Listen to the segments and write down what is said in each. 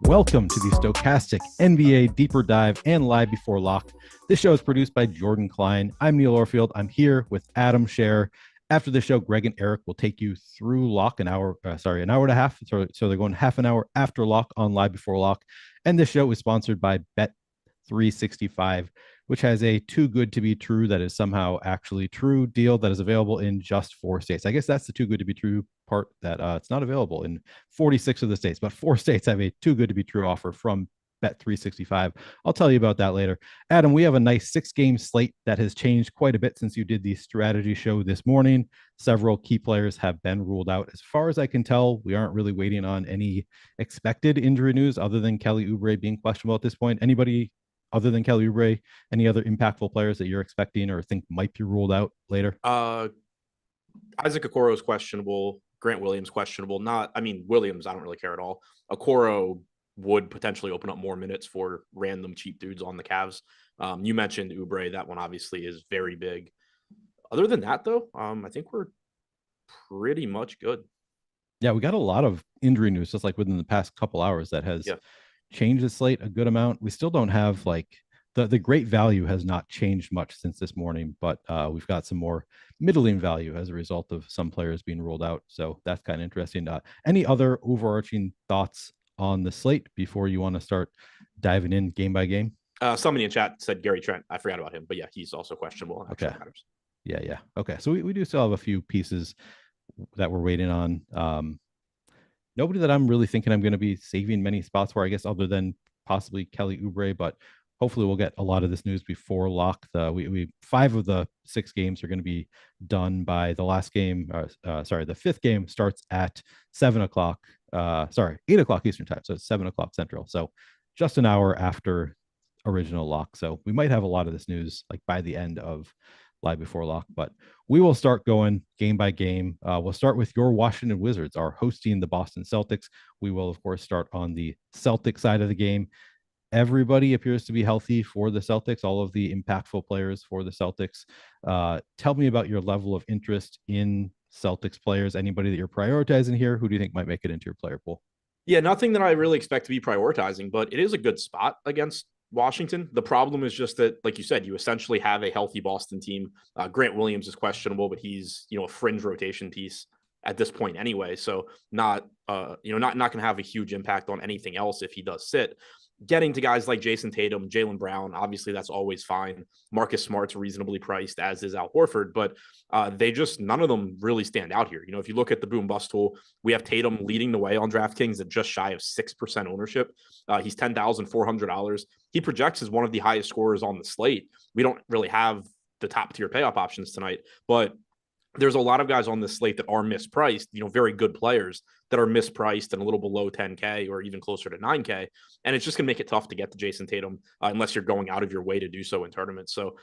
Welcome to the Stochastic NBA Deeper Dive and Live Before Lock. This show is produced by Jordan Klein. I'm Neil Orfield. I'm here with Adam Scherer. After the show, Greg and Eric will take you through lock an hour and a half. So they're going half an hour after lock on Live Before Lock. And this show is sponsored by Bet365, which has a too good to be true that is somehow actually true deal that is available in just 4 states. I guess that's the too good to be true part, that it's not available in 46 of the states, but 4 states have a too good to be true offer from Bet365. I'll tell you about that later. Adam, we have a nice 6-game slate that has changed quite a bit since you did the strategy show this morning. Several key players have been ruled out. As far as I can tell, we aren't really waiting on any expected injury news other than Kelly Oubre being questionable at this point. Anybody other than Kelly Oubre, any other impactful players that you're expecting or think might be ruled out later? Isaac Okoro is questionable. Grant Williams questionable. Williams, I don't really care at all. Okoro would potentially open up more minutes for random cheap dudes on the Cavs. You mentioned Oubre. That one obviously is very big. Other than that, though, I think we're pretty much good. Yeah, we got a lot of injury news just like within the past couple hours that has changed the slate a good amount. We still don't have the great value has not changed much since this morning, but we've got some more middling value as a result of some players being ruled out. So that's kind of interesting. Any other overarching thoughts on the slate before you want to start diving in game by game? Somebody in chat said Gary Trent. I forgot about him, but yeah, he's also questionable. Okay. Yeah. Okay. So we do still have a few pieces that we're waiting on. Nobody that I'm really thinking I'm going to be saving many spots for, I guess, other than possibly Kelly Oubre, but hopefully we'll get a lot of this news before lock. We 5 of the 6 games are going to be done by the last game. The 5th game starts at 7 o'clock. 8 o'clock Eastern time. So it's 7 o'clock Central. So just an hour after original lock. So we might have a lot of this news like by the end of Live Before Lock, but we will start going game by game. We'll start with your Washington Wizards are hosting the Boston Celtics. We will, of course, start on the Celtics side of the game. Everybody appears to be healthy for the Celtics, all of the impactful players for the Celtics. Tell me about your level of interest in Celtics players. Anybody that you're prioritizing here? Who do you think might make it into your player pool? Yeah, nothing that I really expect to be prioritizing, but it is a good spot against Washington. The problem is just that, like you said, you essentially have a healthy Boston team. Grant Williams is questionable, but he's, a fringe rotation piece at this point anyway. So not going to have a huge impact on anything else if he does sit. Getting to guys like Jason Tatum, Jaylen Brown, obviously that's always fine. Marcus Smart's reasonably priced, as is Al Horford, but none of them really stand out here. If you look at the boom bust tool, we have Tatum leading the way on DraftKings at just shy of 6% ownership. He's $10,400. He projects as one of the highest scorers on the slate. We don't really have the top tier payoff options tonight, but there's a lot of guys on this slate that are mispriced, very good players that are mispriced and a little below 10K or even closer to 9K. And it's just going to make it tough to get to Jason Tatum unless you're going out of your way to do so in tournaments. So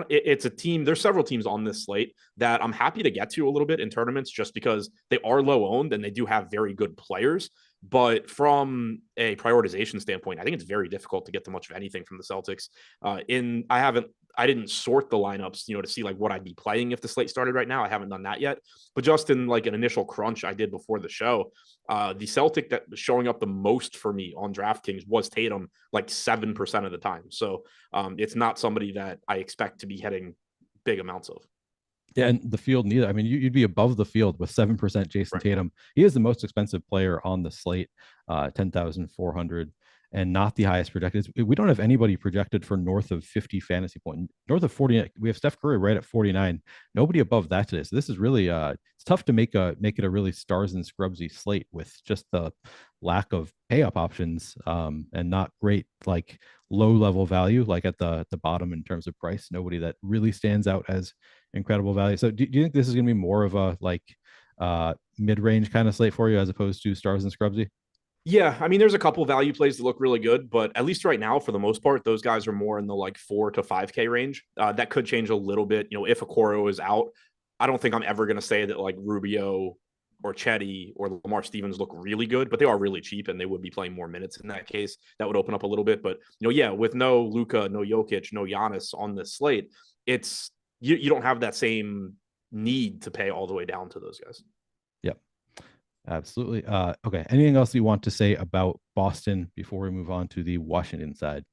it's a team. There's several teams on this slate that I'm happy to get to a little bit in tournaments just because they are low owned and they do have very good players. But from a prioritization standpoint, I think it's very difficult to get to much of anything from the Celtics. I didn't sort the lineups, to see like what I'd be playing if the slate started right now. I haven't done that yet. But just in like an initial crunch I did before the show, the Celtic that was showing up the most for me on DraftKings was Tatum, like 7% of the time. So it's not somebody that I expect to be hitting big amounts of. Yeah, and the field neither. I mean, you'd be above the field with 7% Jason Tatum. He is the most expensive player on the slate, 10,400. and not the highest projected. We don't have anybody projected for north of 50 fantasy point. North of 40, we have Steph Curry right at 49. Nobody above that today. So this is really it's tough to make it a really stars and scrubsy slate with just the lack of pay up options and not great like low level value like at the bottom in terms of price. Nobody that really stands out as incredible value. So do you think this is going to be more of a like mid-range kind of slate for you as opposed to stars and scrubsy? Yeah, I mean, there's a couple value plays that look really good, but at least right now, for the most part, those guys are more in the like 4 to 5K range. That could change a little bit. You know, if Okoro is out, I don't think I'm ever going to say that like Rubio or Chetty or Lamar Stevens look really good, but they are really cheap and they would be playing more minutes in that case. That would open up a little bit. But, you know, yeah, with no Luka, no Jokic, no Giannis on this slate, it's you don't have that same need to pay all the way down to those guys. Yep. Absolutely. Okay. Anything else you want to say about Boston before we move on to the Washington side?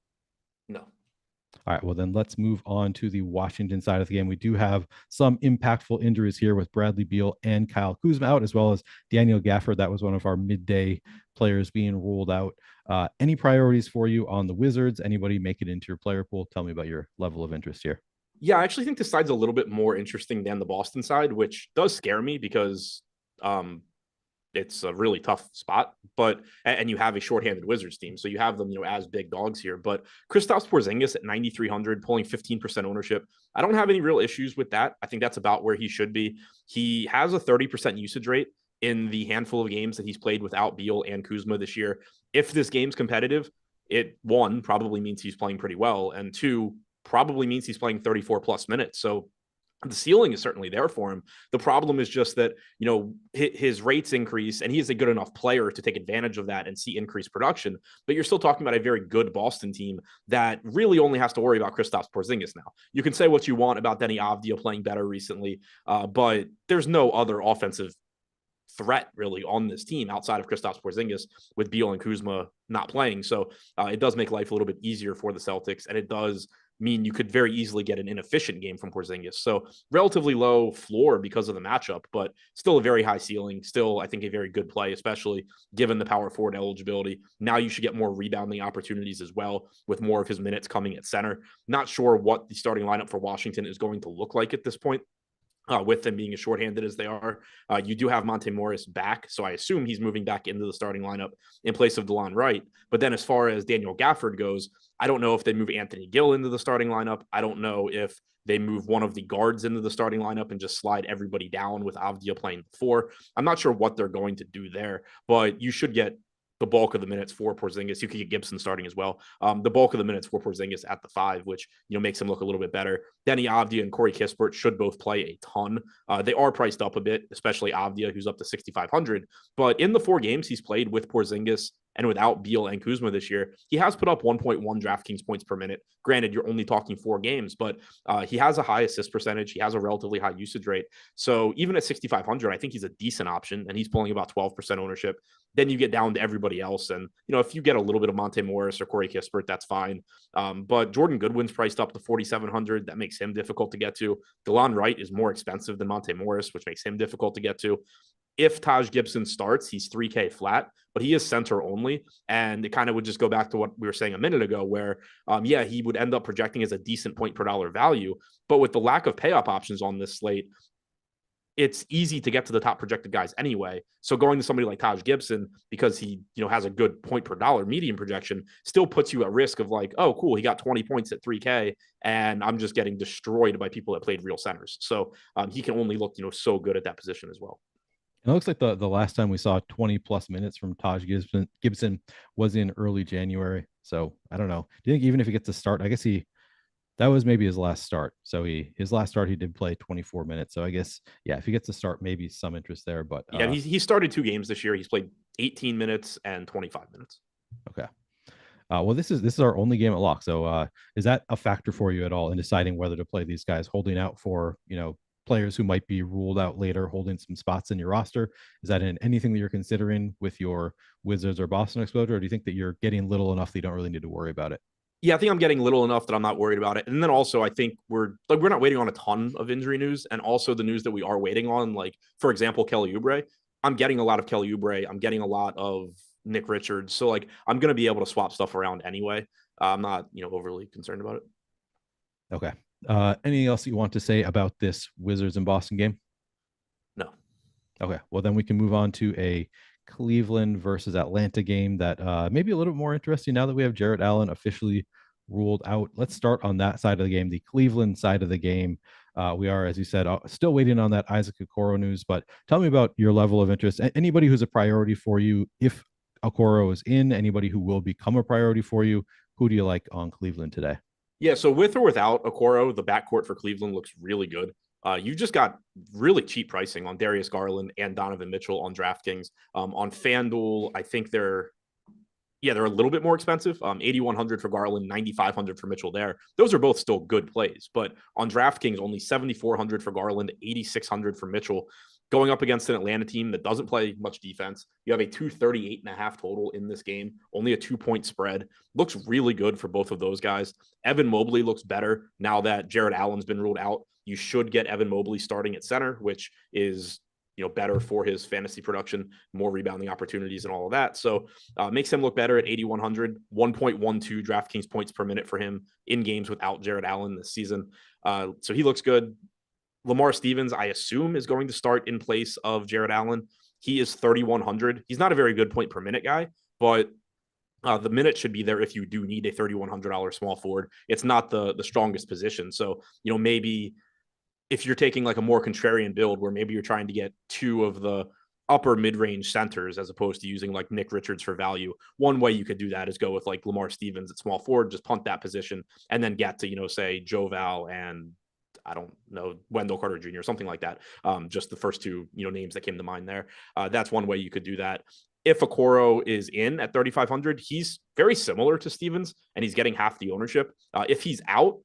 No. All right. Well, then let's move on to the Washington side of the game. We do have some impactful injuries here with Bradley Beal and Kyle Kuzma out, as well as Daniel Gafford. That was one of our midday players being ruled out. Any priorities for you on the Wizards? Anybody make it into your player pool? Tell me about your level of interest here. Yeah, I actually think this side's a little bit more interesting than the Boston side, which does scare me because it's a really tough spot, and you have a shorthanded Wizards team. So you have them, you know, as big dogs here, but Kristaps Porzingis at 9,300 pulling 15% ownership. I don't have any real issues with that. I think that's about where he should be. He has a 30% usage rate in the handful of games that he's played without Beal and Kuzma this year. If this game's competitive, it one probably means he's playing pretty well. And two probably means he's playing 34 plus minutes. So the ceiling is certainly there for him. The problem is just that, you know, his rates increase and he is a good enough player to take advantage of that and see increased production. But you're still talking about a very good Boston team that really only has to worry about Kristaps Porzingis now. You can say what you want about Denny Avdia playing better recently, but there's no other offensive threat really on this team outside of Kristaps Porzingis with Beal and Kuzma not playing. So it does make life a little bit easier for the Celtics, and it does mean you could very easily get an inefficient game from Porzingis. So relatively low floor because of the matchup, but still a very high ceiling. Still, I think a very good play, especially given the power forward eligibility. Now you should get more rebounding opportunities as well with more of his minutes coming at center. Not sure what the starting lineup for Washington is going to look like at this point. With them being as shorthanded as they are. You do have Monte Morris back, so I assume he's moving back into the starting lineup in place of DeLon Wright. But then as far as Daniel Gafford goes, I don't know if they move Anthony Gill into the starting lineup. I don't know if they move one of the guards into the starting lineup and just slide everybody down with Avdia playing the 4. I'm not sure what they're going to do there, but you should get the bulk of the minutes for Porzingis. You could get Gibson starting as well. The bulk of the minutes for Porzingis at the 5, which, you know, makes him look a little bit better. Denny Avdia and Corey Kispert should both play a ton. They are priced up a bit, especially Avdia, who's up to 6,500. But in the 4 games he's played with Porzingis and without Beal and Kuzma this year, he has put up 1.1 DraftKings points per minute. Granted, you're only talking 4 games, but he has a high assist percentage. He has a relatively high usage rate. So even at 6,500, I think he's a decent option, and he's pulling about 12% ownership. Then you get down to everybody else. And, you know, if you get a little bit of Monte Morris or Corey Kispert, that's fine. But Jordan Goodwin's priced up to 4,700. That makes him difficult to get to. DeLon Wright is more expensive than Monte Morris, which makes him difficult to get to. If Taj Gibson starts, he's 3K flat, but he is center only. And it kind of would just go back to what we were saying a minute ago, where, yeah, he would end up projecting as a decent point per dollar value. But with the lack of pay-up options on this slate, it's easy to get to the top projected guys anyway. So going to somebody like Taj Gibson, because he, you know, has a good point per dollar median projection, still puts you at risk of like, oh, cool, he got 20 points at 3K, and I'm just getting destroyed by people that played real centers. So he can only look, you know, so good at that position as well. It looks like the last time we saw 20 plus minutes from Taj Gibson was in early January. So I don't know. Do you think even if he gets a start, I guess that was maybe his last start. So his last start, he did play 24 minutes. So I guess, yeah, if he gets a start, maybe some interest there. But yeah, he started 2 games this year. He's played 18 minutes and 25 minutes. Okay. Well, this is our only game at lock. So is that a factor for you at all in deciding whether to play these guys, holding out for, you know, players who might be ruled out later, holding some spots in your roster? Is that in anything that you're considering with your Wizards or Boston exposure, or do you think that you're getting little enough that you don't really need to worry about it? Yeah, I think I'm getting little enough that I'm not worried about it. And then also, I think we're not waiting on a ton of injury news, and also the news that we are waiting on, like, for example, Kelly Oubre. I'm getting a lot of Kelly Oubre. I'm getting a lot of Nick Richards. So like I'm going to be able to swap stuff around anyway. I'm not, overly concerned about it. Okay. Anything else you want to say about this Wizards and Boston game? No. Okay. Well, then we can move on to a Cleveland versus Atlanta game that may be a little bit more interesting now that we have Jarrett Allen officially ruled out. Let's start on that side of the game, the Cleveland side of the game. We are, as you said, still waiting on that Isaac Okoro news, but tell me about your level of interest. Anybody who's a priority for you, if Okoro is in, anybody who will become a priority for you, who do you like on Cleveland today? Yeah, so with or without Okoro, the backcourt for Cleveland looks really good. You just got really cheap pricing on Darius Garland and Donovan Mitchell on DraftKings. On FanDuel, I think they're a little bit more expensive. 8,100 for Garland, 9,500 for Mitchell there. Those are both still good plays, but on DraftKings, only 7,400 for Garland, 8,600 for Mitchell. Going up against an Atlanta team that doesn't play much defense, you have a 238.5 total in this game, only a 2-point spread. Looks really good for both of those guys. Evan Mobley looks better now that Jarrett Allen's been ruled out. You should get Evan Mobley starting at center, which is better for his fantasy production, more rebounding opportunities and all of that. So makes him look better at 8,100, 1.12 DraftKings points per minute for him in games without Jarrett Allen this season. So he looks good. Lamar Stevens, I assume, is going to start in place of Jarrett Allen. He is 3,100. He's not a very good point per minute guy, but the minute should be there if you do need a $3,100 small forward. It's not the strongest position. So, maybe if you're taking like a more contrarian build where maybe you're trying to get two of the upper mid-range centers as opposed to using like Nick Richards for value, one way you could do that is go with like Lamar Stevens at small forward, just punt that position and then get to, say Joe Val and I don't know, Wendell Carter Jr. or something like that. Just the first two, names that came to mind there. That's one way you could do that. If Okoro is in at 3,500, he's very similar to Stevens and he's getting half the ownership. If he's out,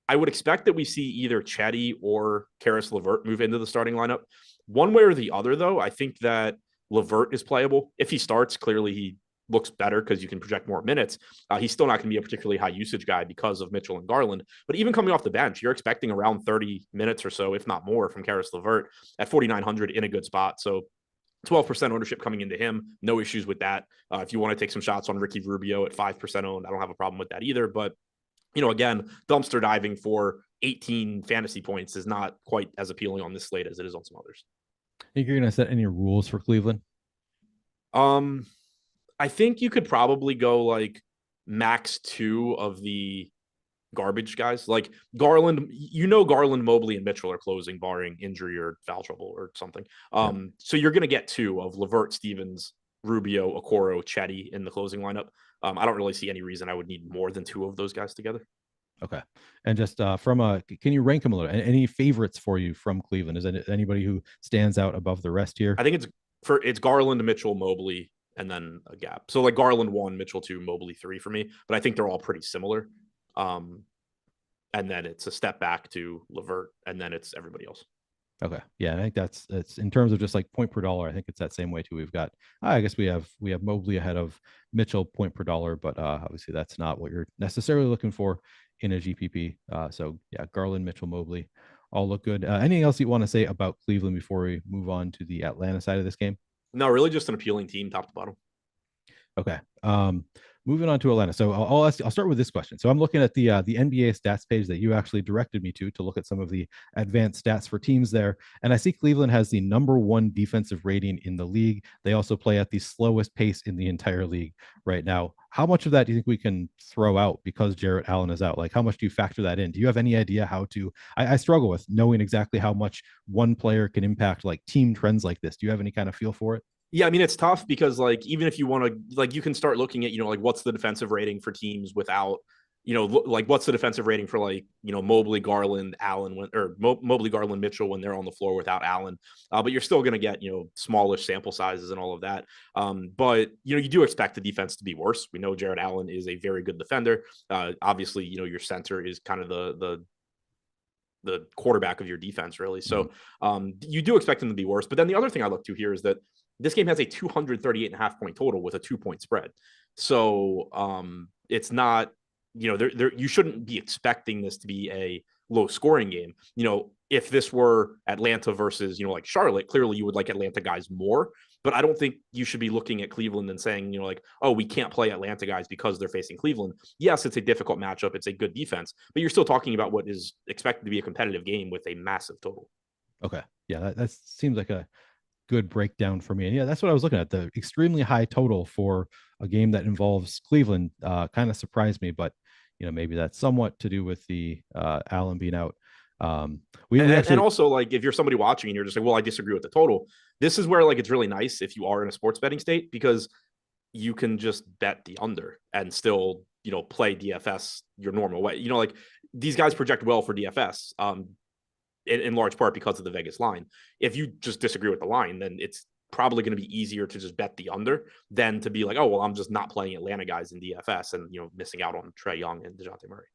I would expect that we see either Chetty or Karis LeVert move into the starting lineup. One way or the other, though, I think that LeVert is playable. If he starts, clearly he looks better because you can project more minutes. He's still not going to be a particularly high usage guy because of Mitchell and Garland. But even coming off the bench, you're expecting around 30 minutes or so, if not more, from Karis LeVert at 4,900 in a good spot. So 12% ownership coming into him. No issues with that. If you want to take some shots on Ricky Rubio at 5% owned, I don't have a problem with that either. But again, dumpster diving for 18 fantasy points is not quite as appealing on this slate as it is on some others. Think you're going to set any rules for Cleveland? I think you could probably go like max 2 of the garbage guys. Like Garland, Garland, Mobley, and Mitchell are closing barring injury or foul trouble or something. So you're going to get 2 of LeVert, Stevens, Rubio, Okoro, Chetty in the closing lineup. I don't really see any reason I would need more than 2 of those guys together. Okay. And just can you rank them a little? Any favorites for you from Cleveland? Is it anybody who stands out above the rest here? I think it's Garland, Mitchell, Mobley, and then a gap. So like Garland 1, Mitchell 2, Mobley 3 for me, but I think they're all pretty similar. And then it's a step back to LeVert, and then it's everybody else. Okay. Yeah, I think that's in terms of just like point per dollar. I think it's that same way too. We've got, I guess we have Mobley ahead of Mitchell point per dollar, but obviously that's not what you're necessarily looking for in a GPP. So yeah, Garland, Mitchell, Mobley all look good. Anything else you want to say about Cleveland before we move on to the Atlanta side of this game? No, really just an appealing team top to bottom. Okay. Moving on to Atlanta. So I'll start with this question. So I'm looking at the NBA stats page that you actually directed me to look at some of the advanced stats for teams there. And I see Cleveland has the #1 defensive rating in the league. They also play at the slowest pace in the entire league right now. How much of that do you think we can throw out because Jarrett Allen is out? Like, how much do you factor that in? Do you have any idea how to, I struggle with knowing exactly how much one player can impact like team trends like this. Do you have any kind of feel for it? Yeah, I mean, it's tough because like, even if you want to, like, you can start looking at, like what's the defensive rating for teams without, like what's the defensive rating for like, Mobley, Garland, Allen, Mobley, Garland, Mitchell when they're on the floor without Allen. But you're still going to get, smallish sample sizes and all of that. But, you do expect the defense to be worse. We know Jarrett Allen is a very good defender. Obviously, your center is kind of the quarterback of your defense, really. So you do expect them to be worse. But then the other thing I look to here is that this game has a 238.5 point total with a 2-point spread. So it's not, you shouldn't be expecting this to be a low scoring game. if this were Atlanta versus, like Charlotte, clearly you would like Atlanta guys more. But I don't think you should be looking at Cleveland and saying, like, oh, we can't play Atlanta guys because they're facing Cleveland. Yes, it's a difficult matchup. It's a good defense, but you're still talking about what is expected to be a competitive game with a massive total. Okay. Yeah, that seems like a good breakdown for me. And yeah, that's what I was looking at. The extremely high total for a game that involves Cleveland kind of surprised me, but maybe that's somewhat to do with the Allen being out. And also, like, if you're somebody watching and you're just like, well, I disagree with the total, this is where like it's really nice if you are in a sports betting state, because you can just bet the under and still play DFS your normal way. Like these guys project well for DFS in large part because of the Vegas line. If you just disagree with the line, then it's probably going to be easier to just bet the under than to be like, oh, well, I'm just not playing Atlanta guys in DFS and missing out on Trae Young and DeJounte Murray.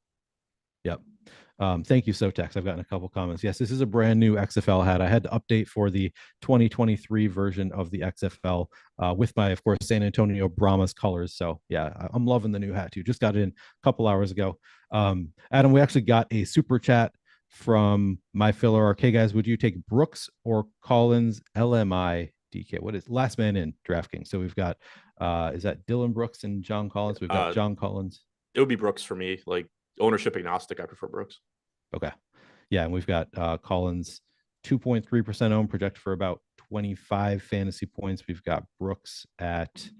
Yep. Thank you, Sotex. I've gotten a couple comments. Yes, this is a brand new XFL hat. I had to update for the 2023 version of the XFL with my, of course, San Antonio Brahmas colors. So yeah, I'm loving the new hat too. Just got it in a couple hours ago. Adam, we actually got a super chat from my filler. Okay, guys, would you take Brooks or Collins, LMI, DK? What is last man in DraftKings? So we've got, is that Dylan Brooks and John Collins? We've got John Collins. It would be Brooks for me. Like, ownership agnostic, I prefer Brooks. Okay. Yeah, and we've got Collins 2.3% owned, projected for about 25 fantasy points. We've got Brooks at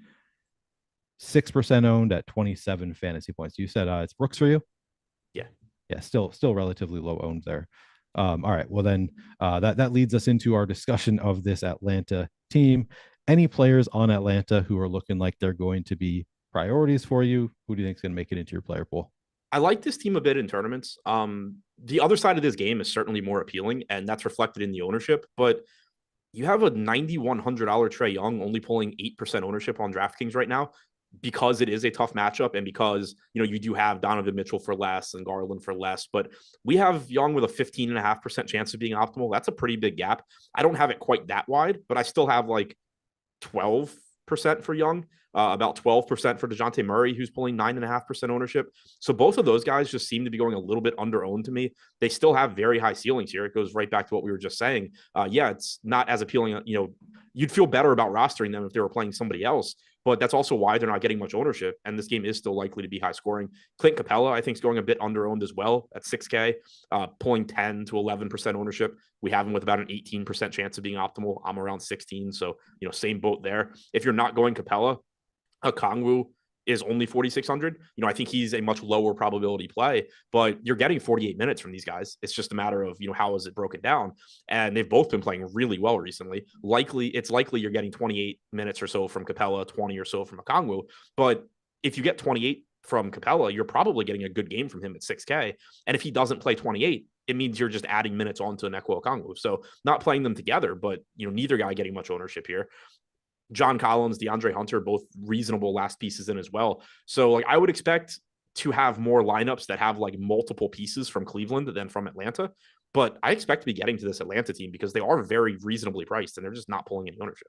6% owned at 27 fantasy points. You said it's Brooks for you? Yeah. Yeah, still relatively low owned there. All right. Well, then that leads us into our discussion of this Atlanta team. Any players on Atlanta who are looking like they're going to be priorities for you? Who do you think is going to make it into your player pool? I like this team a bit in tournaments. The other side of this game is certainly more appealing, and that's reflected in the ownership. But you have a $9,100 Trae Young only pulling 8% ownership on DraftKings right now because it is a tough matchup and because, you do have Donovan Mitchell for less and Garland for less. But we have Young with a 15.5% chance of being optimal. That's a pretty big gap. I don't have it quite that wide, but I still have like 12% for Young. About 12% for DeJounte Murray, who's pulling 9.5% ownership. So both of those guys just seem to be going a little bit under owned to me. They still have very high ceilings here. It goes right back to what we were just saying. Yeah, it's not as appealing. You'd feel better about rostering them if they were playing somebody else, but that's also why they're not getting much ownership. And this game is still likely to be high scoring. Clint Capella, I think, is going a bit under owned as well at 6K, pulling 10 to 11% ownership. We have him with about an 18% chance of being optimal. I'm around 16. So, same boat there. If you're not going Capella, Okongwu is only 4,600. I think he's a much lower probability play, but you're getting 48 minutes from these guys. It's just a matter of, how is it broken down? And they've both been playing really well recently. It's likely you're getting 28 minutes or so from Capella, 20 or so from Okongwu. But if you get 28 from Capella, you're probably getting a good game from him at 6K. And if he doesn't play 28, it means you're just adding minutes onto Nekwo Okongwu. So not playing them together, but, neither guy getting much ownership here. John Collins, DeAndre Hunter, both reasonable last pieces in as well. So like I would expect to have more lineups that have like multiple pieces from Cleveland than from Atlanta. But I expect to be getting to this Atlanta team because they are very reasonably priced and they're just not pulling any ownership.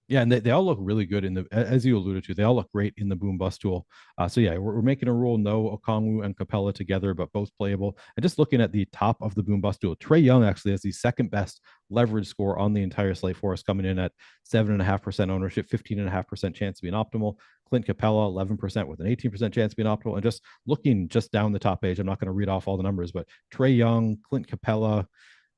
Yeah, and they all look really good as you alluded to, they all look great in the boom bust tool. So yeah, we're making a rule, no Okongwu and Capella together, but both playable. And just looking at the top of the boom bust tool, Trae Young actually has the second best leverage score on the entire slate for us, coming in at 7.5% ownership, 15.5% chance of being optimal. Clint Capella, 11% with an 18% chance of being optimal. And just looking just down the top page, I'm not going to read off all the numbers, but Trae Young, Clint Capella,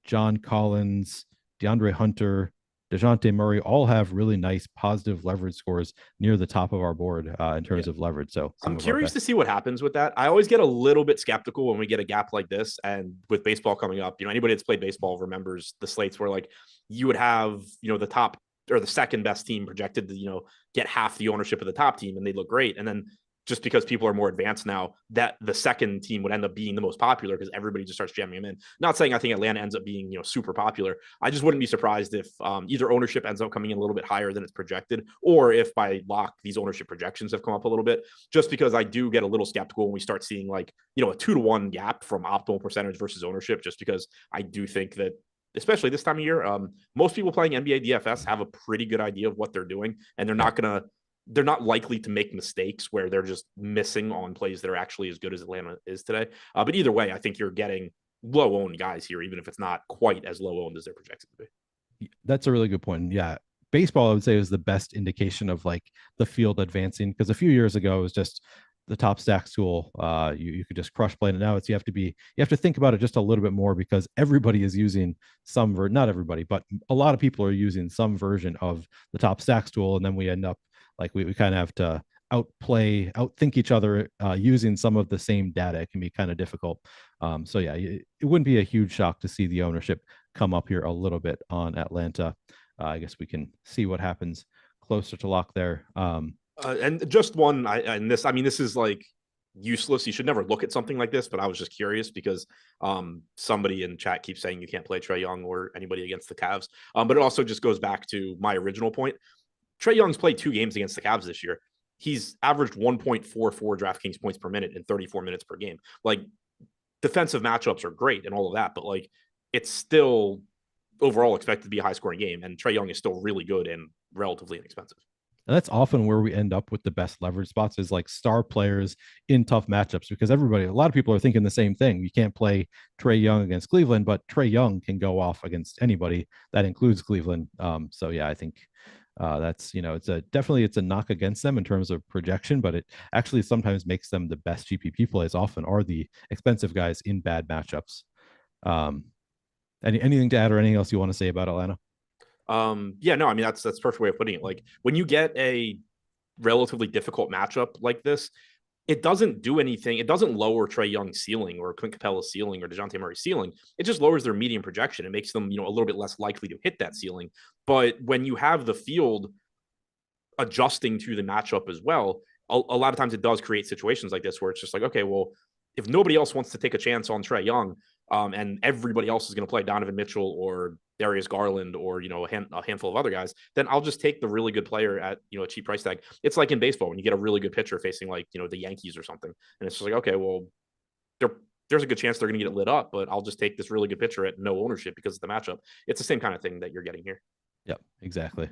John Collins, DeAndre Hunter, DeJounte Murray all have really nice positive leverage scores near the top of our board in terms of leverage. So I'm curious to see what happens with that. I always get a little bit skeptical when we get a gap like this. And with baseball coming up, anybody that's played baseball remembers the slates where like you would have, the top or the second best team projected to, get half the ownership of the top team and they look great. And then just because people are more advanced now, that the second team would end up being the most popular because everybody just starts jamming them in. Not saying I think Atlanta ends up being, super popular. I just wouldn't be surprised if either ownership ends up coming in a little bit higher than it's projected, or if by lock these ownership projections have come up a little bit, just because I do get a little skeptical when we start seeing like, a 2-to-1 gap from optimal percentage versus ownership, just because I do think that especially this time of year, most people playing NBA DFS have a pretty good idea of what they're doing, and they're not likely to make mistakes where they're just missing on plays that are actually as good as Atlanta is today. But either way, I think you're getting low owned guys here, even if it's not quite as low owned as they're projected to be. That's a really good point. Yeah. Baseball, I would say, is the best indication of like the field advancing, because a few years ago it was just the top stacks tool. You could just crush play. And now it's you have to think about it just a little bit more, because everybody is using not everybody, but a lot of people are using some version of the top stacks tool. And then we end up like we kind of have to outthink each other using some of the same data. It can be kind of difficult. So yeah, it wouldn't be a huge shock to see the ownership come up here a little bit on Atlanta. I guess we can see what happens closer to lock there. And just one, this is like useless. You should never look at something like this, but I was just curious because somebody in chat keeps saying you can't play Trae Young or anybody against the Cavs. But it also just goes back to my original point. Trae Young's played 2 games against the Cavs this year. He's averaged 1.44 DraftKings points per minute in 34 minutes per game. Like, defensive matchups are great and all of that, but like it's still overall expected to be a high scoring game. And Trae Young is still really good and relatively inexpensive. And that's often where we end up with the best leverage spots, is like star players in tough matchups, because a lot of people are thinking the same thing. You can't play Trae Young against Cleveland, but Trae Young can go off against anybody. That includes Cleveland. So yeah, I think that's, it's a knock against them in terms of projection, but it actually sometimes makes them the best GPP plays. Often are the expensive guys in bad matchups. Anything to add or anything else you want to say about Atlanta? That's the perfect way of putting it. Like, when you get a relatively difficult matchup like this, it doesn't do anything. It doesn't lower Trae Young's ceiling or Clint Capella's ceiling or DeJounte Murray's ceiling. It just lowers their median projection. It makes them, a little bit less likely to hit that ceiling. But when you have the field adjusting to the matchup as well, a lot of times it does create situations like this where it's just like, okay, well, if nobody else wants to take a chance on Trae Young, and everybody else is going to play Donovan Mitchell or Darius Garland or a handful of other guys, then I'll just take the really good player at a cheap price tag. It's like in baseball when you get a really good pitcher facing like the Yankees or something, and it's just like, okay, well, there's a good chance they're going to get it lit up, but I'll just take this really good pitcher at no ownership because of the matchup. It's the same kind of thing that you're getting here. Yep, exactly.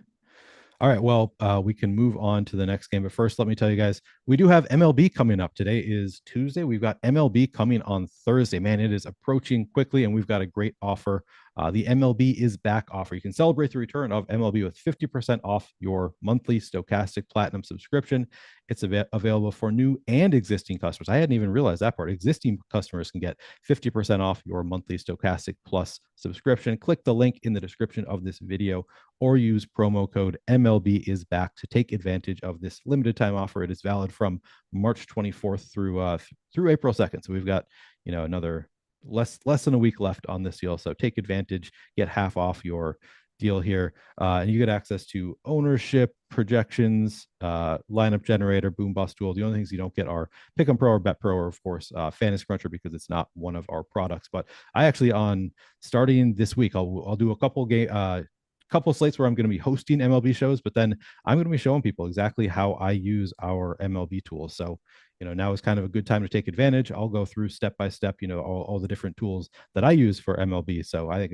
All right, well, we can move on to the next game. But first, let me tell you guys, we do have MLB coming up. Today is Tuesday. We've got MLB coming on Thursday. Man, it is approaching quickly, and we've got a great offer. The MLB is back offer. You can celebrate the return of MLB with 50% off your monthly Stochastic Platinum subscription. It's available for new and existing customers. I hadn't even realized that part. Existing customers can get 50% off your monthly Stochastic Plus subscription. Click the link in the description of this video or use promo code MLB is back to take advantage of this limited time offer. It is valid from March 24th through April 2nd. So we've got, another less than a week left on this deal. So take advantage, get half off your deal here. And you get access to ownership, projections, lineup generator, boom bust tool. The only things you don't get are Pick'em Pro or Bet Pro, or of course Fantasy Cruncher, because it's not one of our products. But I actually, on starting this week, I'll do a couple slates where I'm going to be hosting MLB shows, but then I'm going to be showing people exactly how I use our MLB tools. So now is kind of a good time to take advantage. I'll go through step by step, all the different tools that I use for MLB. So I think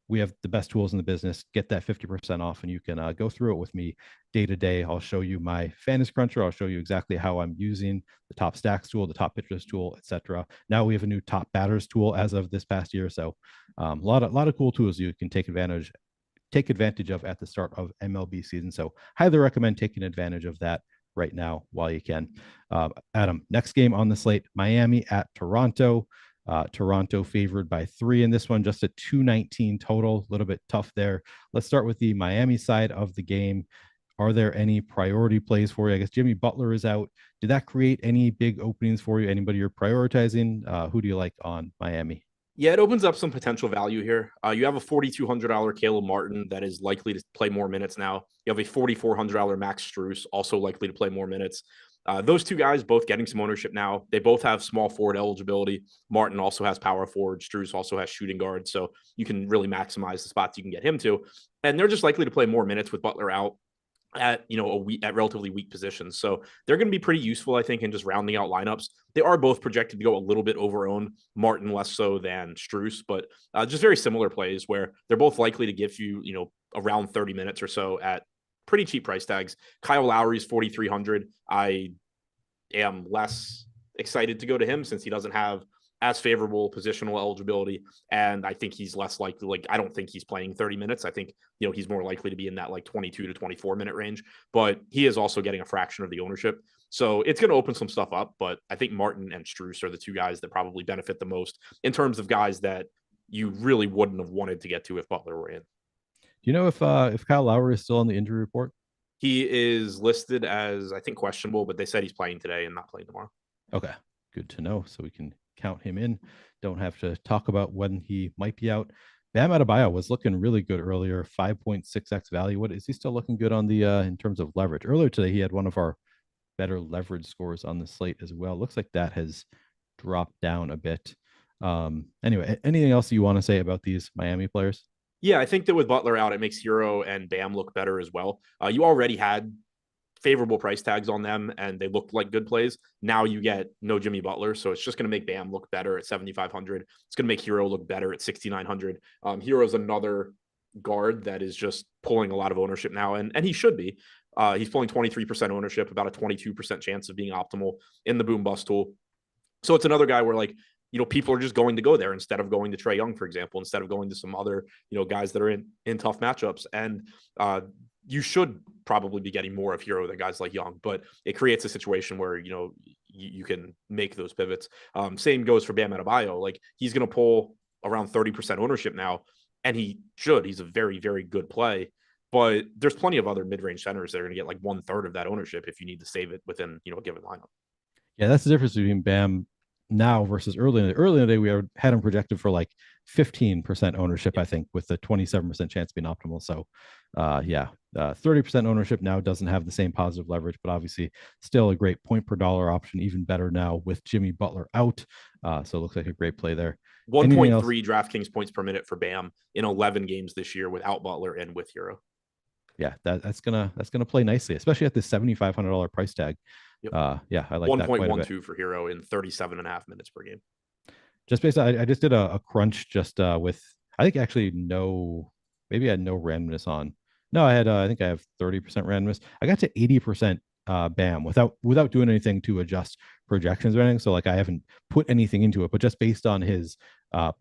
we have the best tools in the business. Get that 50% off, and you can go through it with me day to day. I'll show you my Fantasy Cruncher. I'll show you exactly how I'm using the top stacks tool, the top pitchers tool, etc. Now we have a new top batters tool as of this past year. So a lot of cool tools you can take advantage of at the start of MLB season. So highly recommend taking advantage of that right now while you can. Adam, next game on the slate, Miami at Toronto. Toronto favored by 3 in this one, just a 219 total, a little bit tough there. Let's start with the Miami side of the game. Are there any priority plays for you? I guess Jimmy Butler is out. Did that create any big openings for you? Anybody you're prioritizing? Who do you like on Miami? Yeah, it opens up some potential value here. You have a $4,200 Caleb Martin that is likely to play more minutes now. You have a $4,400 Max Strus, also likely to play more minutes. Those two guys both getting some ownership now. They both have small forward eligibility. Martin also has power forward. Strus also has shooting guard. So you can really maximize the spots you can get him to. And they're just likely to play more minutes with Butler out at at relatively weak positions. So they're going to be pretty useful, I think, in just rounding out lineups. They are both projected to go a little bit over owned, Martin less so than Strus, but just very similar plays where they're both likely to give you, around 30 minutes or so at pretty cheap price tags. Kyle Lowry's 4,300. I am less excited to go to him since he doesn't have as favorable positional eligibility. And I think he's less likely, like, I don't think he's playing 30 minutes. I think, he's more likely to be in that like 22 to 24 minute range, but he is also getting a fraction of the ownership. So it's going to open some stuff up, but I think Martin and Strus are the two guys that probably benefit the most in terms of guys that you really wouldn't have wanted to get to if Butler were in. Do you know if Kyle Lowry is still on the injury report? He is listed as, I think, questionable, but they said he's playing today and not playing tomorrow. Okay, good to know. So we can count him in. Don't have to talk about when he might be out. Bam Adebayo was looking really good earlier, 5.6x value. What is he still looking good on the in terms of leverage? Earlier today, he had one of our better leverage scores on the slate as well. Looks like that has dropped down a bit. Anyway, anything else you want to say about these Miami players? Yeah, I think that with Butler out, it makes Hero and Bam look better as well. You already had favorable price tags on them and they looked like good plays. Now you get no Jimmy Butler, so it's just going to make Bam look better at 7,500. It's going to make Hero look better at 6,900. Hero's another guard that is just pulling a lot of ownership now, and he should be. He's pulling 23% ownership, about a 22% chance of being optimal in the boom bust tool. So it's another guy where, like, people are just going to go there instead of going to Trae Young, for example, instead of going to some other, guys that are in tough matchups. And you should probably be getting more of Hero than guys like Young, but it creates a situation where, you can make those pivots. Same goes for Bam Adebayo. Like, he's going to pull around 30% ownership now, and he's a very, very good play. But there's plenty of other mid-range centers that are going to get like 1/3 of that ownership if you need to save it within, a given lineup. Yeah, that's the difference between Bam now versus early in the day. We had him projected for like 15% ownership, I think, with the 27% chance being optimal. So 30% ownership now doesn't have the same positive leverage, but obviously still a great point per dollar option, even better now with Jimmy Butler out. So it looks like a great play there. 1.3 DraftKings points per minute for Bam in 11 games this year without Butler and with Hero. Yeah, that's gonna play nicely, especially at the $7,500 price tag. Yep. I like 1.12 for Hero in 37.5 minutes per game. Just based on, I just did a crunch just with, I think actually maybe I had no randomness on. No, I think I have 30% randomness. I got to 80% Bam without doing anything to adjust projections or anything. So like I haven't put anything into it, but just based on his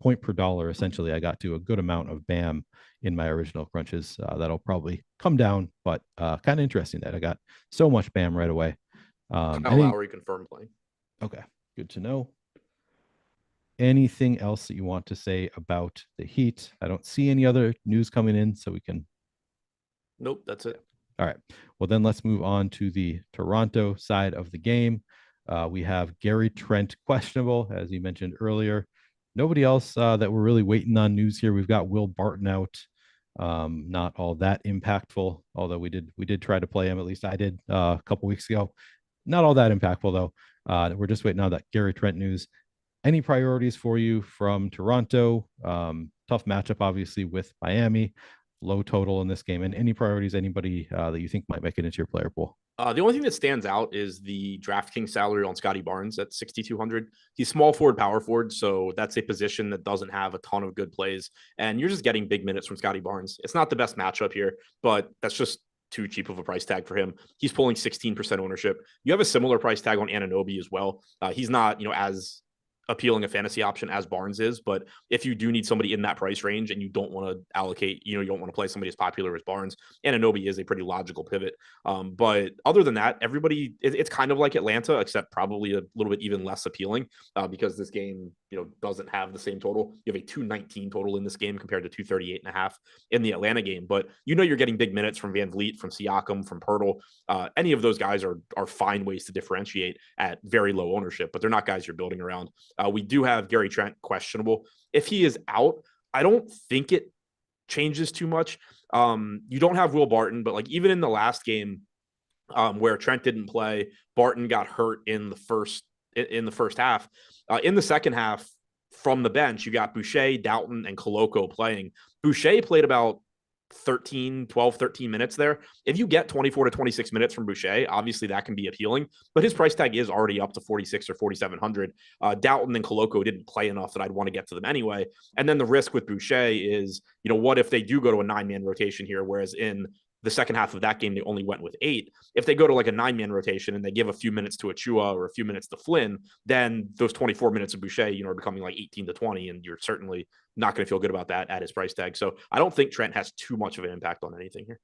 point per dollar, essentially, I got to a good amount of Bam in my original crunches. That'll probably come down, but kind of interesting that I got so much Bam right away. Lowry confirmed playing. Okay, good to know. Anything else that you want to say about the Heat? I don't see any other news coming in, so we can. Nope, that's it. All right. Well, then let's move on to the Toronto side of the game. We have Gary Trent questionable, as you mentioned earlier. Nobody else that we're really waiting on news here. We've got Will Barton out. Not all that impactful, although we did try to play him. At least I did a couple weeks ago. Not all that impactful though. We're just waiting on that Gary Trent news. Any priorities for you from Toronto? Tough matchup, obviously, with Miami. Low total in this game. And any priorities, anybody that you think might make it into your player pool? The only thing that stands out is the DraftKings salary on Scotty Barnes at 6,200. He's small forward, power forward, so that's a position that doesn't have a ton of good plays. And you're just getting big minutes from Scotty Barnes. It's not the best matchup here, but that's just too cheap of a price tag for him. He's pulling 16% ownership. You have a similar price tag on Anunoby as well. He's not, as appealing a fantasy option as Barnes is, but if you do need somebody in that price range and you don't want to allocate, you don't want to play somebody as popular as Barnes, Anunoby is a pretty logical pivot. But other than that, everybody, it's kind of like Atlanta, except probably a little bit even less appealing because this game, doesn't have the same total. You have a 219 total in this game compared to 238.5 in the Atlanta game, but you're getting big minutes from Van Vliet, from Siakam, from Pirtle. Any of those guys are fine ways to differentiate at very low ownership, but they're not guys you're building around. We do have Gary Trent questionable. If he is out, I don't think it changes too much. You don't have Will Barton, but like even in the last game where Trent didn't play, Barton got hurt in the first half. In the second half, from the bench, you got Boucher, Doughton, and Koloko playing. Boucher played about 13 minutes there. If you get 24 to 26 minutes from Boucher, obviously that can be appealing, but his price tag is already up to 46 or 4,700. Doughton and Koloko didn't play enough that I'd want to get to them anyway. And then the risk with Boucher is, what if they do go to a 9-man rotation here? Whereas in the second half of that game, they only went with 8. If they go to like a 9-man rotation and they give a few minutes to Achua or a few minutes to Flynn, then those 24 minutes of Boucher, are becoming like 18 to 20, and you're certainly not going to feel good about that at his price tag. So I don't think Trent has too much of an impact on anything here.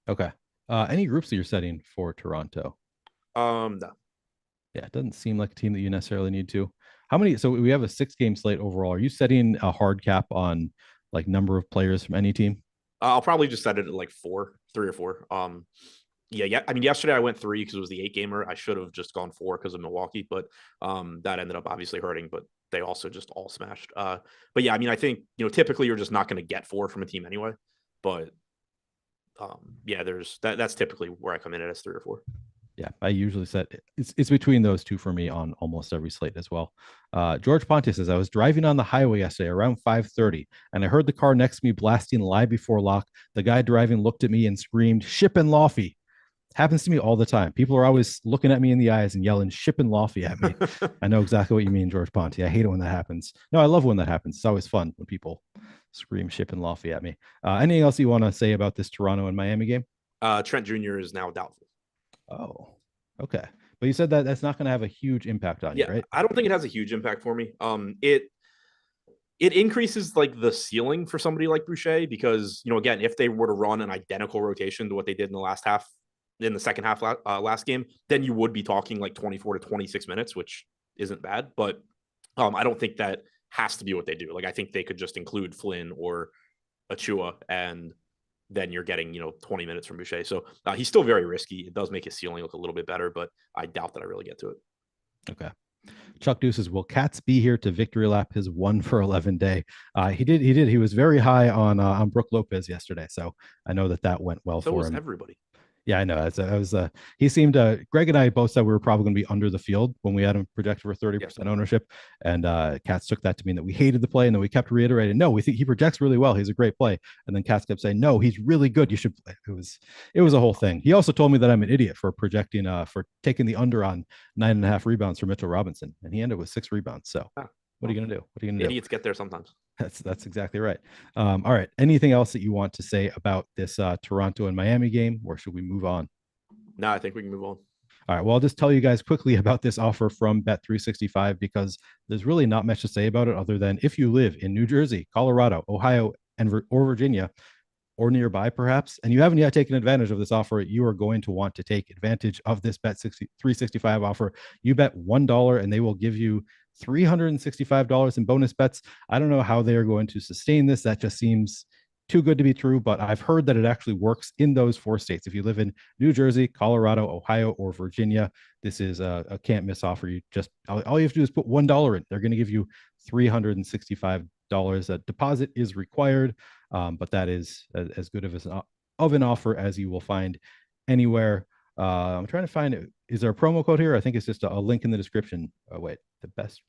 Okay. Any groups that you're setting for Toronto? No. Yeah, it doesn't seem like a team that you necessarily need to. How many? So we have a 6-game slate overall. Are you setting a hard cap on like number of players from any team? I'll probably just set it at like 3 or 4. Yeah. I mean, yesterday I went 3 because it was the 8-gamer. I should have just gone 4 because of Milwaukee, but that ended up obviously hurting. But they also just all smashed. But yeah, I mean, I think typically you're just not going to get 4 from a team anyway. But yeah, that's typically where I come in at as 3 or 4. Yeah, I usually set it's between those two for me on almost every slate as well. George Ponte says, I was driving on the highway yesterday around 5:30, and I heard the car next to me blasting live before lock. The guy driving looked at me and screamed, "Shippin' Lofty." Happens to me all the time. People are always looking at me in the eyes and yelling "Shippin' Lofty" at me. I know exactly what you mean, George Ponte. I hate it when that happens. No, I love when that happens. It's always fun when people scream "Shippin' Lofty" at me. Anything else you want to say about this Toronto and Miami game? Trent Jr. is now doubtful. Oh, okay. But you said that that's not going to have a huge impact on you, right? I don't think it has a huge impact for me. It increases like the ceiling for somebody like Boucher because, again, if they were to run an identical rotation to what they did in the second half last game, then you would be talking like 24 to 26 minutes, which isn't bad. But I don't think that has to be what they do. Like, I think they could just include Flynn or Achua, and then you're getting, 20 minutes from Boucher. So he's still very risky. It does make his ceiling look a little bit better, but I doubt that I really get to it. Okay. Chuck Deuce says, will Katz be here to victory lap his 1 for 11 day? He did. He was very high on Brook Lopez yesterday. So I know that went well for him. Everybody. Yeah, I know. He seemed Greg and I both said we were probably going to be under the field when we had him projected for 30% ownership. And Katz took that to mean that we hated the play. And then we kept reiterating, no, we think he projects really well. He's a great play. And then Katz kept saying, no, he's really good. You should play. It was a whole thing. He also told me that I'm an idiot for projecting, for taking the under on 9.5 rebounds for Mitchell Robinson. And he ended with 6 rebounds. So what are you going to do? What are you going to do? Idiots get there sometimes. That's exactly right. All right. Anything else that you want to say about this Toronto and Miami game, or should we move on? No, I think we can move on. All right. Well, I'll just tell you guys quickly about this offer from Bet365 because there's really not much to say about it other than if you live in New Jersey, Colorado, Ohio, or Virginia, or nearby perhaps, and you haven't yet taken advantage of this offer, you are going to want to take advantage of this Bet365 offer. You bet $1 and they will give you $365 in bonus bets. I don't know how they are going to sustain this. That just seems too good to be true, but I've heard that it actually works in those 4 states. If you live in New Jersey, Colorado, Ohio, or Virginia, this is a can't miss offer. You just, all you have to do is put $1 in. They're going to give you $365. A deposit is required, but that is as good of an offer as you will find anywhere. I'm trying to find it. Is there a promo code here? I think it's just a link in the description. Oh, wait, the best.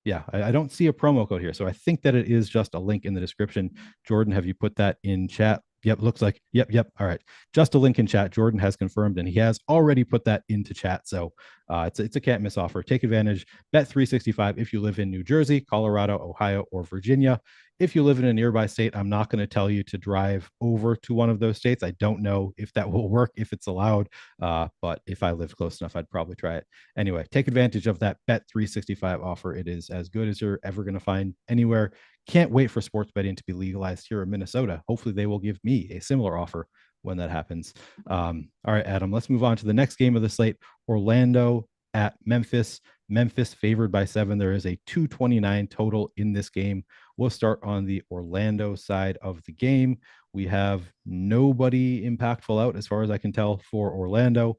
Yeah, I don't see a promo code here. So I think that it is just a link in the description. Jordan, have you put that in chat? Yep, looks like, yep. All right. Just a link in chat. Jordan has confirmed, and he has already put that into chat. So it's a can't miss offer. Take advantage. Bet365 if you live in New Jersey, Colorado, Ohio, or Virginia. If you live in a nearby state, I'm not going to tell you to drive over to one of those states. I don't know if that will work, if it's allowed. But if I live close enough, I'd probably try it. Anyway, take advantage of that Bet365 offer. It is as good as you're ever going to find anywhere. Can't wait for sports betting to be legalized here in Minnesota. Hopefully they will give me a similar offer when that happens. All right, Adam, let's move on to the next game of the slate. Orlando at Memphis. Memphis favored by 7. There is a 229 total in this game. We'll start on the Orlando side of the game. We have nobody impactful out as far as I can tell for Orlando.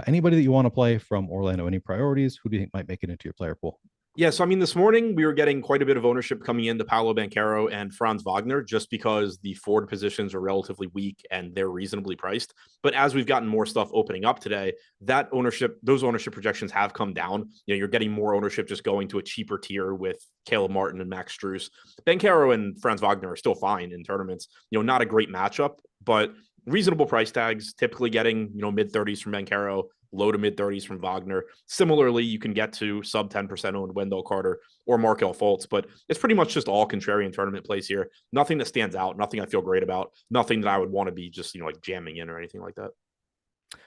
Anybody that you want to play from Orlando? Any priorities? Who do you think might make it into your player pool? Yeah, so I mean, this morning we were getting quite a bit of ownership coming into Paolo Banchero and Franz Wagner just because the forward positions are relatively weak and they're reasonably priced. But as we've gotten more stuff opening up today, those ownership projections have come down. You're getting more ownership just going to a cheaper tier with Caleb Martin and Max Strus. Banchero and Franz Wagner are still fine in tournaments. Not a great matchup, but reasonable price tags, typically getting, mid 30s from Banchero, low to mid 30s from Wagner. Similarly, you can get to sub 10% owned Wendell Carter or Markelle Fultz, but it's pretty much just all contrarian tournament plays here. Nothing that stands out, nothing I feel great about, nothing that I would want to be just, like jamming in or anything like that.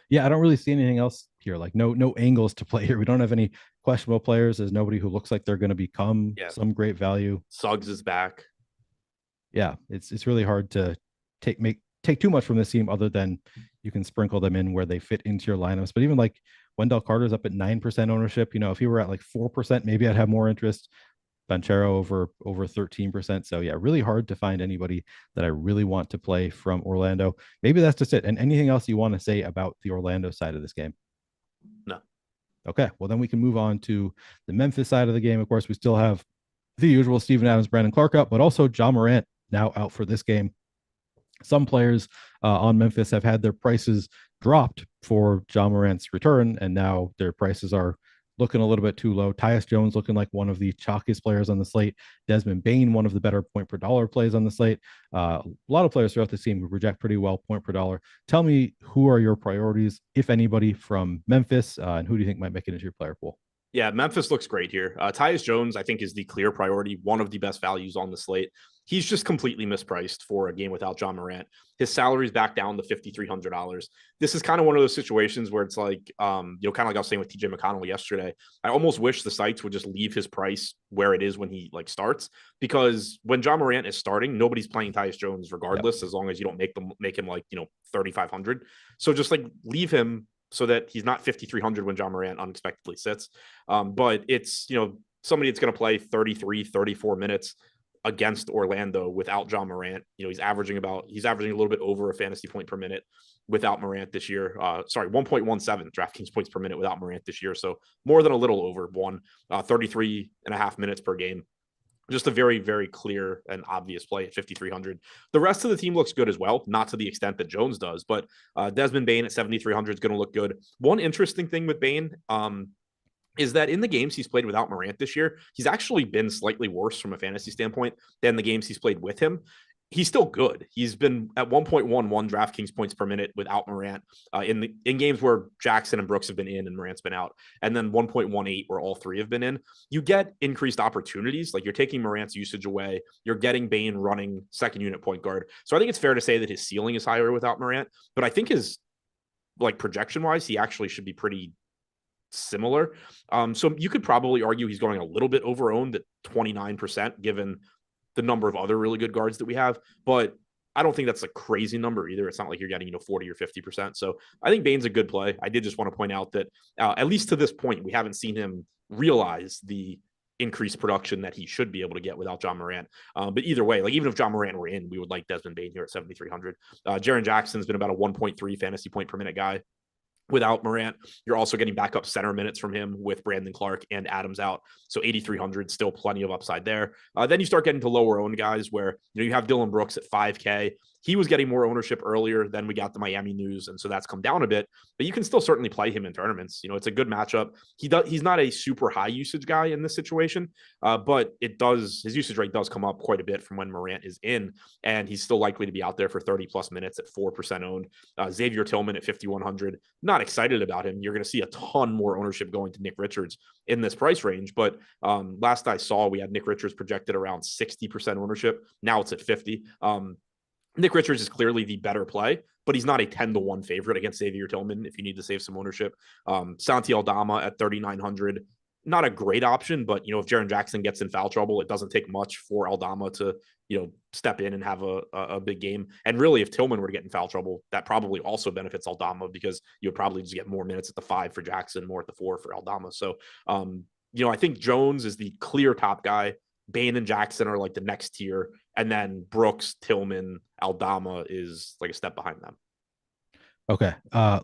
Yeah, I don't really see anything else here. Like no angles to play here. We don't have any questionable players. There's nobody who looks like they're going to become some great value. Suggs is back. Yeah, it's really hard to take too much from this team, other than you can sprinkle them in where they fit into your lineups. But even like Wendell Carter's up at 9% ownership. If he were at like 4%, maybe I'd have more interest. Banchero over 13%. So yeah, really hard to find anybody that I really want to play from Orlando. Maybe that's just it. And anything else you want to say about the Orlando side of this game? No. Okay, well then we can move on to the Memphis side of the game. Of course, we still have the usual Steven Adams, Brandon Clark out, but also Ja Morant now out for this game. Some players on Memphis have had their prices dropped for Ja Morant's return, and now their prices are looking a little bit too low. Tyus Jones looking like one of the chalkiest players on the slate. Desmond Bane, one of the better point per dollar plays on the slate. A lot of players throughout the team who project pretty well point per dollar. Tell me, who are your priorities, if anybody, from Memphis, and who do you think might make it into your player pool? Yeah, Memphis looks great here. Tyus Jones, I think, is the clear priority, one of the best values on the slate. He's just completely mispriced for a game without Ja Morant. His salary's back down to $5,300. This is kind of one of those situations where it's like, kind of like I was saying with TJ McConnell yesterday. I almost wish the sites would just leave his price where it is when he starts, because when Ja Morant is starting, nobody's playing Tyus Jones regardless, as long as you don't make him 3,500. So just leave him so that he's not 5,300 when Ja Morant unexpectedly sits. But it's, somebody that's going to play 33, 34 minutes against Orlando without Ja Morant. He's averaging a little bit over a fantasy point per minute without Morant this year. 1.17 DraftKings points per minute without Morant this year. So more than a little over 33 and a half minutes per game. Just a very, very clear and obvious play at 5,300. The rest of the team looks good as well, not to the extent that Jones does, but Desmond Bane at 7,300 is going to look good. One interesting thing with Bane is that in the games he's played without Morant this year, he's actually been slightly worse from a fantasy standpoint than the games he's played with him. He's still good. He's been at 1.11 DraftKings points per minute without Morant in games where Jackson and Brooks have been in and Morant's been out, and then 1.18 where all three have been in. You get increased opportunities. Like, you're taking Morant's usage away. You're getting Bane running second unit point guard. So I think it's fair to say that his ceiling is higher without Morant, but I think his projection wise, he actually should be pretty similar. So you could probably argue he's going a little bit over owned at 29%, given the number of other really good guards that we have, but I don't think that's a crazy number either. It's not like you're getting, 40 or 50%. So I think Bane's a good play. I did just want to point out that at least to this point, we haven't seen him realize the increased production that he should be able to get without Ja Morant. But either way, even if Ja Morant were in, we would like Desmond Bane here at 7,300. Jaren Jackson's been about a 1.3 fantasy point per minute guy without Morant. You're also getting backup center minutes from him with Brandon Clark and Adams out. So 8,300, still plenty of upside there. Then you start getting to lower owned guys where, you have Dylan Brooks at 5K. He was getting more ownership earlier. Then we got the Miami news, and so that's come down a bit. But you can still certainly play him in tournaments. It's a good matchup. He's not a super high usage guy in this situation, but his usage rate does come up quite a bit from when Morant is in, and he's still likely to be out there for 30 plus minutes at 4% owned. Xavier Tillman at 5,100. Not excited about him. You're going to see a ton more ownership going to Nick Richards in this price range. But last I saw, we had Nick Richards projected around 60% ownership. Now it's at 50. Nick Richards is clearly the better play, but he's not a 10-1 favorite against Xavier Tillman if you need to save some ownership. Santi Aldama at 3,900. Not a great option, but if Jaren Jackson gets in foul trouble, it doesn't take much for Aldama to step in and have a big game. And really, if Tillman were to get in foul trouble, that probably also benefits Aldama, because you would probably just get more minutes at the 5 for Jackson, more at the 4 for Aldama. So I think Jones is the clear top guy. Bane and Jackson are the next tier, and then Brooks, Tillman, Aldama is a step behind them. Okay, I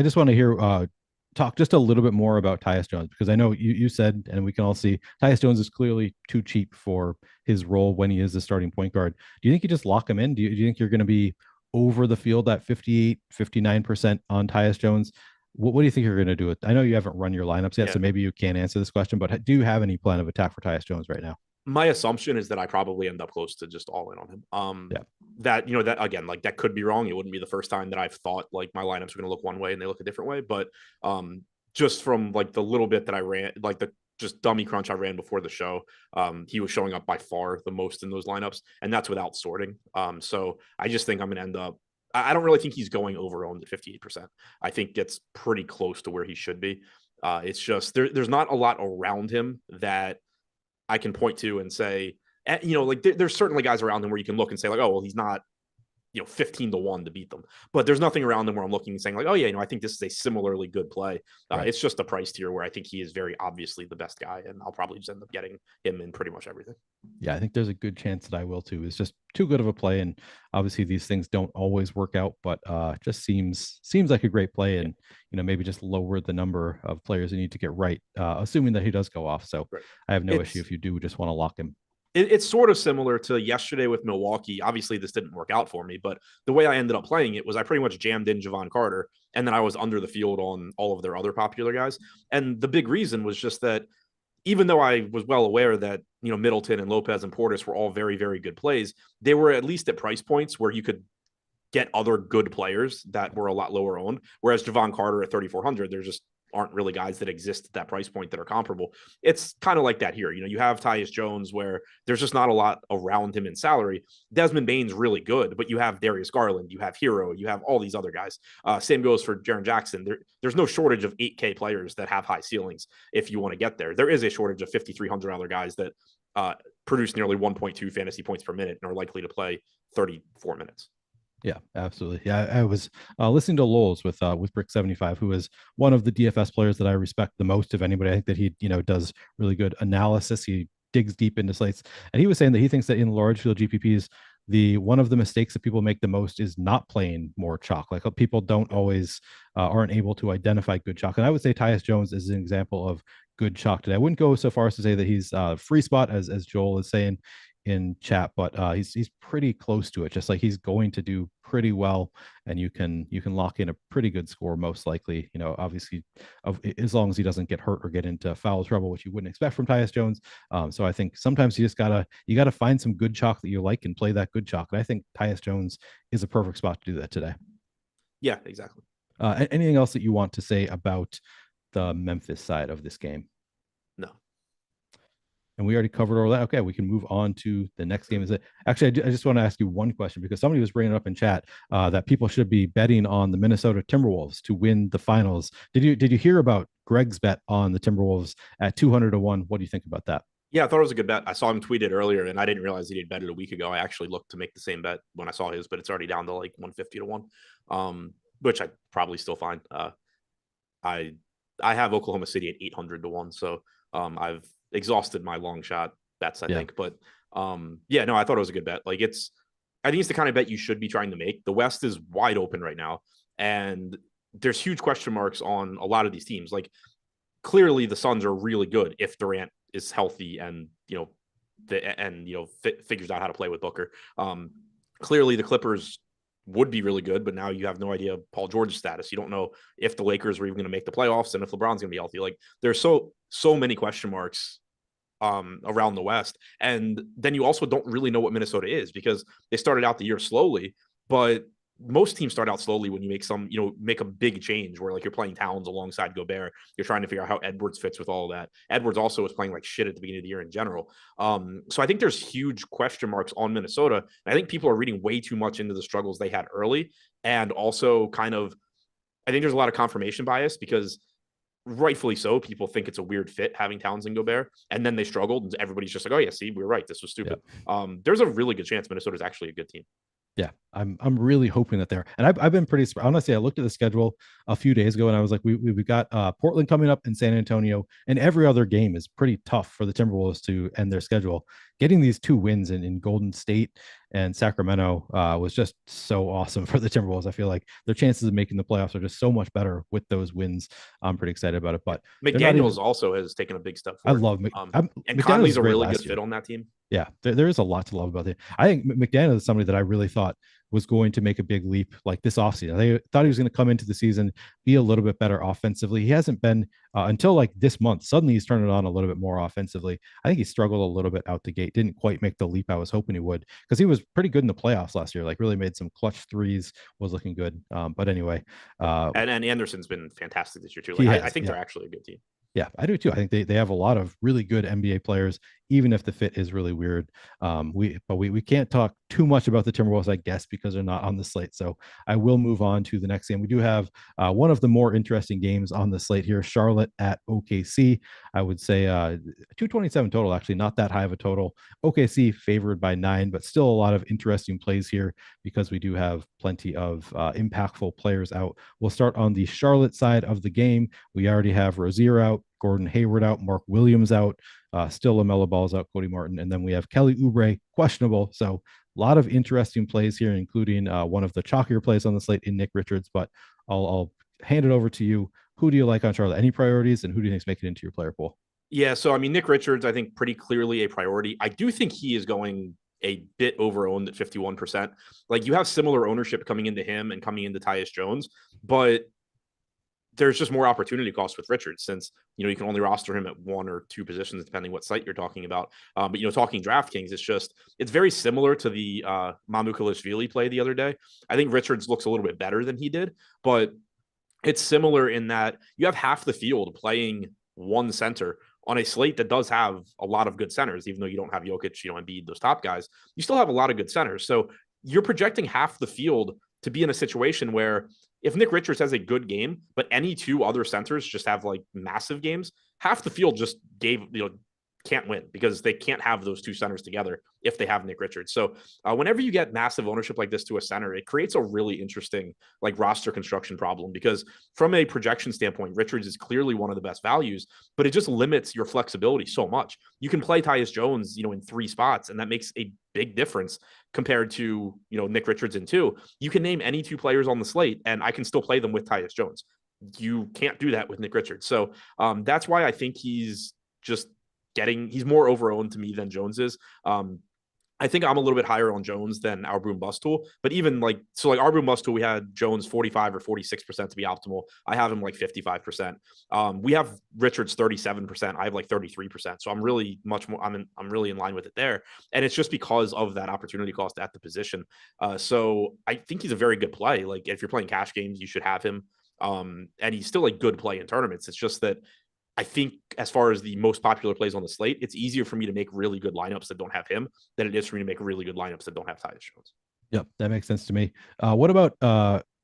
just want to hear talk just a little bit more about Tyus Jones, because I know you said, and we can all see, Tyus Jones is clearly too cheap for his role when he is the starting point guard. Do you think you just lock him in? Do you think you're going to be over the field at 58, 59% on Tyus Jones? What do you think you're going to do? I know you haven't run your lineups yet, so maybe you can't answer this question, but do you have any plan of attack for Tyus Jones right now? My assumption is that I probably end up close to just all in on him. Yeah. That, that again, like that could be wrong. It wouldn't be the first time that I've thought like my lineups are going to look one way and they look a different way. But just from like the little bit that I ran, like the just dummy crunch I ran before the show, he was showing up by far the most in those lineups, and that's without sorting. So I just think I'm going to end up. I don't really think he's going over owned at 58%. I think it's pretty close to where he should be. It's just there's not a lot around him that I can point to and say, like there's certainly guys around him where you can look and say like, oh, well, he's not, 15-1 to beat them, but there's nothing around him where I'm looking and saying like, oh yeah, I think this is a similarly good play. Right. It's just a price tier where I think he is very obviously the best guy, and I'll probably just end up getting him in pretty much everything. Yeah, I think there's a good chance that I will too. It's just too good of a play, and obviously these things don't always work out, but just seems like a great play, and maybe just lower the number of players you need to get right, assuming that he does go off. So right. I have no issue if you do just want to lock him. It's sort of similar to yesterday with Milwaukee. Obviously, this didn't work out for me, but the way I ended up playing it was I pretty much jammed in Javon Carter, and then I was under the field on all of their other popular guys. And the big reason was just that even though I was well aware that, Middleton and Lopez and Portis were all very, very good plays, they were at least at price points where you could get other good players that were a lot lower owned. Whereas Javon Carter at 3,400, there just aren't really guys that exist at that price point that are comparable. It's kind of like that here. You have Tyus Jones where there's just not a lot around him in salary. Desmond Bane's really good, but you have Darius Garland, you have Hero, you have all these other guys. Same goes for Jaren Jackson. There's no shortage of 8K players that have high ceilings if you want to get there. There is a shortage of $5,300 guys that produce nearly 1.2 fantasy points per minute and are likely to play 34 minutes. Yeah, absolutely. Yeah, I was listening to Lowell's with Brick 75, who is one of the DFS players that I respect the most of anybody. I think that he, does really good analysis. He digs deep into slates, and he was saying that he thinks that in large field GPPs, one of the mistakes that people make the most is not playing more chalk. Like people don't always aren't able to identify good chalk, and I would say Tyus Jones is an example of good chalk today. I wouldn't go so far as to say that he's free spot as Joel is saying in chat, but he's pretty close to it. Just like he's going to do pretty well, and you can lock in a pretty good score most likely. Obviously, as long as he doesn't get hurt or get into foul trouble, which you wouldn't expect from Tyus Jones. So I think sometimes you just gotta find some good chalk that you like and play that good chalk. And I think Tyus Jones is a perfect spot to do that today. Yeah, exactly. Anything else that you want to say about the Memphis side of this game? No. And we already covered all that. Okay, we can move on to the next game. Actually, I just want to ask you one question, because somebody was bringing it up in chat that people should be betting on the Minnesota Timberwolves to win the finals. Did you hear about Greg's bet on the Timberwolves at 200-1? What do you think about that? Yeah, I thought it was a good bet. I saw him tweet it earlier, and I didn't realize he had betted a week ago. I actually looked to make the same bet when I saw his, but it's already down to like 150-1, which I probably still find. I have Oklahoma City at 800-1, so I've exhausted my long shot bets, I think. But I thought it was a good bet. Like I think it's the kind of bet you should be trying to make. The West is wide open right now, and there's huge question marks on a lot of these teams. Clearly the Suns are really good if Durant is healthy and figures out how to play with Booker. Clearly the Clippers would be really good, but now you have no idea Paul George's status. You don't know if the Lakers are even going to make the playoffs and if LeBron's going to be healthy. There's so many question marks around the West. And then you also don't really know what Minnesota is, because they started out the year slowly, but most teams start out slowly when you make a big change where you're playing Towns alongside Gobert. You're trying to figure out how Edwards fits with all of that. Edwards also was playing like shit at the beginning of the year in general. So I think there's huge question marks on Minnesota. And I think people are reading way too much into the struggles they had early. And also I think there's a lot of confirmation bias, because rightfully so, people think it's a weird fit having Towns and Gobert, and then they struggled and everybody's just like, oh yeah, see, we were right. This was stupid. Yep. There's a really good chance Minnesota's actually a good team. Yeah, I'm really hoping that and I've been pretty surprised. Honestly, I looked at the schedule a few days ago and I was like, we got Portland coming up in San Antonio, and every other game is pretty tough for the Timberwolves to end their schedule. Getting these 2 wins in Golden State and Sacramento was just so awesome for the Timberwolves. I feel like their chances of making the playoffs are just so much better with those wins. I'm pretty excited about it. But McDaniels also has taken a big step forward. I love and Conley's a really good fit on that team. Yeah, there is a lot to love about it. I think McDaniel is somebody that I really thought was going to make a big leap like this offseason. They thought he was going to come into the season, be a little bit better offensively. He hasn't been until like this month. Suddenly he's turned it on a little bit more offensively. I think he struggled a little bit out the gate, didn't quite make the leap I was hoping he would, because he was pretty good in the playoffs last year, like really made some clutch threes, was looking good. But anyway. And Anderson's been fantastic this year too. I think they're actually a good team. Yeah, I do too. I think they have a lot of really good NBA players, even if the fit is really weird. We can't talk too much about the Timberwolves, I guess, because they're not on the slate. So I will move on to the next game. We do have one of the more interesting games on the slate here, Charlotte at OKC. I would say 227 total, actually not that high of a total. OKC favored by 9, but still a lot of interesting plays here because we do have plenty of impactful players out. We'll start on the Charlotte side of the game. We already have Rozier out, Gordon Hayward out, Mark Williams out, still LaMelo Ball's out, Cody Martin, and then we have Kelly Oubre questionable. So a lot of interesting plays here, including one of the chalkier plays on the slate in Nick Richards. But I'll hand it over to you. Who do you like on Charlotte? Any priorities, and who do you think is making it into your player pool? Yeah, so I mean, Nick Richards, I think pretty clearly a priority. I do think he is going a bit over owned at 51%. Like you have similar ownership coming into him and coming into Tyus Jones, but there's just more opportunity cost with Richards since, you can only roster him at 1 or 2 positions, depending what site you're talking about. But, talking DraftKings, it's very similar to the Mamu Kalishvili play the other day. I think Richards looks a little bit better than he did, but it's similar in that you have half the field playing one center on a slate that does have a lot of good centers, even though you don't have Jokic, Embiid, those top guys, you still have a lot of good centers. So you're projecting half the field to be in a situation where if Nick Richards has a good game, but any 2 other centers just have like massive games, half the field just can't win because they can't have those 2 centers together if they have Nick Richards. So whenever you get massive ownership like this to a center, it creates a really interesting like roster construction problem because from a projection standpoint, Richards is clearly one of the best values, but it just limits your flexibility so much. You can play Tyus Jones, in 3 spots, and that makes a big difference compared to, Nick Richards in 2. You can name any 2 players on the slate and I can still play them with Tyus Jones. You can't do that with Nick Richards. So that's why I think he's more over-owned to me than Jones is. I think I'm a little bit higher on Jones than our Boom Bust tool, but even our Boom Bust tool, we had Jones 45 or 46% to be optimal. I have him like 55%. We have Richards 37%. I have like 33%. So I'm really much more, I'm really in line with it there. And it's just because of that opportunity cost at the position. So I think he's a very good play. Like if you're playing cash games, you should have him. And he's still a good play in tournaments. It's just that I think as far as the most popular plays on the slate, it's easier for me to make really good lineups that don't have him than it is for me to make really good lineups that don't have Tyus Jones. Yep, that makes sense to me. What about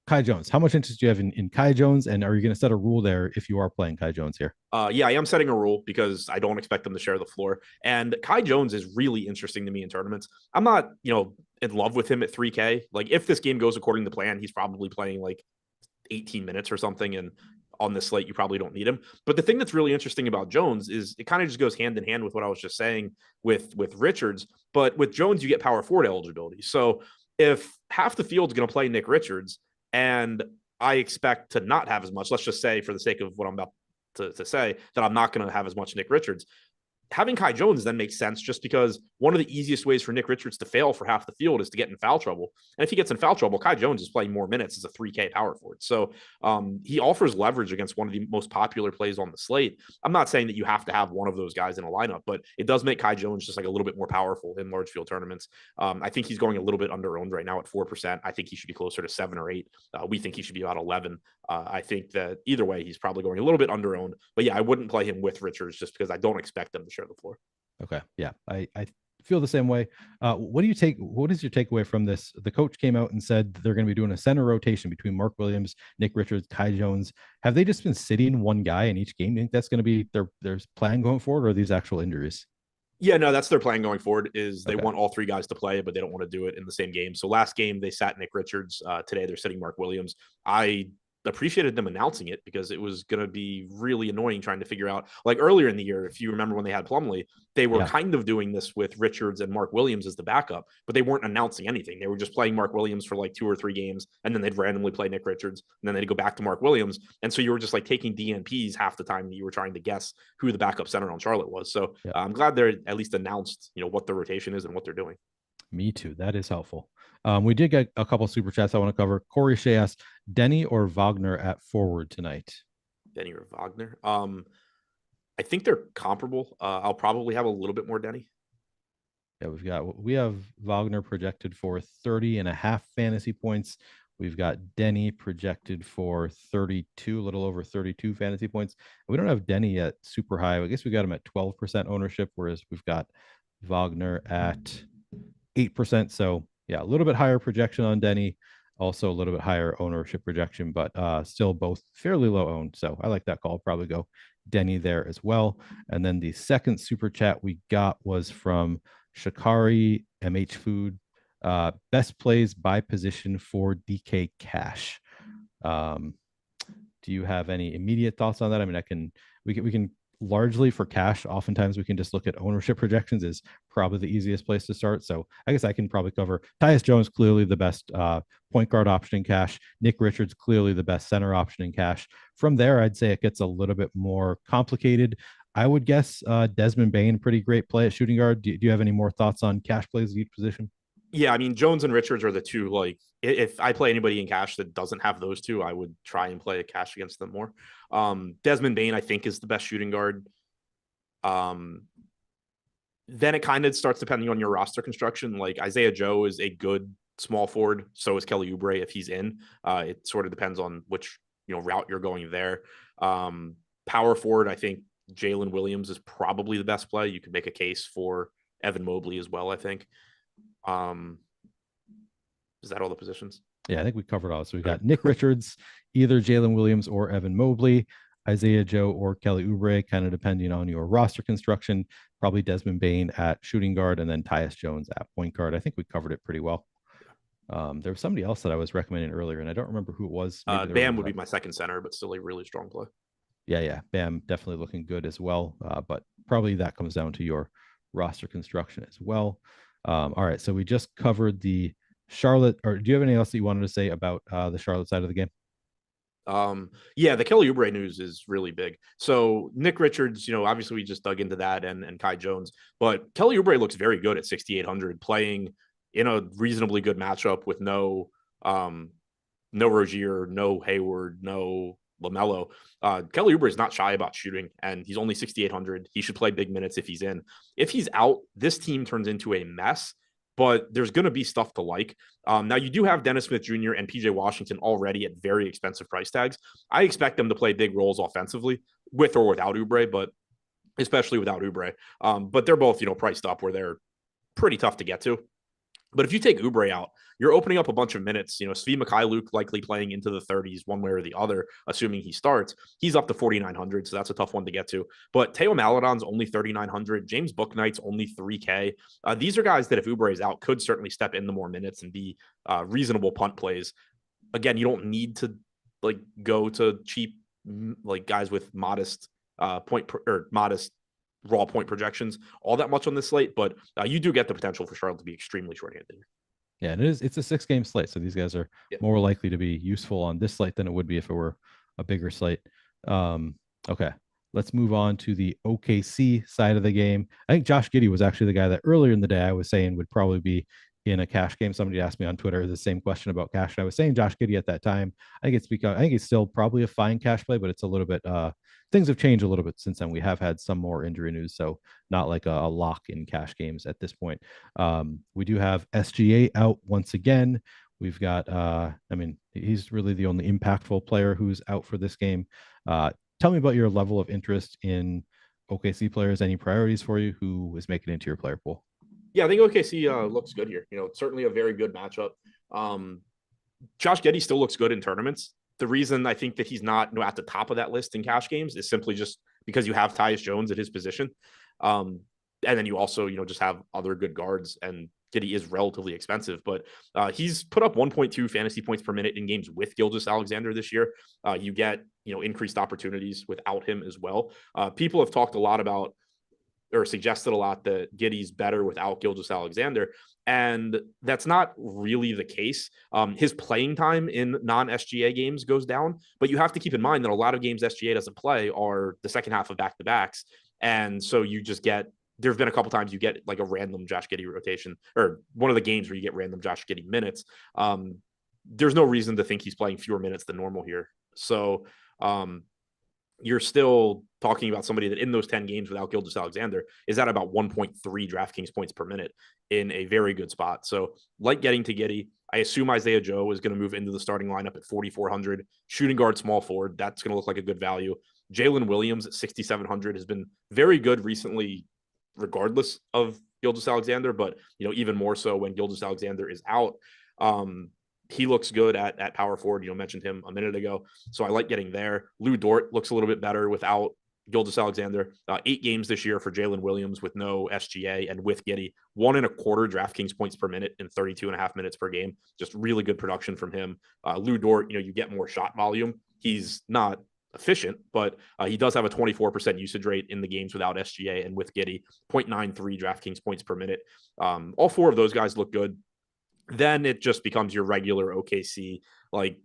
Kai Jones? How much interest do you have in Kai Jones? And are you going to set a rule there if you are playing Kai Jones here? Yeah, I am setting a rule because I don't expect them to share the floor. And Kai Jones is really interesting to me in tournaments. I'm not, in love with him at 3K. Like if this game goes according to plan, he's probably playing like 18 minutes or something. And on this slate, you probably don't need him. But the thing that's really interesting about Jones is it kind of just goes hand in hand with what I was just saying with Richards. But with Jones, you get power forward eligibility. So if half the field's going to play Nick Richards and I expect to not have as much, let's just say for the sake of what I'm about to say, that I'm not going to have as much Nick Richards, having Kai Jones then makes sense just because one of the easiest ways for Nick Richards to fail for half the field is to get in foul trouble. And if he gets in foul trouble, Kai Jones is playing more minutes as a 3K power forward. So he offers leverage against one of the most popular plays on the slate. I'm not saying that you have to have one of those guys in a lineup, but it does make Kai Jones just like a little bit more powerful in large field tournaments. I think he's going a little bit under owned right now at 4%. I think he should be closer to 7 or 8. We think he should be about 11. I think that either way, he's probably going a little bit under owned, but yeah, I wouldn't play him with Richards just because I don't expect them to share the floor. Okay. Yeah. I feel the same way. What is your takeaway from this? The coach came out and said they're going to be doing a center rotation between Mark Williams, Nick Richards, Kai Jones. Have they just been sitting one guy in each game? Do you think that's going to be their plan going forward, or are these actual injuries? Yeah, no, that's their plan going forward is they want all 3 guys to play, but they don't want to do it in the same game. So last game they sat Nick Richards. Today they're sitting Mark Williams. I appreciated them announcing it because it was going to be really annoying trying to figure out, like earlier in the year, if you remember when they had Plumlee, they were kind of doing this with Richards and Mark Williams as the backup, but they weren't announcing anything. They were just playing Mark Williams for like 2 or 3 games, and then they'd randomly play Nick Richards, and then they'd go back to Mark Williams. And so you were just like taking DNPs half the time that you were trying to guess who the backup center on Charlotte was. So I'm glad they're at least announced, what the rotation is and what they're doing. Me too. That is helpful. We did get a couple super chats I want to cover. Corey Shea asked, Denny or Wagner at forward tonight? Denny or Wagner? I think they're comparable. I'll probably have a little bit more Denny. Yeah, we have Wagner projected for 30.5 fantasy points. We've got Denny projected for 32, a little over 32 fantasy points. We don't have Denny at super high. I guess we got him at 12% ownership, whereas we've got Wagner at 8%. So yeah, a little bit higher projection on Denny, also a little bit higher ownership projection, but still both fairly low owned. So I like that call. Probably go Denny there as well. And then the second super chat we got was from Shakari MH Food. Best plays by position for DK Cash. Do you have any immediate thoughts on that? I mean, we can largely for cash. Oftentimes we can just look at ownership projections is probably the easiest place to start. So I guess I can probably cover Tyus Jones, clearly the best point guard option in cash. Nick Richards, clearly the best center option in cash. From there, I'd say it gets a little bit more complicated. I would guess Desmond Bane, pretty great play at shooting guard. Do you have any more thoughts on cash plays at each position? Yeah, I mean, Jones and Richards are the two. Like, if I play anybody in cash that doesn't have those two, I would try and play a cash against them more. Desmond Bane, I think, is the best shooting guard. Then it kind of starts depending on your roster construction. Like Isaiah Joe is a good small forward. So is Kelly Oubre if he's in. It sort of depends on which route you're going there. Power forward, I think Jalen Williams is probably the best play. You could make a case for Evan Mobley as well, I think. Is that all the positions? Yeah, I think we covered all. So we got Nick Richards, either Jalen Williams or Evan Mobley, Isaiah Joe or Kelly Oubre, kind of depending on your roster construction. Probably Desmond Bane at shooting guard, and then Tyus Jones at point guard. I think we covered it pretty well. There was somebody else that I was recommending earlier, and I don't remember who it was. Bam would be my second center, but still a really strong play. Yeah. Bam definitely looking good as well. But probably that comes down to your roster construction as well. All right, so we just covered the Charlotte, or do you have anything else that you wanted to say about the Charlotte side of the game? Yeah, the Kelly Oubre news is really big. So Nick Richards, obviously we just dug into that and Kai Jones, but Kelly Oubre looks very good at 6,800 playing in a reasonably good matchup with no Rozier, no Hayward, no LaMelo. Kelly Oubre is not shy about shooting, and he's only 6,800. He should play big minutes if he's in. If he's out, this team turns into a mess, but there's going to be stuff to like. Now, you do have Dennis Smith Jr. and PJ Washington already at very expensive price tags. I expect them to play big roles offensively with or without Oubre, but especially without Oubre. But they're both, priced up where they're pretty tough to get to. But if you take Oubre out, you're opening up a bunch of minutes. Svi Mikhailuk likely playing into the 30s one way or the other, assuming he starts. He's up to 4,900, so that's a tough one to get to. But Teo Maledon's only 3,900. James Bouknight's only 3K. These are guys that if Oubre is out, could certainly step into more minutes and be reasonable punt plays. Again, you don't need to go to cheap guys with modest modest raw point projections all that much on this slate, but you do get the potential for Charlotte to be extremely shorthanded. Yeah, and it's a 6-game slate, so these guys are more likely to be useful on this slate than it would be if it were a bigger slate. Okay, let's move on to the OKC side of the game. I think Josh Giddey was actually the guy that earlier in the day I was saying would probably be in a cash game. Somebody asked me on Twitter the same question about cash, and I was saying Josh Giddey at that time. I think he's still probably a fine cash play, but it's a little bit things have changed a little bit since then. We have had some more injury news, so not like a lock in cash games at this point. We do have SGA out once again. We've got he's really the only impactful player who's out for this game. Tell me about your level of interest in OKC players. Any priorities for you? Who is making it into your player pool? Yeah, I think OKC looks good here. Certainly a very good matchup. Josh Giddey still looks good in tournaments. The reason I think that he's not at the top of that list in cash games is simply just because you have Tyus Jones at his position. And then you also, just have other good guards, and Giddey is relatively expensive, but he's put up 1.2 fantasy points per minute in games with Gilgeous-Alexander this year. You get, increased opportunities without him as well. People have talked a lot about, or suggested a lot, that Giddey's better without Gilgeous-Alexander. And that's not really the case. His playing time in non-SGA games goes down, but you have to keep in mind that a lot of games SGA doesn't play are the second half of back-to-backs. And so you just get there's been a couple times you get like a random Josh Giddey rotation, or one of the games where you get random Josh Giddey minutes. There's no reason to think he's playing fewer minutes than normal here. So you're still talking about somebody that in those 10 games without Gilgeous-Alexander is at about 1.3 DraftKings points per minute in a very good spot. So like getting to Giddey, I assume Isaiah Joe is going to move into the starting lineup at 4,400. Shooting guard, small forward, that's going to look like a good value. Jalen Williams at 6,700 has been very good recently, regardless of Gilgeous-Alexander, but even more so when Gilgeous-Alexander is out. He looks good at power forward. Mentioned him a minute ago. So I like getting there. Lou Dort looks a little bit better without Gilgeous-Alexander. 8 games this year for Jalen Williams with no SGA and with Giddey. 1.25 DraftKings points per minute in 32.5 minutes per game. Just really good production from him. Lou Dort, you get more shot volume. He's not efficient, but he does have a 24% usage rate in the games without SGA and with Giddey. 0.93 DraftKings points per minute. All 4 of those guys look good. Then it just becomes your regular OKC. Like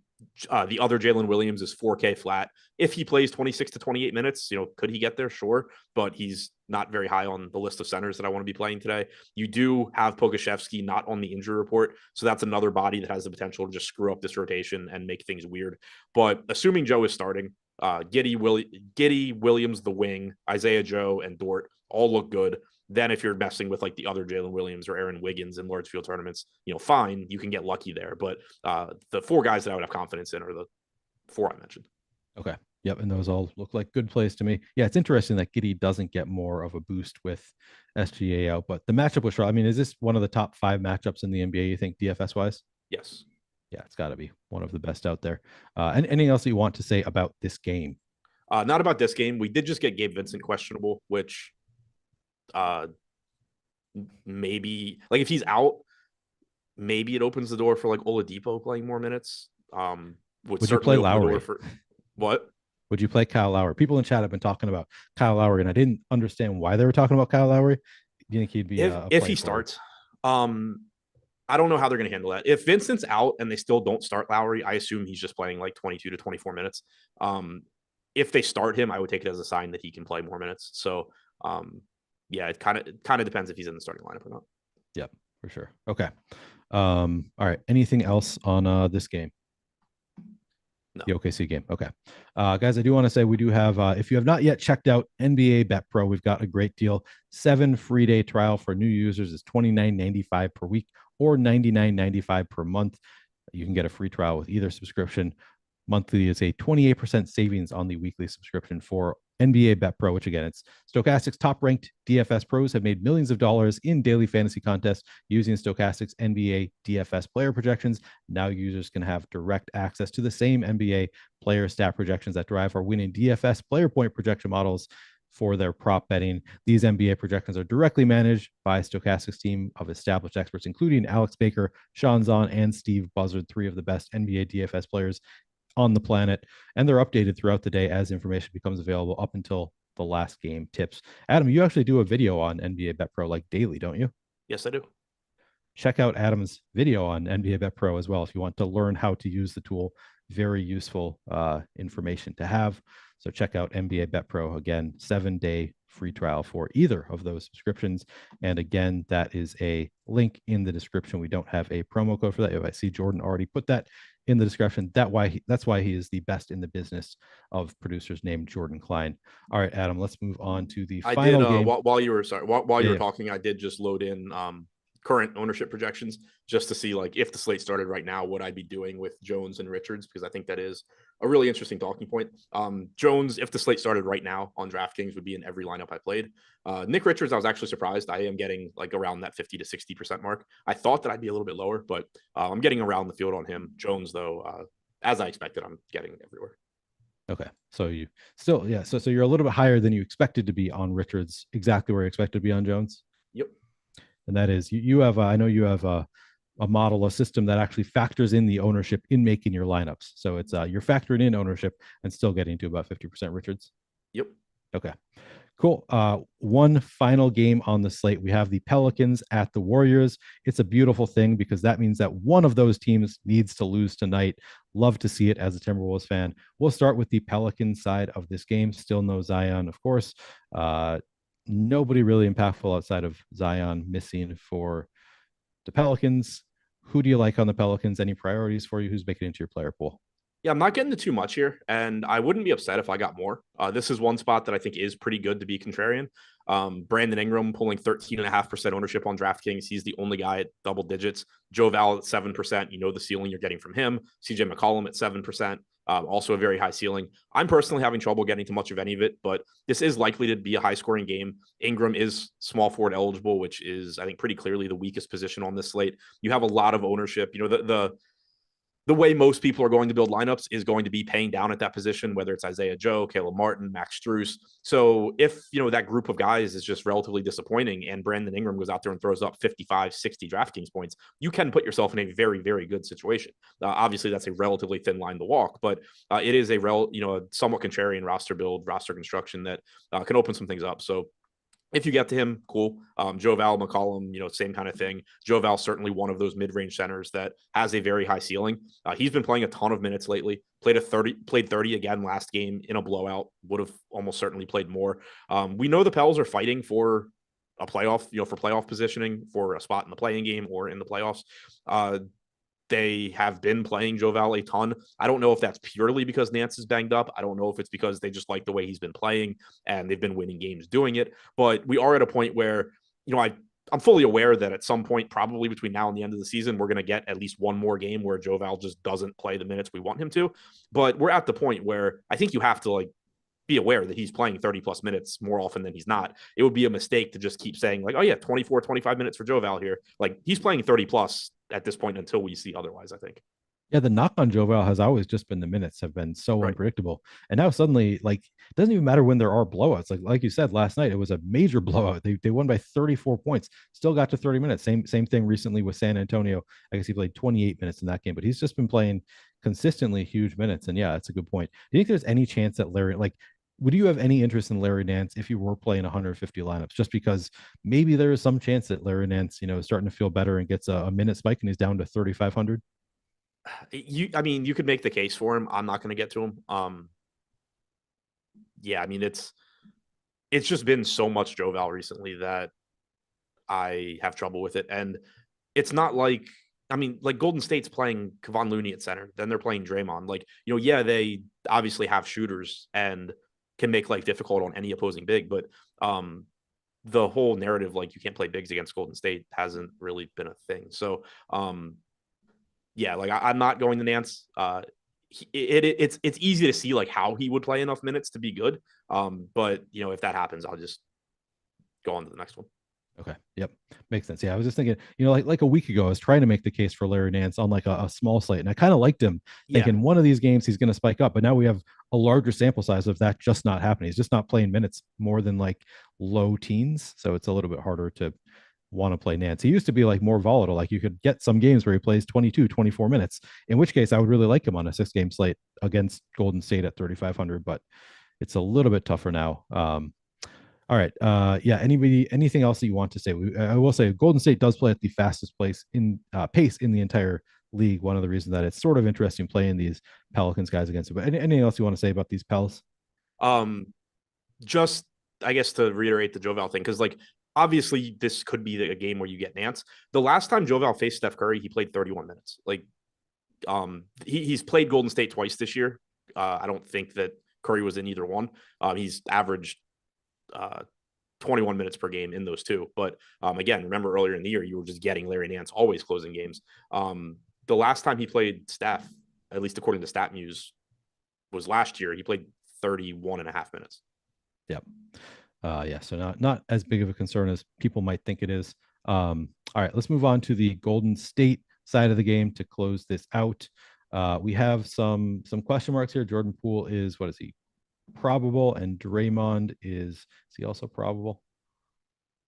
the other Jalen Williams is 4K flat. If he plays 26 to 28 minutes, could he get there? Sure. But he's not very high on the list of centers that I want to be playing today. You do have Pokusevski not on the injury report. So that's another body that has the potential to just screw up this rotation and make things weird. But assuming Joe is starting, Giddey, Williams, the wing, Isaiah Joe, and Dort all look good. Then if you're messing with like the other Jalen Williams or Aaron Wiggins in large field tournaments, fine, you can get lucky there. But the 4 guys that I would have confidence in are the 4 I mentioned. Okay. Yep. And those all look like good plays to me. Yeah. It's interesting that Giddey doesn't get more of a boost with SGA out, but the matchup was, is this one of the top 5 matchups in the NBA, you think, DFS wise? Yes. Yeah. It's got to be one of the best out there. And anything else you want to say about this game? Not about this game. We did just get Gabe Vincent questionable, which maybe like if he's out, maybe it opens the door for like Oladipo playing more minutes. Would you play Lowry? What? Would you play Kyle Lowry? People in chat have been talking about Kyle Lowry, and I didn't understand why they were talking about Kyle Lowry. Do you think he'd be if he starts? I don't know how they're going to handle that. If Vincent's out and they still don't start Lowry, I assume he's just playing like 22 to 24 minutes. If they start him, I would take it as a sign that he can play more minutes. So yeah, it kind of depends if he's in the starting lineup or not. Yep, for sure. Okay. All right. Anything else on this game? No. The OKC game. Okay. Guys, I do want to say we do have, if you have not yet checked out NBA Bet Pro, we've got a great deal. 7 free day trial for new users is $29.95 per week or $99.95 per month. You can get a free trial with either subscription. Monthly is a 28% savings on the weekly subscription for NBA Bet Pro, which again, it's Stochastic's top-ranked DFS pros have made millions of dollars in daily fantasy contests using Stochastic's NBA DFS player projections. Now users can have direct access to the same NBA player stat projections that drive our winning DFS player point projection models for their prop betting. These NBA projections are directly managed by Stochastic's team of established experts, including Alex Baker, Sean Zahn, and Steve Buzzard, 3 of the best NBA DFS players on the planet, and they're updated throughout the day as information becomes available up until the last game tips. Adam, you actually do a video on NBA Bet Pro like daily, don't you? Yes, I do. Check out Adam's video on NBA Bet Pro as well if you want to learn how to use the tool. Very useful information to have. So check out NBA Bet Pro. Again, 7-day free trial for either of those subscriptions. And again, that is a link in the description. We don't have a promo code for that. If I see Jordan already put that in the description, that's why he is the best in the business of producers named Jordan Klein. All right, Adam, let's move on to the final game. While you were talking, I did just load in current ownership projections just to see like if the slate started right now, what I'd be doing with Jones and Richards, because I think that is a really interesting talking point. Jones, if the slate started right now on DraftKings, would be in every lineup I played. Nick Richards, I was actually surprised. I am getting like around that 50 to 60% mark. I thought that I'd be a little bit lower, but I'm getting around the field on him. Jones, though, as I expected, I'm getting everywhere. Okay. So you still, so you're a little bit higher than you expected to be on Richards, exactly where you expected to be on Jones. Yep. And that is you have, I know you have a model, a system that actually factors in the ownership in making your lineups. So it's you're factoring in ownership and still getting to about 50% Richards. Yep. Okay, cool. One final game on the slate. We have the Pelicans at the Warriors. It's a beautiful thing because that means that one of those teams needs to lose tonight. Love to see it as a Timberwolves fan. We'll start with the Pelicans side of this game. Still no Zion, of course. nobody really impactful outside of Zion missing for the Pelicans. Who do you like on the Pelicans? Any priorities for you? Who's making it into your player pool? Yeah, I'm not getting to too much here, and I wouldn't be upset if I got more. This is one spot that I think is pretty good to be contrarian. Brandon Ingram pulling 13.5% ownership on DraftKings. He's the only guy at double digits. Joe Val at 7%. You know the ceiling you're getting from him. CJ McCollum at 7%. Also a very high ceiling. I'm personally having trouble getting to much of any of it, but this is likely to be a high scoring game. Ingram is small forward eligible, which is, I think, pretty clearly the weakest position on this slate. You have a lot of ownership. You know, the way most people are going to build lineups is going to be paying down at that position, whether it's Isaiah Joe, Caleb Martin, Max Strus. So if, that group of guys is just relatively disappointing and Brandon Ingram goes out there and throws up 55, 60 DraftKings points, you can put yourself in a very, very good situation. Obviously, that's a relatively thin line to walk, but it is a somewhat contrarian roster build, roster construction that can open some things up. So if you get to him, cool. Joe Val, McCollum, same kind of thing. Joe Val certainly one of those mid-range centers that has a very high ceiling. He's been playing a ton of minutes lately. Played 30 again last game in a blowout. Would have almost certainly played more. We know the Pels are fighting for a playoff, for playoff positioning, for a spot in the playing game or in the playoffs. They have been playing Joe Val a ton. I don't know if that's purely because Nance is banged up. I don't know if it's because they just like the way he's been playing and they've been winning games doing it. But we are at a point where, I'm fully aware that at some point, probably between now and the end of the season, we're going to get at least one more game where Joe Val just doesn't play the minutes we want him to. But we're at the point where I think you have to be aware that he's playing 30 plus minutes more often than he's not. It would be a mistake to just keep saying 24, 25 minutes for Joe Val here. He's playing 30 plus at this point until we see otherwise, I think. Yeah, the knock on Jovel has always just been the minutes have been so unpredictable. And now suddenly, it doesn't even matter when there are blowouts. Like you said last night, it was a major blowout. They won by 34 points, still got to 30 minutes. Same thing recently with San Antonio. I guess he played 28 minutes in that game, but he's just been playing consistently huge minutes. And yeah, that's a good point. Do you think there's any chance that Larry, would you have any interest in Larry Nance if you were playing 150 lineups? Just because maybe there is some chance that Larry Nance, is starting to feel better and gets a minute spike and he's down to 3,500. You could make the case for him. I'm not going to get to him. It's just been so much Joe Val recently that I have trouble with it. And it's not Golden State's playing Kevon Looney at center. Then they're playing Draymond. They obviously have shooters and can make life difficult on any opposing big. But the whole narrative, you can't play bigs against Golden State hasn't really been a thing. So, I'm not going to Nance. It's easy to see how he would play enough minutes to be good. But if that happens, I'll just go on to the next one. Okay. Yep. Makes sense. Yeah. I was just thinking, like a week ago, I was trying to make the case for Larry Nance on a small slate. And I kind of liked him thinking one of these games he's going to spike up. But now we have a larger sample size of that just not happening. He's just not playing minutes more than low teens. So it's a little bit harder to want to play Nance. He used to be more volatile. You could get some games where he plays 22, 24 minutes, in which case I would really like him on a 6-game slate against Golden State at 3,500, but it's a little bit tougher now. All right. Anything else that you want to say? I will say Golden State does play at the fastest pace in the entire league. One of the reasons that it's sort of interesting playing these Pelicans guys against it. But anything else you want to say about these Pels? Just, I guess, to reiterate the Joe Val thing, because obviously this could be a game where you get Nance. The last time Joe Val faced Steph Curry, he played 31 minutes. He's played Golden State twice this year. I don't think that Curry was in either one. He's averaged 21 minutes per game in those two. But again, remember earlier in the year, you were just getting Larry Nance always closing games. The last time he played Steph, at least according to StatMuse, was last year. He played 31 and a half minutes. Yep. So not as big of a concern as people might think it is. All right, let's move on to the Golden State side of the game to close this out. We have some question marks here. Jordan Poole is, what is he? Probable, and Draymond is he also probable?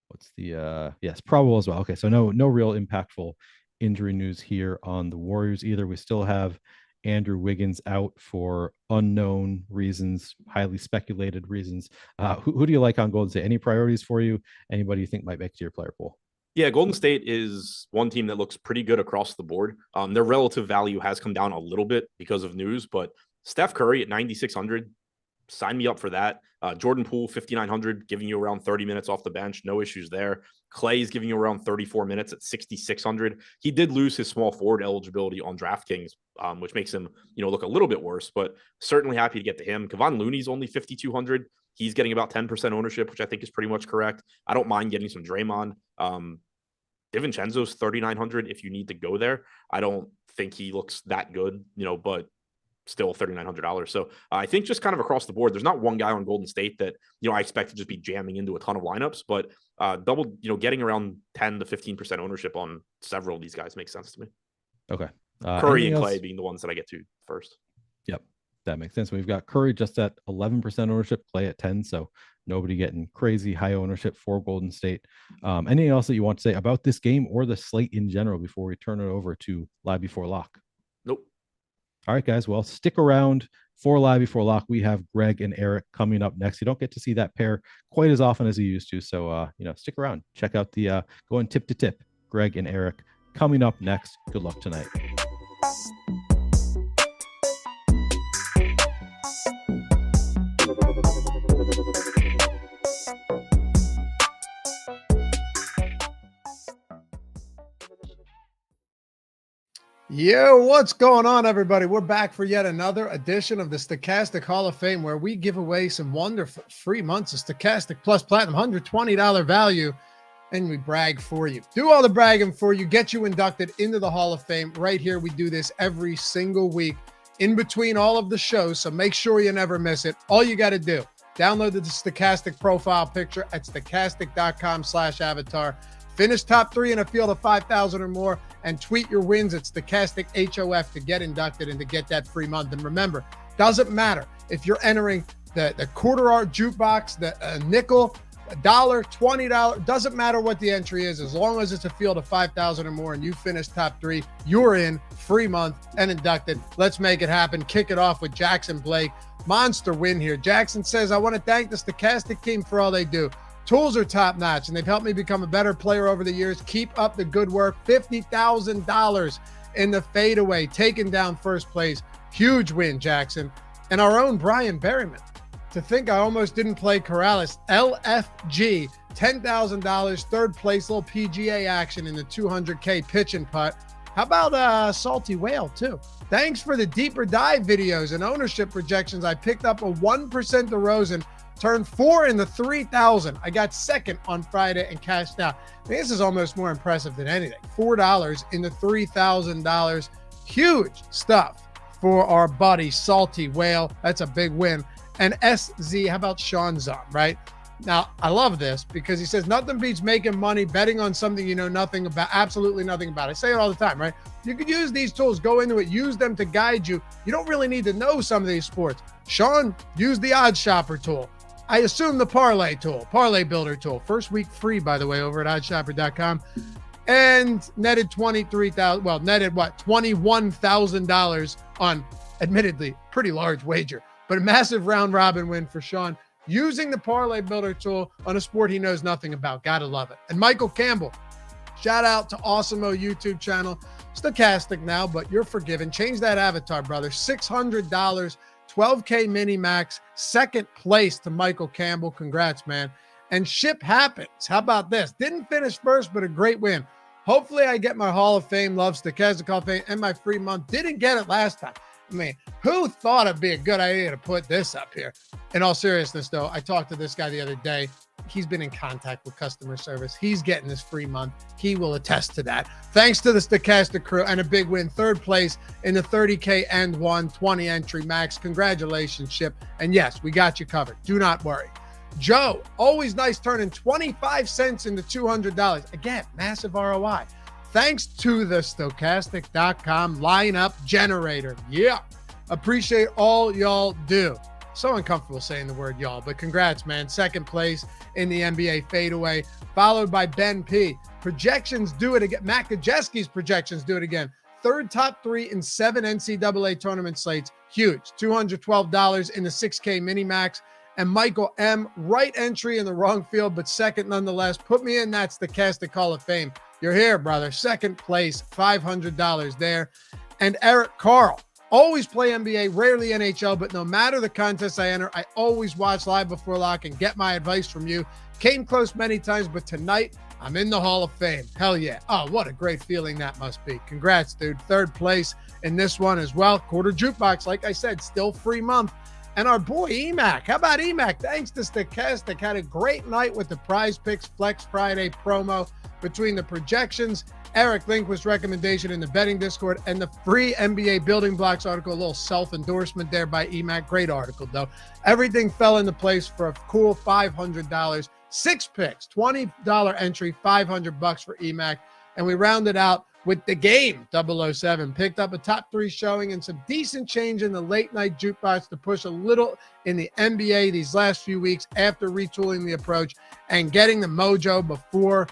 What's the yes, probable as well. Okay, so no real impactful injury news here on the Warriors either. We still have Andrew Wiggins out for unknown reasons, highly speculated reasons. Who do you like on Golden State? Any priorities for you? Anybody you think might make to your player pool? Yeah, Golden State is one team that looks pretty good across the board. Their relative value has come down a little bit because of news, but Steph Curry at 9,600 sign me up for that. Jordan Poole, 5,900, giving you around 30 minutes off the bench. No issues there. Clay is giving you around 34 minutes at 6,600. He did lose his small forward eligibility on DraftKings, which makes him, look a little bit worse, but certainly happy to get to him. Kevon Looney's only 5,200. He's getting about 10% ownership, which I think is pretty much correct. I don't mind getting some Draymond. DiVincenzo's 3,900 if you need to go there. I don't think he looks that good, but still $3,900. So I think just kind of across the board, there's not one guy on Golden State that, I expect to just be jamming into a ton of lineups, but getting around 10 to 15% ownership on several of these guys makes sense to me. Okay. Curry and Clay being the ones that I get to first. Yep. That makes sense. We've got Curry just at 11% ownership, Clay at 10. So nobody getting crazy high ownership for Golden State. Anything else that you want to say about this game or the slate in general before we turn it over to Live Before Lock? Nope. All right, guys. Well, stick around for Live Before Lock. We have Greg and Eric coming up next. You don't get to see that pair quite as often as you used to. So, stick around. Check out the going tip to tip. Greg and Eric coming up next. Good luck tonight. Yo, what's going on, everybody? We're back for yet another edition of the Stochastic Hall of Fame, where we give away some wonderful free months of Stochastic Plus Platinum, $120 value, and we brag for you. Do all the bragging for you, get you inducted into the Hall of Fame. Right here, we do this every single week in between all of the shows, so make sure you never miss it. All you got to do, download the Stochastic profile picture at stochastic.com/avatar. Finish top 3 in a field of 5,000 or more, and tweet your wins at Stochastic HOF to get inducted and to get that free month. And remember, doesn't matter if you're entering the quarter art jukebox, the nickel, $1, $20, doesn't matter what the entry is, as long as it's a field of 5,000 or more and you finish top 3, you're in, free month and inducted. Let's make it happen. Kick it off with Jackson Blake. Monster win here. Jackson says, I want to thank the Stochastic team for all they do. Tools are top notch, and they've helped me become a better player over the years. Keep up the good work. $50,000 in the fadeaway, taking down first place. Huge win, Jackson. And our own Brian Berryman. To think I almost didn't play Corrales. LFG, $10,000, third place, little PGA action in the 200K pitch and putt. How about Salty Whale, too? Thanks for the deeper dive videos and ownership projections. I picked up a 1% DeRozan. Turned 4 in the 3,000. I got second on Friday and cashed out. This is almost more impressive than anything. $4 in the $3,000. Huge stuff for our buddy Salty Whale. That's a big win. And SZ, how about Sean Zahn, right? Now, I love this because he says nothing beats making money betting on something you know nothing about, absolutely nothing about. I say it all the time, right? You could use these tools, go into it, use them to guide you. You don't really need to know some of these sports. Sean, use the Odds Shopper tool. I assume the parlay tool, parlay builder tool. First week free, by the way, over at oddshopper.com. And netted $21,000 on, admittedly, pretty large wager, but a massive round robin win for Sean using the parlay builder tool on a sport he knows nothing about. Gotta love it. And Michael Campbell, shout out to Awesemo YouTube channel. Stochastic now, but you're forgiven. Change that avatar, brother. $600. 12K mini max, second place to Michael Campbell. Congrats, man. And ship happens. How about this? Didn't finish first, but a great win. Hopefully I get my Hall of Fame, loves Stochastic Hall of Fame, and my free month. Didn't get it last time. I mean, who thought it'd be a good idea to put this up here? In all seriousness, though, I talked to this guy the other day. He's been in contact with customer service. He's getting this free month. He will attest to that. Thanks to the Stochastic crew and a big win. Third place in the 30K and 120 entry max. Congratulations, Ship. And yes, we got you covered. Do not worry. Joe, always nice turning 25 cents into $200. Again, massive ROI. Thanks to the Stochastic.com lineup generator. Yeah. Appreciate all y'all do. So uncomfortable saying the word y'all, but congrats, man. Second place in the NBA fadeaway, followed by Ben P. Projections do it again. Matt Kajeski's projections do it again. Third top 3 in 7 NCAA tournament slates. Huge. $212 in the 6K mini max. And Michael M. Right entry in the wrong field, but second nonetheless. Put me in that Stochastic Hall of Fame. You're here, brother. Second place, $500 there. And Eric Carl, always play NBA, rarely NHL, but no matter the contest I enter, I always watch live before lock and get my advice from you. Came close many times, but tonight I'm in the Hall of Fame. Hell yeah. Oh, what a great feeling that must be. Congrats, dude. Third place in this one as well. Quarter jukebox, like I said, still free month. And our boy Emac. How about Emac? Thanks to Stochastic, had a great night with the Prize Picks Flex Friday promo between the projections, Eric Lindquist recommendation in the betting Discord, and the free NBA building blocks article. A little self-endorsement there by Emac. Great article, though. Everything fell into place for a cool $500. 6 picks, $20 entry, $500 for Emac. And we rounded out with the game 007. Picked up a top 3 showing and some decent change in the late night jukebox to push a little in the NBA these last few weeks after retooling the approach and getting the mojo before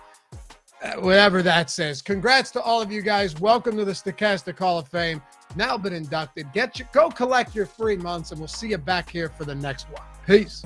whatever that says. Congrats to all of you guys. Welcome to the Stochastic Hall of Fame. Now been inducted. Go collect your free months, and we'll see you back here for the next one. Peace.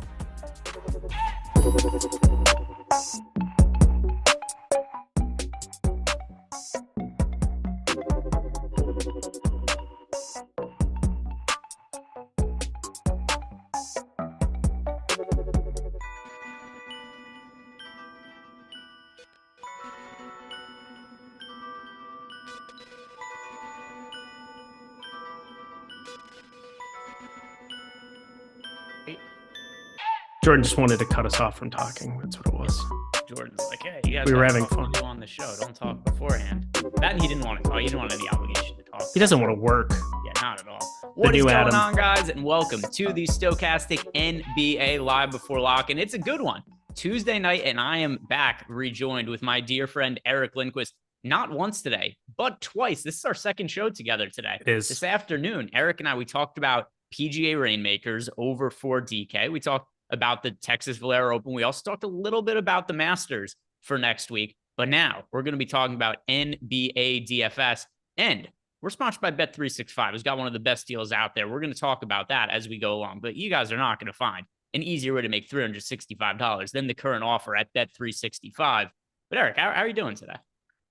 Jordan just wanted to cut us off from talking. That's what it was. Jordan's like, hey, you guys we were having fun to do on the show. Don't talk beforehand. That he didn't want to talk. He didn't want any obligation to talk. He doesn't want to work. Yeah, not at all. What is going on, guys? And welcome to the Stochastic NBA Live Before Lock. And it's a good one. Tuesday night, and I am back rejoined with my dear friend Eric Lindquist. Not once today, but twice. This is our second show together today. It is. This afternoon, Eric and I, we talked about PGA Rainmakers over for DK. We talked about the Texas Valero Open. We also talked a little bit about the Masters for next week. But now we're going to be talking about NBA DFS. And we're sponsored by Bet365. It's got one of the best deals out there. We're going to talk about that as we go along. But you guys are not going to find an easier way to make $365 than the current offer at Bet365. But Eric, how are you doing today?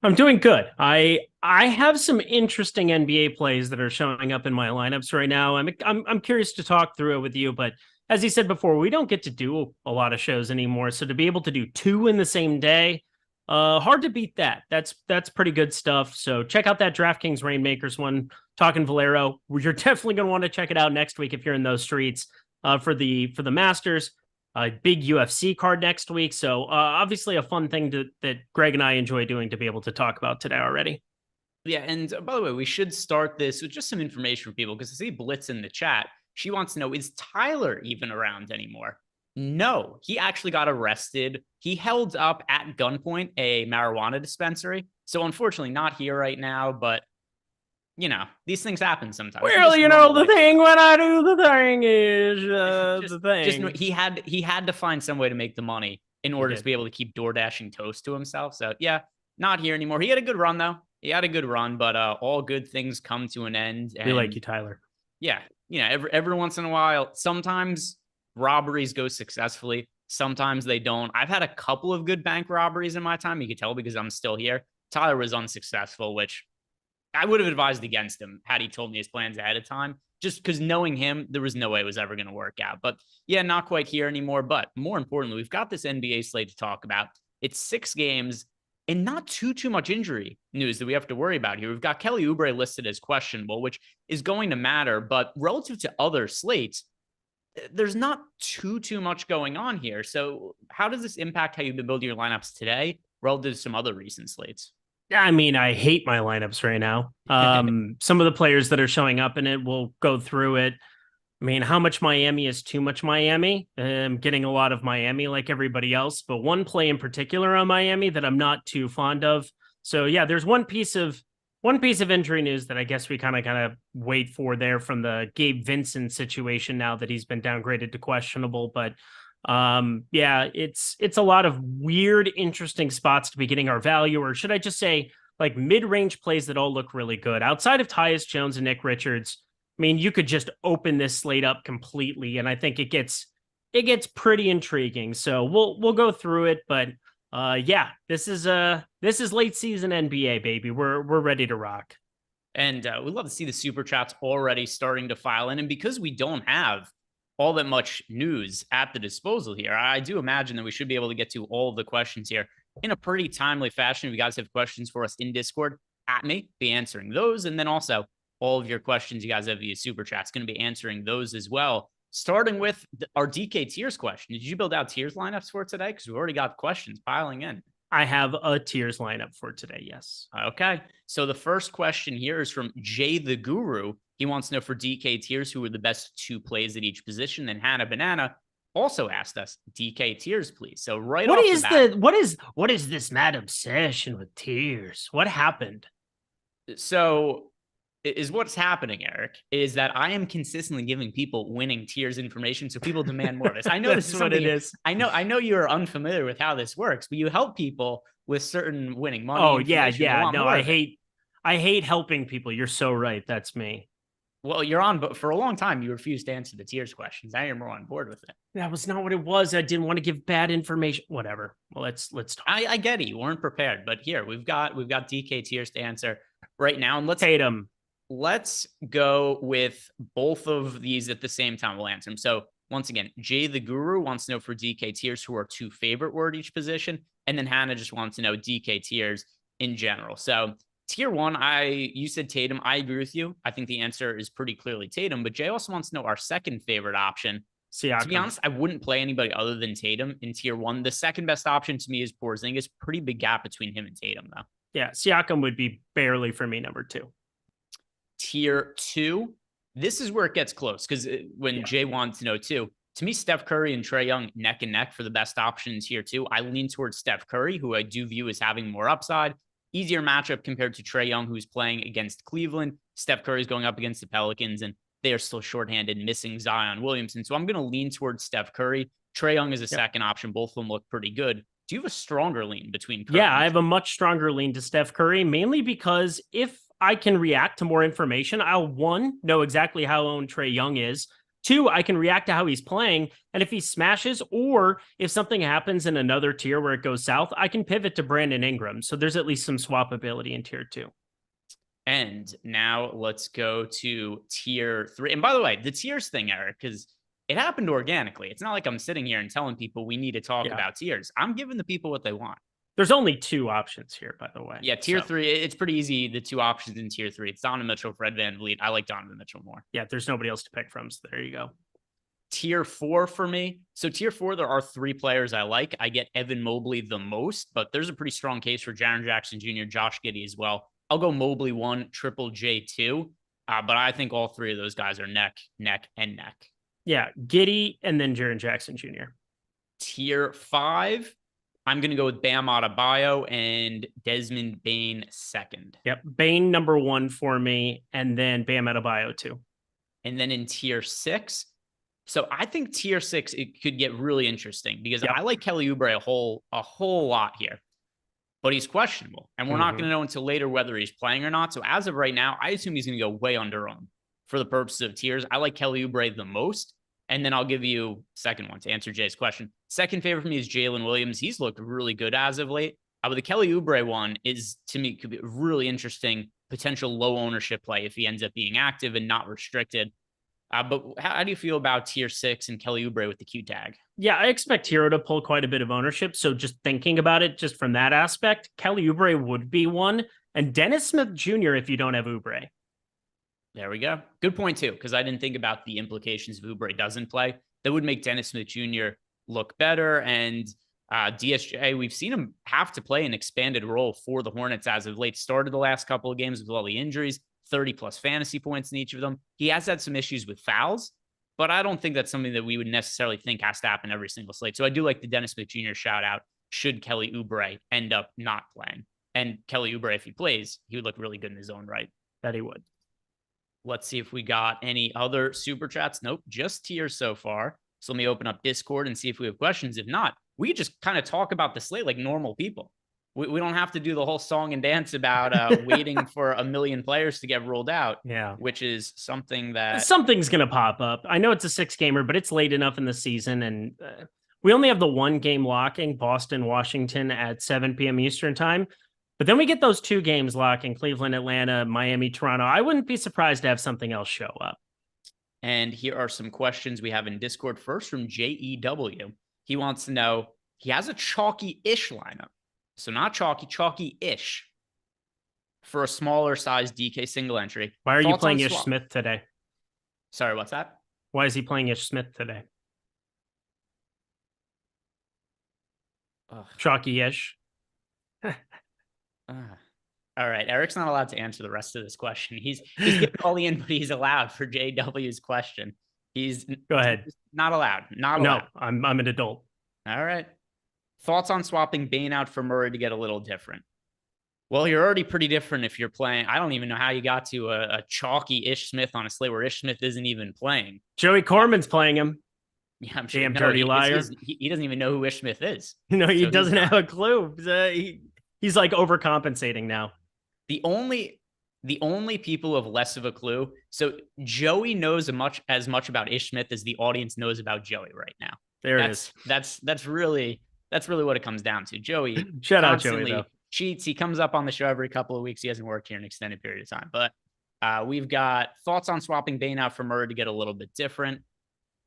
I'm doing good. I have some interesting NBA plays that are showing up in my lineups right now. I'm curious to talk through it with you, but as he said before, we don't get to do a lot of shows anymore. So to be able to do 2 in the same day, hard to beat that. That's pretty good stuff. So check out that DraftKings Rainmakers one, talking Valero. You're definitely going to want to check it out next week if you're in those streets for the Masters. Big UFC card next week. So obviously a fun thing that Greg and I enjoy doing to be able to talk about today already. Yeah, and by the way, we should start this with just some information for people because I see Blitz in the chat. She wants to know, is Tyler even around anymore? No, he actually got arrested. He held up at gunpoint a marijuana dispensary. So unfortunately not here right now, but you know, these things happen sometimes. Well, you know, the thing when I do the thing is the thing. Just, he had to find some way to make the money in order to be able to keep door dashing toast to himself. So yeah, not here anymore. He had a good run though. He had a good run, but all good things come to an end. And we like you, Tyler. Yeah. You know, every once in a while, sometimes robberies go successfully. Sometimes they don't. I've had a couple of good bank robberies in my time. You can tell because I'm still here. Tyler was unsuccessful, which I would have advised against him had he told me his plans ahead of time, just because knowing him, there was no way it was ever going to work out. But yeah, not quite here anymore. But more importantly, we've got this NBA slate to talk about. It's 6 games and not too much injury news that we have to worry about here. We've got Kelly Oubre listed as questionable, which is going to matter. But relative to other slates, there's not too much going on here. So how does this impact how you've been building your lineups today relative to some other recent slates? Yeah, I mean, I hate my lineups right now. Some of the players that are showing up in it, we'll go through it. I mean, how much Miami is too much Miami? I'm getting a lot of Miami like everybody else, but one play in particular on Miami that I'm not too fond of. So yeah, there's one piece of injury news that I guess we kind of wait for there from the Gabe Vincent situation now that he's been downgraded to questionable. But yeah, it's a lot of weird, interesting spots to be getting our value, or should I just say like mid-range plays that all look really good outside of Tyus Jones and Nick Richards. I mean, you could just open this slate up completely, and I think it gets pretty intriguing. So we'll go through it, but yeah, this is late season NBA, baby. We're ready to rock. And we'd love to see the super chats already starting to file in. And because we don't have all that much news at the disposal here, I do imagine that we should be able to get to all of the questions here in a pretty timely fashion. If you guys have questions for us in Discord, at me, be answering those. And then also all of your questions you guys have via super chats, going to be answering those as well. Starting with our DK tiers question. Did you build out tiers lineups for today? Because we've already got questions piling in. I have a tiers lineup for today. Yes. Okay. So the first question here is from Jay the Guru. He wants to know for DK tiers who are the best 2 plays at each position. And Hannah Banana also asked us DK tiers, please. So what is this mad obsession with tiers? What happened? So is what's happening, Eric, is that I am consistently giving people winning tiers information, so people demand more of this. I know this is what it is. I know you're unfamiliar with how this works, but you help people with certain winning money. Oh yeah. No, I hate helping people. You're so right. That's me. Well, you're on, but for a long time you refused to answer the tiers questions. Now you're more on board with it. That was not what it was. I didn't want to give bad information. Whatever. Well, let's talk. I get it. You weren't prepared, but here we've got DK tiers to answer right now, and let's go with both of these at the same time. We'll answer them. So once again, Jay the Guru wants to know for DK tiers who are 2 favorite word each position. And then Hannah just wants to know DK tiers in general. So tier 1, you said Tatum. I agree with you. I think the answer is pretty clearly Tatum, but Jay also wants to know our second favorite option. Siakam. To be honest, I wouldn't play anybody other than Tatum in tier 1. The second best option to me is Porzingis. Pretty big gap between him and Tatum though. Yeah. Siakam would be barely for me number 2. Tier 2, this is where it gets close because when Jay wanted to know too, to me, Steph Curry and Trae Young neck and neck for the best option in tier 2. I lean towards Steph Curry, who I do view as having more upside. Easier matchup compared to Trae Young, who's playing against Cleveland. Steph Curry's going up against the Pelicans, and they are still shorthanded, missing Zion Williamson. So I'm going to lean towards Steph Curry. Trae Young is a second option. Both of them look pretty good. Do you have a stronger lean between Curry? Yeah, I have a much stronger lean to Steph Curry, mainly because if I can react to more information, I'll, 1, know exactly how owned Trae Young is. 2, I can react to how he's playing. And if he smashes, or if something happens in another tier where it goes south, I can pivot to Brandon Ingram. So there's at least some swappability in tier 2. And now let's go to tier 3. And by the way, the tiers thing, Eric, because it happened organically. It's not like I'm sitting here and telling people we need to talk about tiers. I'm giving the people what they want. There's only 2 options here, by the way. Yeah, tier 3, it's pretty easy. The 2 options in tier 3. It's Donovan Mitchell, Fred VanVleet. I like Donovan Mitchell more. Yeah, there's nobody else to pick from, so there you go. Tier 4 for me. So tier 4, there are 3 players I like. I get Evan Mobley the most, but there's a pretty strong case for Jaren Jackson Jr., Josh Giddey as well. I'll go Mobley 1, Triple J 2, but I think all 3 of those guys are neck, and neck. Yeah, Giddey and then Jaren Jackson Jr. Tier 5, I'm going to go with Bam Adebayo and Desmond Bane second. Yep. Bane number 1 for me, and then Bam Adebayo 2. And then in tier 6, so I think tier 6, it could get really interesting because I like Kelly Oubre a whole lot here, but he's questionable. And we're not going to know until later whether he's playing or not. So as of right now, I assume he's going to go way under owned for the purposes of tiers. I like Kelly Oubre the most. And then I'll give you second one to answer Jay's question. Second favorite for me is Jalen Williams. He's looked really good as of late. But the Kelly Oubre one is, to me, could be a really interesting potential low ownership play if he ends up being active and not restricted. But how do you feel about tier 6 and Kelly Oubre with the Q tag? Yeah, I expect Hero to pull quite a bit of ownership. So just thinking about it, just from that aspect, Kelly Oubre would be one. And Dennis Smith Jr. if you don't have Oubre. There we go. Good point, too, because I didn't think about the implications if Oubre doesn't play. That would make Dennis Smith Jr. look better. And DSJ, we've seen him have to play an expanded role for the Hornets as of late. Started the last couple of games with all the injuries, 30-plus fantasy points in each of them. He has had some issues with fouls, but I don't think that's something that we would necessarily think has to happen every single slate. So I do like the Dennis Smith Jr. shout out should Kelly Oubre end up not playing. And Kelly Oubre, if he plays, he would look really good in his own right. That he would. Let's see if we got any other super chats. Nope, just tiers so far. So let me open up Discord and see if we have questions. If not, we just kind of talk about the slate like normal people. We don't have to do the whole song and dance about waiting for a million players to get rolled out. Yeah. Which is something that... Something's going to pop up. I know it's a 6-gamer, but it's late enough in the season. And we only have the 1 game locking, Boston, Washington at 7 p.m. Eastern time. But then we get those 2 games lock in Cleveland, Atlanta, Miami, Toronto. I wouldn't be surprised to have something else show up. And here are some questions we have in Discord. First from JEW. He wants to know, he has a chalky-ish lineup. So not chalky, chalky-ish for a smaller size DK single entry. Why are you playing Ish Smith today? Sorry, what's that? Why is he playing Ish Smith today? Chalky-ish. All right. Eric's not allowed to answer the rest of this question. He's getting all the input he's allowed for JW's question. Go ahead. Not allowed. Not allowed. No, I'm an adult. All right. Thoughts on swapping Bane out for Murray to get a little different? Well, you're already pretty different if you're playing. I don't even know how you got to a chalky Ish Smith on a slate where Ish Smith isn't even playing. Joey Corman's playing him. Yeah, I'm sure. Damn dirty liar. He doesn't even know who Ish Smith is. No, he doesn't have a clue. He's like overcompensating now. The only people who have less of a clue. So Joey knows as much about Ish Smith as the audience knows about Joey right now. It is. That's really what it comes down to. Joey, shout out Joey though. Cheats. He comes up on the show every couple of weeks. He hasn't worked here an extended period of time. But we've got thoughts on swapping Bane out for Murray to get a little bit different.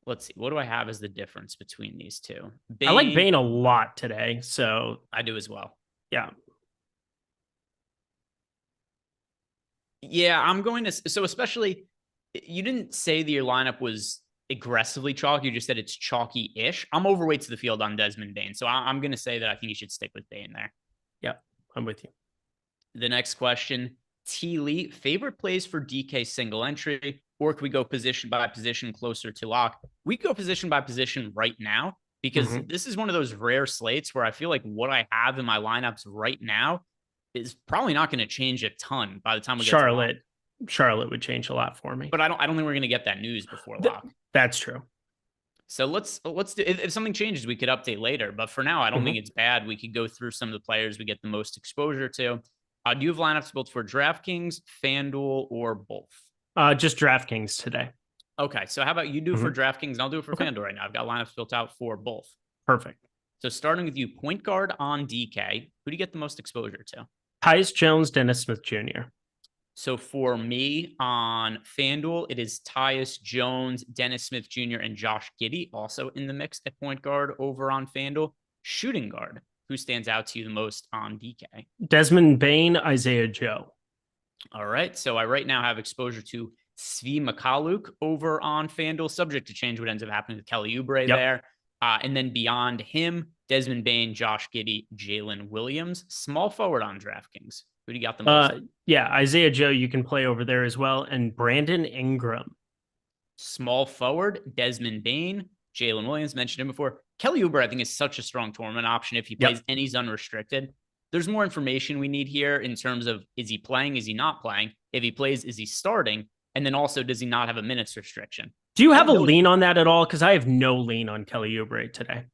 Let's see. What do I have as the difference between these two? I like Bane a lot today. So I do as well. Yeah. Yeah, I'm going to. So especially, you didn't say that your lineup was aggressively chalky. You just said it's chalky-ish. I'm overweight to the field on Desmond Bane. So I'm going to say that I think you should stick with Bane there. Yep, I'm with you. The next question, T. Lee, favorite plays for DK single entry, or could we go position by position closer to lock? We go position by position right now because this is one of those rare slates where I feel like what I have in my lineups right now is probably not going to change a ton by the time we get to lock. Charlotte would change a lot for me. But I don't think we're going to get that news before lock. That's true. So let's do, if something changes, we could update later. But for now, I don't think it's bad. We could go through some of the players we get the most exposure to. Do you have lineups built for DraftKings, FanDuel, or both? Just DraftKings today. Okay. So how about you do for DraftKings and I'll do it for FanDuel right now. I've got lineups built out for both. Perfect. So starting with you, point guard on DK, who do you get the most exposure to? Tyus Jones, Dennis Smith Jr. So for me on FanDuel, it is Tyus Jones, Dennis Smith Jr., and Josh Giddey also in the mix at point guard over on FanDuel. Shooting guard, who stands out to you the most on DK? Desmond Bane, Isaiah Joe. All right. So I right now have exposure to Svi Mykhailiuk over on FanDuel, subject to change what ends up happening with Kelly Oubre there. And then beyond him, Desmond Bane, Josh Giddey, Jalen Williams. Small forward on DraftKings. Who do you got the most? Yeah, Isaiah Joe you can play over there as well. And Brandon Ingram. Small forward, Desmond Bane, Jalen Williams, mentioned him before. Kelly Oubre, I think, is such a strong tournament option if he plays and he's unrestricted. There's more information we need here in terms of, is he playing? Is he not playing? If he plays, is he starting? And then also, does he not have a minutes restriction? Do you have a lean on that at all? Because I have no lean on Kelly Oubre today.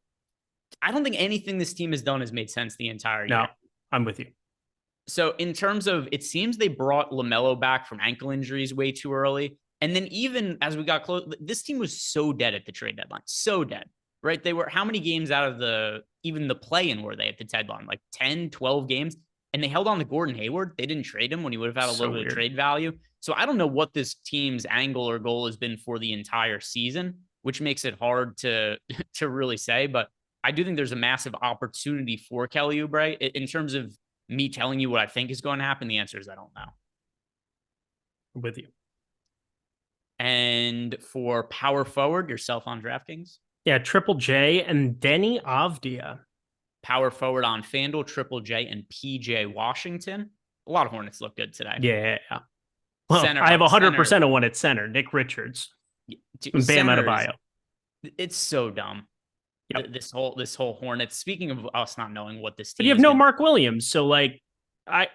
I don't think anything this team has done has made sense the entire year. No, I'm with you. So in terms of, it seems they brought LaMelo back from ankle injuries way too early. And then even as we got close, this team was so dead at the trade deadline. So dead, right? They were, how many games out of even the play-in were they at the deadline? Like 10, 12 games. And they held on to Gordon Hayward. They didn't trade him when he would have had a little bit of trade value. So I don't know what this team's angle or goal has been for the entire season, which makes it hard to really say. But I do think there's a massive opportunity for Kelly Oubre. In terms of me telling you what I think is going to happen, the answer is I don't know. I'm with you. And for power forward, yourself on DraftKings? Yeah, Triple J and Denny Avdia. Power forward on FanDuel, Triple J and PJ Washington. A lot of Hornets look good today. Yeah. Well, center, I have 100% of one at center. Nick Richards. And Bam Adebayo. It's so dumb. Yep. This whole Hornets. Speaking of us not knowing what this team, but you have no Mark Williams, so like I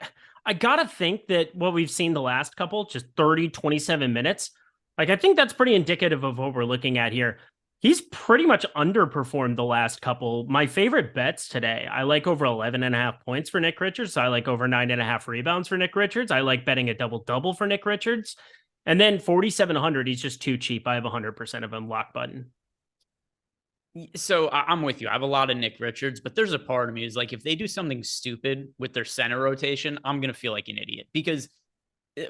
gotta think that what we've seen the last couple, just 30, 27 minutes, like I think that's pretty indicative of what we're looking at here. He's pretty much underperformed the last couple. My favorite bets today, I like over 11.5 points for Nick Richards. I like over 9.5 rebounds for Nick Richards. I like betting a double-double for Nick Richards. And then 4,700, he's just too cheap. I have 100% of him lock button. So I'm with you. I have a lot of Nick Richards, but there's a part of me is like, if they do something stupid with their center rotation, I'm going to feel like an idiot because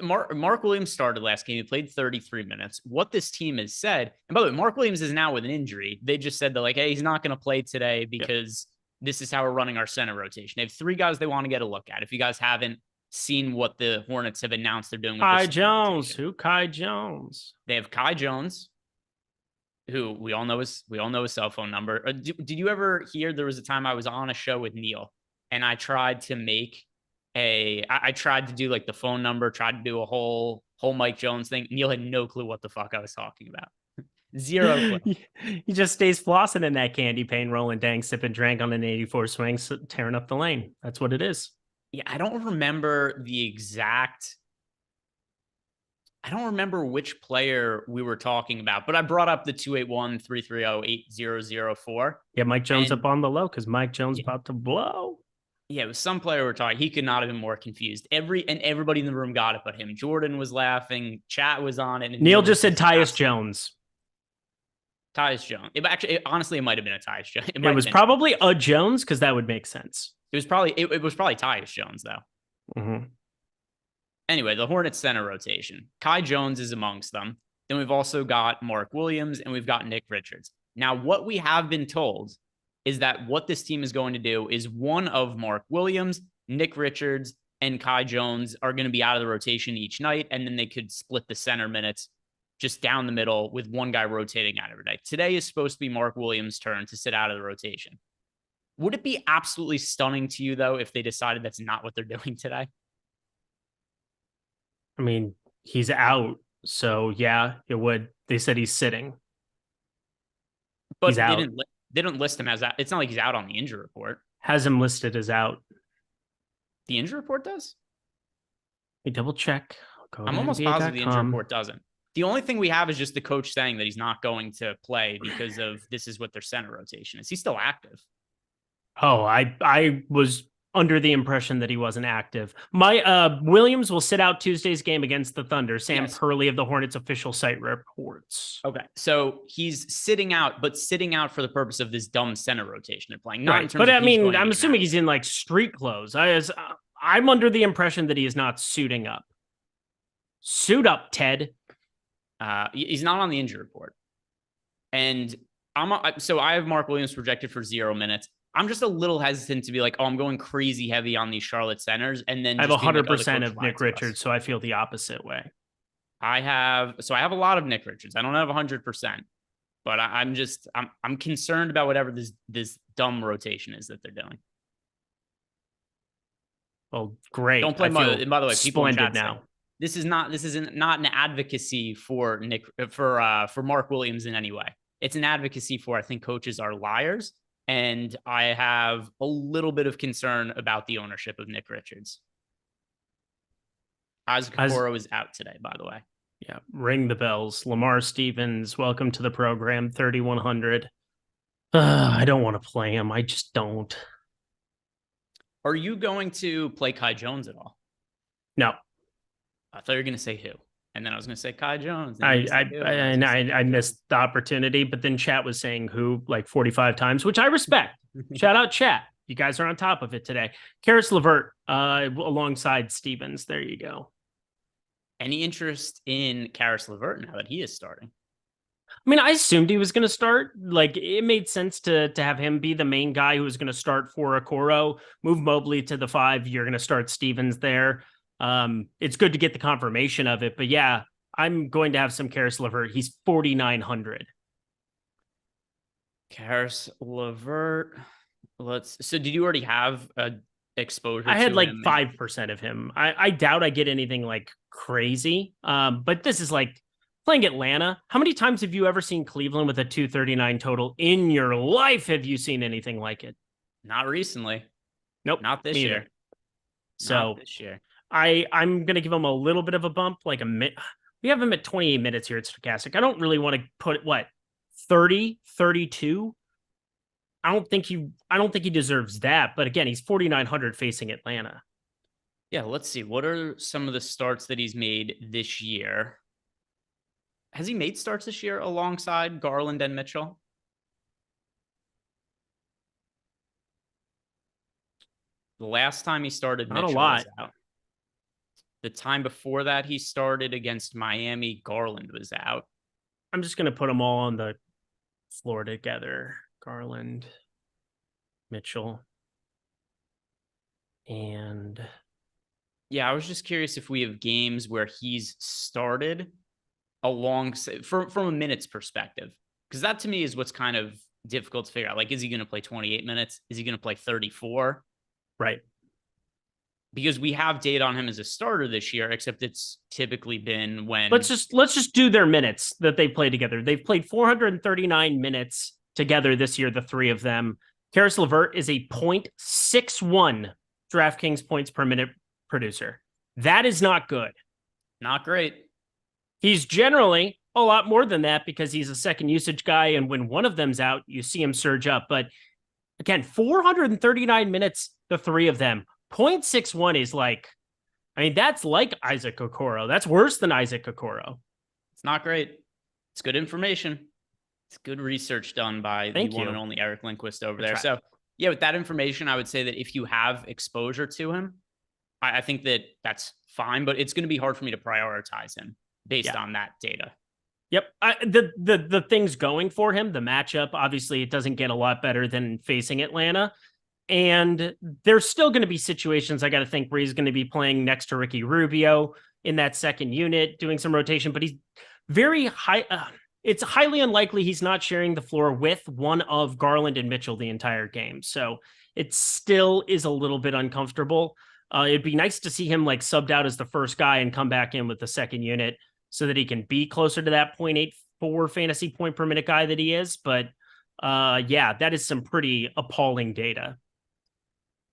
Mark Williams started last game. He played 33 minutes. What this team has said, and by the way, Mark Williams is now with an injury. They just said that like, hey, he's not going to play today because this is how we're running our center rotation. They have 3 guys they want to get a look at. If you guys haven't seen what the Hornets have announced they're doing with Kai Jones. Rotation. Who Kai Jones? They have Kai Jones, who we all know his cell phone number. Did you ever hear there was a time I was on a show with Neil and I tried to make I tried to do like the phone number, tried to do a whole Mike Jones thing. Neil had no clue what the fuck I was talking about. Zero clue. He just stays flossing in that candy pane, rolling dang, sipping drank on an 84 swing, tearing up the lane. That's what it is. Yeah, I don't remember which player we were talking about, but I brought up the 281-330-8004. Yeah, Mike Jones up on the low because Mike Jones about to blow. Yeah, it was some player we're talking. He could not have been more confused. Everybody in the room got it but him. Jordan was laughing. Chat was on it. And Neil just said Tyus Jones. Tyus Jones. Honestly, it might have been a Tyus Jones. It was probably a Jones because that would make sense. It was probably Tyus Jones though. Mm-hmm. Anyway, the Hornets center rotation. Kai Jones is amongst them. Then we've also got Mark Williams and we've got Nick Richards. Now, what we have been told is that what this team is going to do is one of Mark Williams, Nick Richards, and Kai Jones are going to be out of the rotation each night, and then they could split the center minutes just down the middle with one guy rotating out every night. Today is supposed to be Mark Williams' turn to sit out of the rotation. Would it be absolutely stunning to you, though, if they decided that's not what they're doing today? I mean, he's out, so yeah, it would. They said he's sitting. But he's out. They don't list him as out. It's not like he's out on the injury report. Has him listed as out. The injury report does? Let me double check. I'm almost positive the injury report doesn't. The only thing we have is just the coach saying that he's not going to play because of this is what their center rotation is. He's still active. Oh, I was under the impression that he wasn't active. Williams will sit out Tuesday's game against the Thunder. Sam Purley of the Hornets official site reports. Okay, so he's sitting out, but sitting out for the purpose of this dumb center rotation they're playing. Not in terms but I mean, I'm assuming he's in like street clothes. I'm under the impression that he is not suiting up. Suit up, Ted. He's not on the injury report, and so I have Mark Williams projected for 0 minutes. I'm just a little hesitant to be like, oh, I'm going crazy heavy on these Charlotte centers. And then I have 100% of Nick Richards, so I feel the opposite way. I have a lot of Nick Richards. I don't have 100%, but I'm concerned about whatever this dumb rotation is that they're doing. Well, great. Don't play by the way, people in chat now. This is not an advocacy for Mark Williams in any way. It's an advocacy for, I think coaches are liars. And I have a little bit of concern about the ownership of Nick Richards. Isaac Okoro is out today, by the way. Yeah, ring the bells. Lamar Stevens, welcome to the program, 3,100. I don't want to play him. I just don't. Are you going to play Kai Jones at all? No. I thought you were going to say who. And then I was going to say Kai Jones. I missed the opportunity, but then chat was saying who like 45 times, which I respect. Shout out chat. You guys are on top of it today. Karis LeVert alongside Stevens. There you go. Any interest in Karis LeVert now that he is starting? I mean, I assumed he was going to start. Like, it made sense to have him be the main guy who was going to start for Okoro, move Mobley to the 5. You're going to start Stevens there. It's good to get the confirmation of it, but yeah, I'm going to have some Karis LeVert. He's 4,900. Karis LeVert. So did you already have a exposure? I had like 5% of him. I doubt I get anything like crazy. But this is like playing Atlanta. How many times have you ever seen Cleveland with a 239 total in your life? Have you seen anything like it? Not recently. Nope. Not this year. So not this year. I'm going to give him a little bit of a bump, like a minute. We have him at 28 minutes here at Stochastic. I don't really want to put 30, 32. I don't think he deserves that. But again, he's 4,900 facing Atlanta. Yeah, let's see. What are some of the starts that he's made this year? Has he made starts this year alongside Garland and Mitchell? The last time he started, Not a Mitchell lot. was out. The time before that, he started against Miami. Garland was out. I'm just going to put them all on the floor together. Garland, Mitchell, and yeah, I was just curious if we have games where he's started from a minutes perspective, because that to me is what's kind of difficult to figure out. Like, is he going to play 28 minutes? Is he going to play 34? Right. Because we have data on him as a starter this year, except it's typically been when let's just do their minutes that they play together. They've played 439 minutes together this year, the three of them. Karis LeVert is a 0.61 DraftKings points per minute producer. That is not good. Not great. He's generally a lot more than that because he's a second usage guy, and when one of them's out, you see him surge up. But again, 439 minutes, the three of them. 0.61 is like, I mean, that's like Isaac Okoro. That's worse than Isaac Okoro. It's not great. It's good information. It's good research done by the one and only Eric Lindquist over there. So yeah, with that information, I would say that if you have exposure to him, I think that that's fine, but it's going to be hard for me to prioritize him based on that data. Yep. The things going for him, the matchup, obviously it doesn't get a lot better than facing Atlanta. And there's still going to be situations, I got to think, where he's going to be playing next to Ricky Rubio in that second unit, doing some rotation, but he's very high. It's highly unlikely he's not sharing the floor with one of Garland and Mitchell the entire game. So it still is a little bit uncomfortable. It'd be nice to see him like subbed out as the first guy and come back in with the second unit so that he can be closer to that 0.84 fantasy point per minute guy that he is. But yeah, that is some pretty appalling data.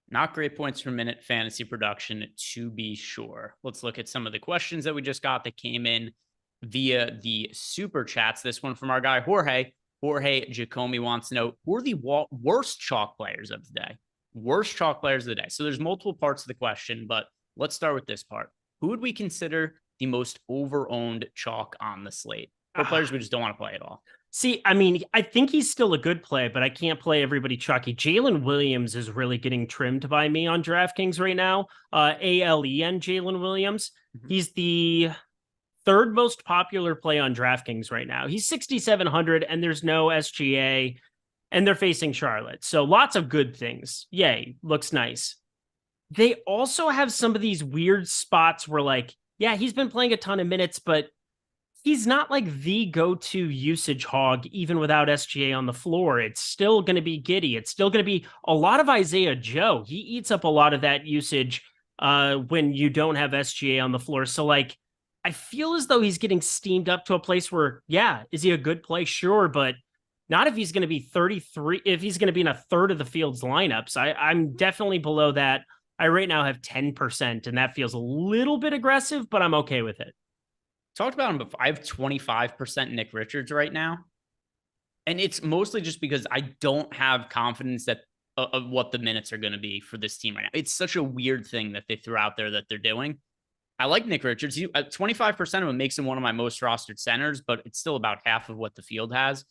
Not great points per minute fantasy production, to be sure. Let's look at some of the questions that we just got that came in via the super chats. This one from our guy, Jorge. Jorge Giacomi wants to know, who are the worst chalk players of the day? Worst chalk players of the day. So there's multiple parts of the question, but let's start with this part. Who would we consider the most over-owned chalk on the slate? Or players we just don't want to play at all? See, I mean, I think he's still a good play, but I can't play everybody chalky. Jalen Williams is really getting trimmed by me on DraftKings right now. ALEN Jalen Williams. Mm-hmm. He's the third most popular play on DraftKings right now. He's 6,700 and there's no SGA and they're facing Charlotte. So lots of good things. Yay. Looks nice. They also have some of these weird spots where like, yeah, he's been playing a ton of minutes, but he's not like the go-to usage hog, even without SGA on the floor. It's still going to be Giddey. It's still going to be a lot of Isaiah Joe. He eats up a lot of that usage when you don't have SGA on the floor. So like, I feel as though he's getting steamed up to a place where, yeah, is he a good play? Sure, but not if he's going to be 33, if he's going to be in a third of the field's lineups. I'm definitely below that. I right now have 10%, and that feels a little bit aggressive, but I'm okay with it. Talked about him before. I have 25% Nick Richards right now. And it's mostly just because I don't have confidence that of what the minutes are going to be for this team right now. It's such a weird thing that they threw out there that they're doing. I like Nick Richards. 25% of him makes him one of my most rostered centers, but it's still about half of what the field has.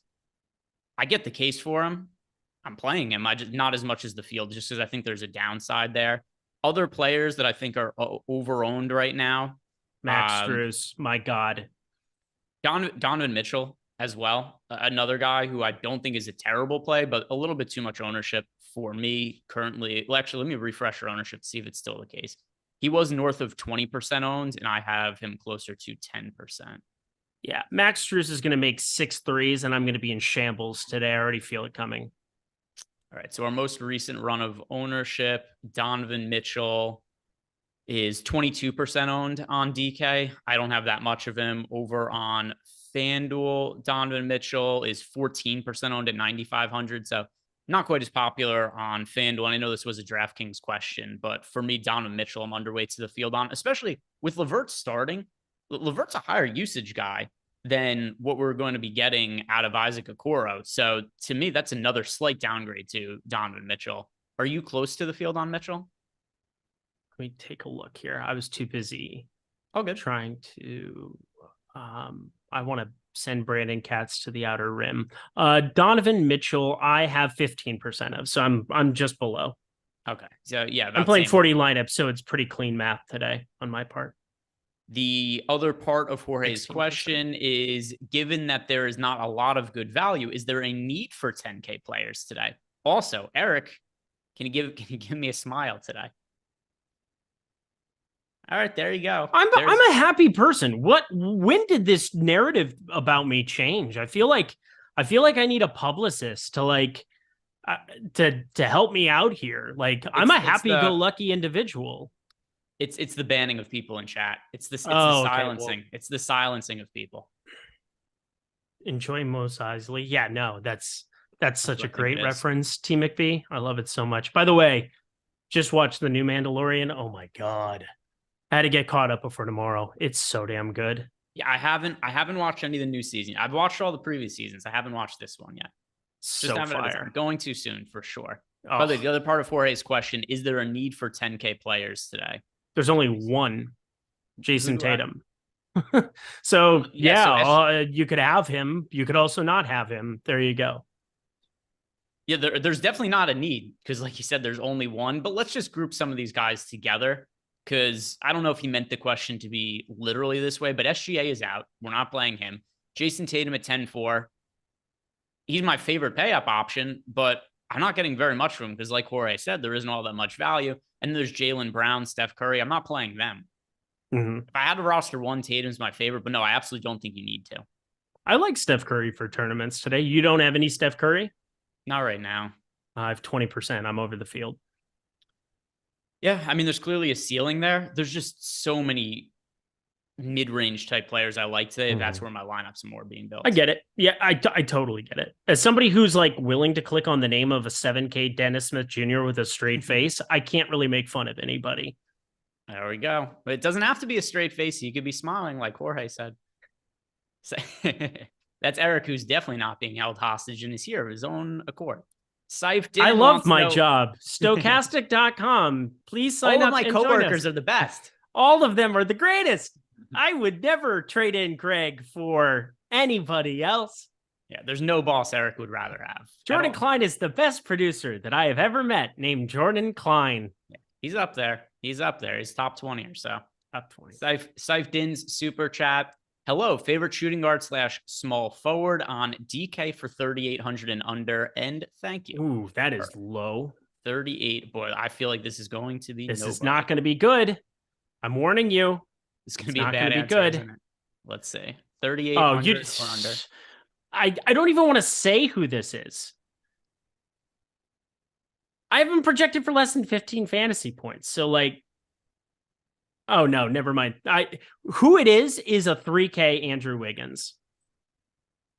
I get the case for him. I'm playing him. I just not as much as the field, just because I think there's a downside there. Other players that I think are over-owned right now. Max Strus, my God. Donovan Mitchell as well. Another guy who I don't think is a terrible play, but a little bit too much ownership for me currently. Well, actually, let me refresh your ownership to see if it's still the case. He was north of 20% owned, and I have him closer to 10%. Yeah, Max Strus is going to make 6 threes, and I'm going to be in shambles today. I already feel it coming. All right, so our most recent run of ownership, Donovan Mitchell is 22% owned on DK. I don't have that much of him. Over on FanDuel, Donovan Mitchell is 14% owned at 9,500. So not quite as popular on FanDuel. And I know this was a DraftKings question, but for me, Donovan Mitchell, I'm underweight to the field on, especially with LeVert starting. LeVert's a higher usage guy than what we're going to be getting out of Isaac Okoro. So to me, that's another slight downgrade to Donovan Mitchell. Are you close to the field on Mitchell? Let me take a look here. I was too busy trying to I want to send Brandon Katz to the outer rim. Donovan Mitchell, I have 15% of, so I'm just below. Okay. So yeah, I'm playing 40 lineups, so it's pretty clean math today on my part. The other part of Jorge's 16%. question is, given that there is not a lot of good value, is there a need for 10K players today? Also, Eric, can you give me a smile today? All right, there you go. I'm a happy person. When did this narrative about me change? I feel like I need a publicist to help me out here. Like, I'm a happy-go-lucky individual. It's the banning of people in chat. It's the silencing. Okay, well, it's the silencing of people. Enjoy Mos Eisley. Yeah, no, that's such a great reference, T. McBee. I love it so much. By the way, just watched the new Mandalorian. Oh my God. I had to get caught up before tomorrow. It's so damn good. Yeah, I haven't watched any of the new season. I've watched all the previous seasons. I haven't watched this one yet. So fire. Going too soon for sure. Oh. By the way, the other part of Jorge's question, is there a need for 10K players today? There's only one, Jason Tatum. So you could have him. You could also not have him. There you go. Yeah, there's definitely not a need because, like you said, there's only one. But let's just group some of these guys together because I don't know if he meant the question to be literally this way, but SGA is out. We're not playing him. Jason Tatum at 10-4. He's my favorite pay-up option, but I'm not getting very much from him because, like Jorge said, there isn't all that much value. And there's Jaylen Brown, Steph Curry. I'm not playing them. Mm-hmm. If I had to roster one, Tatum's my favorite, but no, I absolutely don't think you need to. I like Steph Curry for tournaments today. You don't have any Steph Curry? Not right now. I have 20%. I'm over the field. Yeah, I mean, there's clearly a ceiling there. There's just so many mid-range type players I like today. Mm-hmm. That's where my lineups are more being built. I get it. Yeah, I totally get it. As somebody who's like willing to click on the name of a 7K Dennis Smith Jr. with a straight face, I can't really make fun of anybody. There we go. But it doesn't have to be a straight face. You could be smiling like Jorge said. So, that's Eric, who's definitely not being held hostage and is here of his own accord. I love my job. Stochastic.com. Please sign up. All of my coworkers are the best. All of them are the greatest. I would never trade in Greg for anybody else. Yeah, there's no boss Eric would rather have. Jordan Klein is the best producer that I have ever met, named Jordan Klein. Yeah, he's up there. He's top 20 or so. Top 20. Saif Din's super chat. Hello, favorite shooting guard / small forward on DK for 3,800 and under. And thank you. Ooh, that is low. 38. Boy, I feel like this is going to be. This is not going to be good. I'm warning you. It's going to be a bad answer. Good. Let's see. 38 or under. I don't even want to say who this is. I haven't projected for less than 15 fantasy points. So oh no, never mind. Who it is a 3K Andrew Wiggins.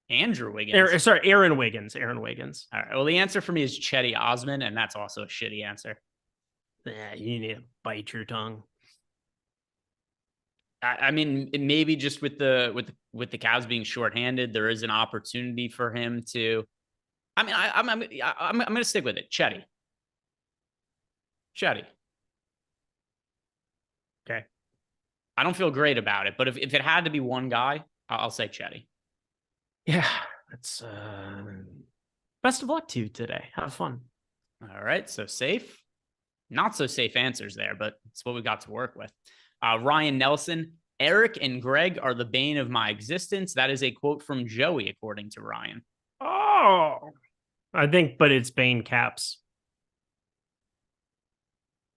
Andrew Wiggins. Aaron Wiggins. Aaron Wiggins. All right. Well, the answer for me is Chetty Osman, and that's also a shitty answer. Yeah, you need to bite your tongue. I mean, maybe just with the Cavs being shorthanded, there is an opportunity for him to. I mean, I'm going to stick with it. Chetty. Okay. I don't feel great about it, but if it had to be one guy, I'll say Chetty. Yeah, that's best of luck to you today. Have fun. All right, so safe, not so safe answers there, but it's what we got to work with. Ryan Nelson, Eric and Greg are the bane of my existence. That is a quote from Joey, according to Ryan. Oh, I think, but it's Bane caps.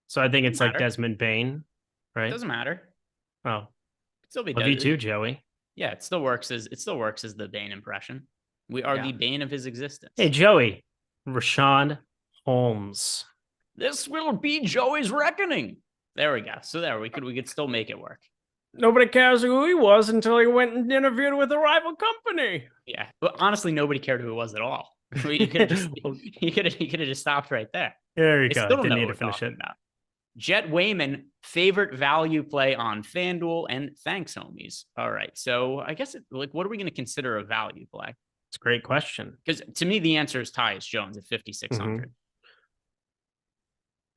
So I think it's like Desmond Bane, right? It doesn't matter. Oh, it'd still be love you too, Joey. Yeah, it still works as the Bane impression. We are the bane of his existence. Hey, Joey, Rashawn Holmes. This will be Joey's reckoning. There we go. So there we could still make it work. Nobody cares who he was until he went and interviewed with a rival company. Yeah, but honestly, nobody cared who it was at all. He could have just stopped right there. There you go. Didn't need to finish it. About. Jet Wayman, favorite value play on FanDuel, and thanks, homies. All right, so I guess what are we going to consider a value play? It's a great question. Because to me, the answer is Tyus Jones at 5,600. Mm-hmm.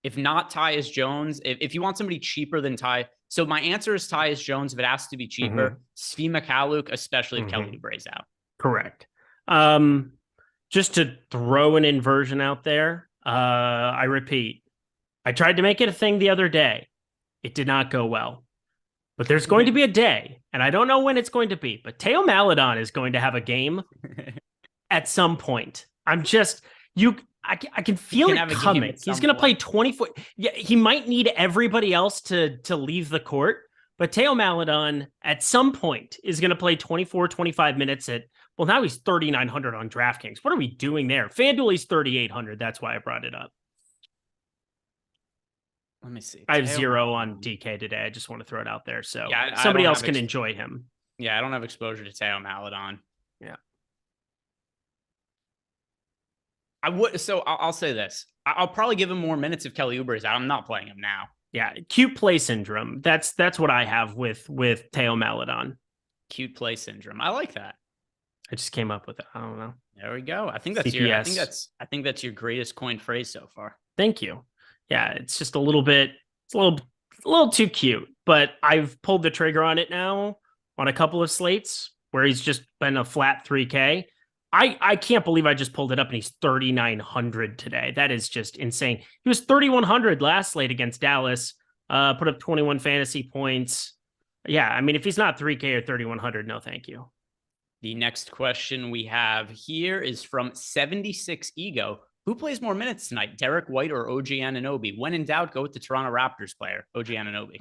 If not Tyus Jones, if you want somebody cheaper than Ty, so my answer is Tyus Jones. If it has to be cheaper, Svi Mykhailiuk, especially if Kelly Oubre's out. Correct. Just to throw an inversion out there, I repeat, I tried to make it a thing the other day. It did not go well. But there's going to be a day, and I don't know when it's going to be, but Teo Maledon is going to have a game at some point. I can feel it coming. He's going to play 24. Yeah, he might need everybody else to leave the court, but Teo Maledon at some point is going to play 24, 25 minutes at, well, now he's 3,900 on DraftKings. What are we doing there? FanDuel, he's 3,800. That's why I brought it up. Let me see. I have 0 on DK today. I just want to throw it out there. So yeah, somebody else can enjoy him. Yeah, I don't have exposure to Teo Maledon. Yeah. I would. So I'll say this. I'll probably give him more minutes if Kelly Oubre is out. I'm not playing him now. Yeah. Cute play syndrome. That's what I have with Teo Maledon. Cute play syndrome. I like that. I just came up with it. I don't know. There we go. I think that's CPS. I think that's your greatest coined phrase so far. Thank you. Yeah, it's just a little too cute, but I've pulled the trigger on it now on a couple of slates where he's just been a flat 3K. I can't believe I just pulled it up and he's 3,900 today. That is just insane. He was 3,100 last slate against Dallas, put up 21 fantasy points. Yeah, I mean, if he's not 3K or 3,100, no, thank you. The next question we have here is from 76 Ego. Who plays more minutes tonight, Derek White or OG Anunoby? When in doubt, go with the Toronto Raptors player, OG Anunoby.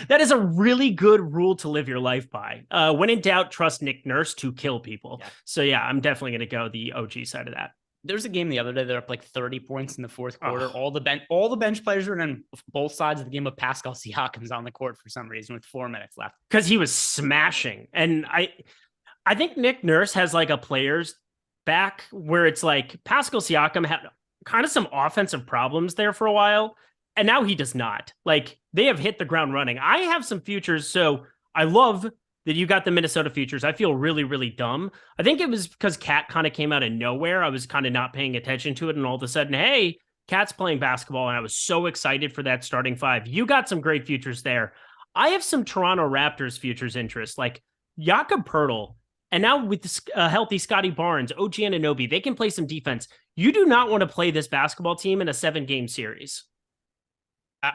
That is a really good rule to live your life by. When in doubt, trust Nick Nurse to kill people. Yeah. So yeah, I'm definitely going to go the OG side of that. There's a game the other day, they're up like 30 points in the fourth quarter. All the bench players are in both sides of the game, but Pascal Siakam's on the court for some reason with 4 minutes left. Because he was smashing. And I think Nick Nurse has like a player's back where it's like Pascal Siakam had kind of some offensive problems there for a while, and now he does not. Like, they have hit the ground running. I have some futures, so I love that you got the Minnesota futures. I feel really, really dumb. I think it was because Cat kind of came out of nowhere. I was kind of not paying attention to it, and all of a sudden, hey, Cat's playing basketball, and I was so excited for that starting five. You got some great futures there. I have some Toronto Raptors futures interest, like Jakob Poeltl. And now with healthy Scotty Barnes, OG Anunoby, they can play some defense. You do not want to play this basketball team in a 7-game series.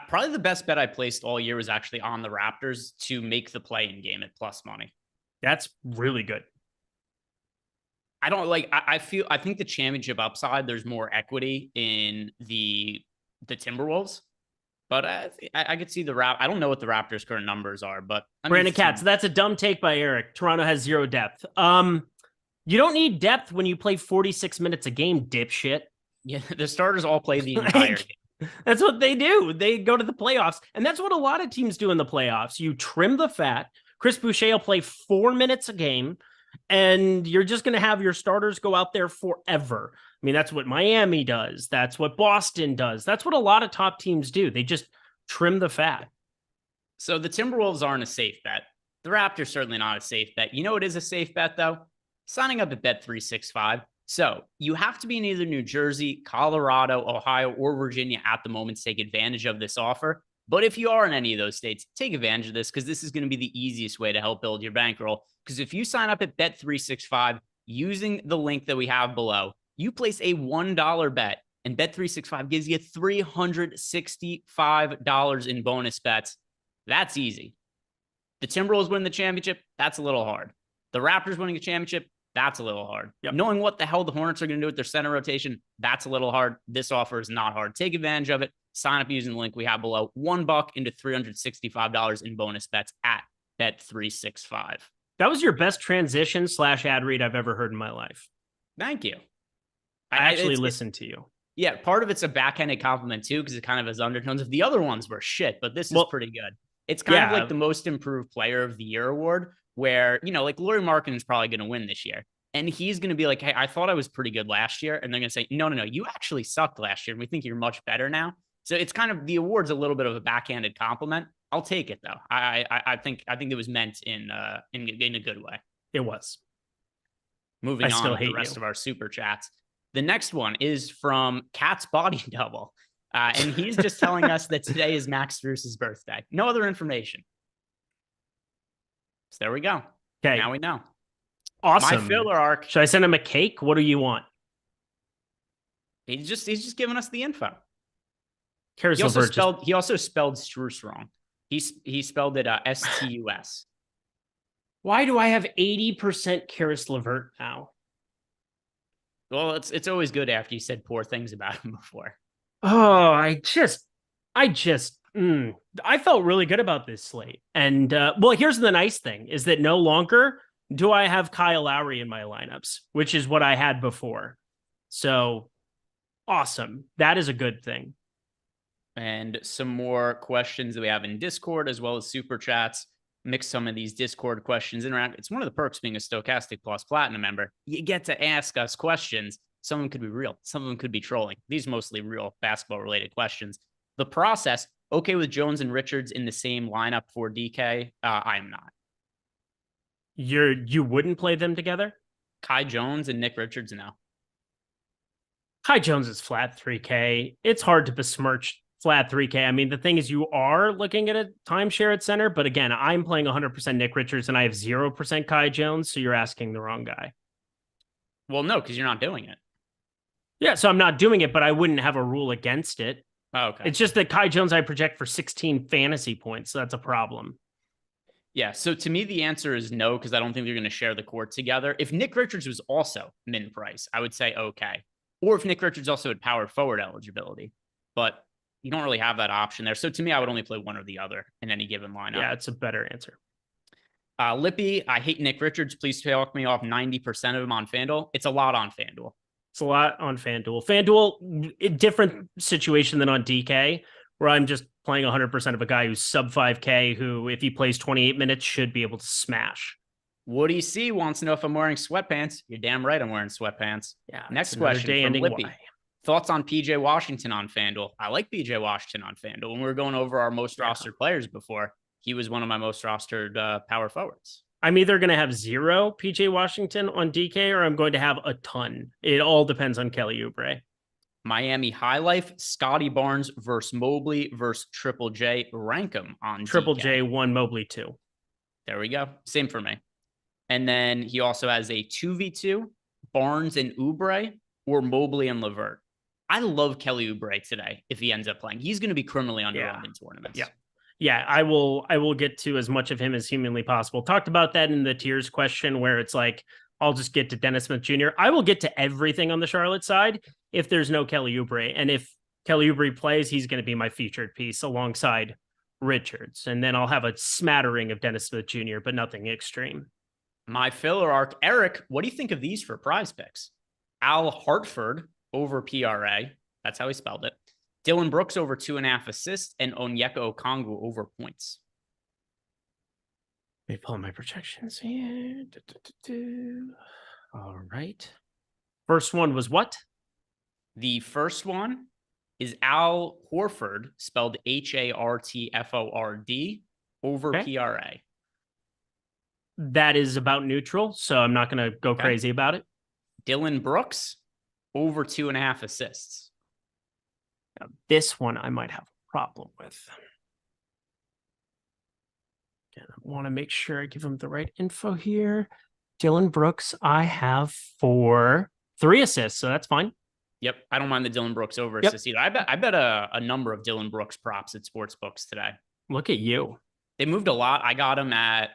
Probably the best bet I placed all year was actually on the Raptors to make the play-in game at plus money. That's really good. I think the championship upside, there's more equity in the Timberwolves. But I could see I don't know what the Raptors' current numbers are, but Brandon Katz, that's a dumb take by Eric. Toronto has 0 depth. You don't need depth when you play 46 minutes a game, dipshit. Yeah, the starters all play the entire game. That's what they do. They go to the playoffs, and that's what a lot of teams do in the playoffs. You trim the fat. Chris Boucher will play 4 minutes a game, and you're just going to have your starters go out there forever. I mean, that's what Miami does. That's what Boston does. That's what a lot of top teams do. They just trim the fat. So the Timberwolves aren't a safe bet. The Raptors certainly not a safe bet. You know what is a safe bet, though? Signing up at Bet365. So you have to be in either New Jersey, Colorado, Ohio, or Virginia at the moment to take advantage of this offer. But if you are in any of those states, take advantage of this because this is going to be the easiest way to help build your bankroll. Because if you sign up at Bet365 using the link that we have below, you place a $1 bet, and Bet365 gives you $365 in bonus bets. That's easy. The Timberwolves win the championship, that's a little hard. The Raptors winning a championship, that's a little hard. Yep. Knowing what the hell the Hornets are going to do with their center rotation, that's a little hard. This offer is not hard. Take advantage of it. Sign up using the link we have below. $1 into $365 in bonus bets at Bet365. That was your best transition / ad read I've ever heard in my life. Thank you. I actually listened to you. Yeah, part of it's a backhanded compliment too, because it kind of has undertones of the other ones were shit, but this is pretty good. It's kind of like the most improved player of the year award, where, like Lauri Markkanen is probably going to win this year. And he's going to be like, hey, I thought I was pretty good last year. And they're going to say, no, you actually sucked last year. And we think you're much better now. So it's kind of, the award's a little bit of a backhanded compliment. I'll take it though. I think it was meant in a good way. It was. Moving on to the rest of our super chats. The next one is from Cat's Body Double. And he's just telling us that today is Max Strus's birthday. No other information. So there we go. Okay. Now we know. Awesome. My filler arc. Should I send him a cake? What do you want? He's just giving us the info. Karis LeVert He also spelled Strus wrong. He spelled it Stus. Why do I have 80% Karis LeVert now? Well, it's always good after you said poor things about him before. Oh, I felt really good about this slate. And well, here's the nice thing is that no longer do I have Kyle Lowry in my lineups, which is what I had before. So awesome. That is a good thing. And some more questions that we have in Discord as well as super chats. Mix some of these Discord questions in around. It's one of the perks being a Stochastic Plus Platinum member. You get to ask us questions. Some of them could be real. Some of them could be trolling. These are mostly real basketball related questions. The process, okay with Jones and Richards in the same lineup for DK? I am not. You wouldn't play them together? Kai Jones and Nick Richards, no. Kai Jones is flat 3K. It's hard to besmirch flat 3K. I mean, the thing is, you are looking at a timeshare at center, but again, I'm playing 100% Nick Richards and I have 0% Kai Jones, so you're asking the wrong guy. Well, no, because you're not doing it. Yeah, so I'm not doing it, but I wouldn't have a rule against it. Oh, okay. It's just that Kai Jones I project for 16 fantasy points, so that's a problem. Yeah, so to me, the answer is no, because I don't think they're going to share the court together. If Nick Richards was also min price, I would say okay. Or if Nick Richards also had power forward eligibility. But you don't really have that option there. So to me, I would only play one or the other in any given lineup. Yeah, it's a better answer. Lippy, I hate Nick Richards. Please talk me off 90% of him on FanDuel. It's a lot on FanDuel. It's a lot on FanDuel. FanDuel, a different situation than on DK, where I'm just playing 100% of a guy who's sub 5K, who, if he plays 28 minutes, should be able to smash. Woody C wants to know if I'm wearing sweatpants. You're damn right I'm wearing sweatpants. Yeah. Next question from Lippy. Y. Thoughts on PJ Washington on FanDuel? I like PJ Washington on FanDuel. When we were going over our most rostered players before, he was one of my most rostered power forwards. I'm either going to have 0 PJ Washington on DK or I'm going to have a ton. It all depends on Kelly Oubre. Miami High Life, Scotty Barnes versus Mobley versus Triple J. Rank him on Triple DK. J, 1, Mobley 2. There we go. Same for me. And then he also has a 2v2, Barnes and Oubre or Mobley and LeVert. I love Kelly Oubre today if he ends up playing. He's going to be criminally underwhelmed in tournaments. Yeah, I will get to as much of him as humanly possible. Talked about that in the tiers question where it's like, I'll just get to Dennis Smith Jr. I will get to everything on the Charlotte side if there's no Kelly Oubre. And if Kelly Oubre plays, he's going to be my featured piece alongside Richards. And then I'll have a smattering of Dennis Smith Jr., but nothing extreme. My filler arc. Eric, what do you think of these for prize picks? Al Hartford over PRA. That's how he spelled it. Dylan Brooks over 2.5 assists and Onyeka Okongwu over points. Let me pull my projections here. All right. First one was what? The first one is Al Horford, spelled Hartford, over PRA. That is about neutral, so I'm not going to go crazy about it. Dylan Brooks over 2.5 assists. Now, this one I might have a problem with. Again, I want to make sure I give him the right info here. Dylan Brooks, I have for 3 assists, so that's fine. Yep, I don't mind the Dylan Brooks over assist either. I bet a number of Dylan Brooks props at sports books today. Look at you. They moved a lot. I got him at,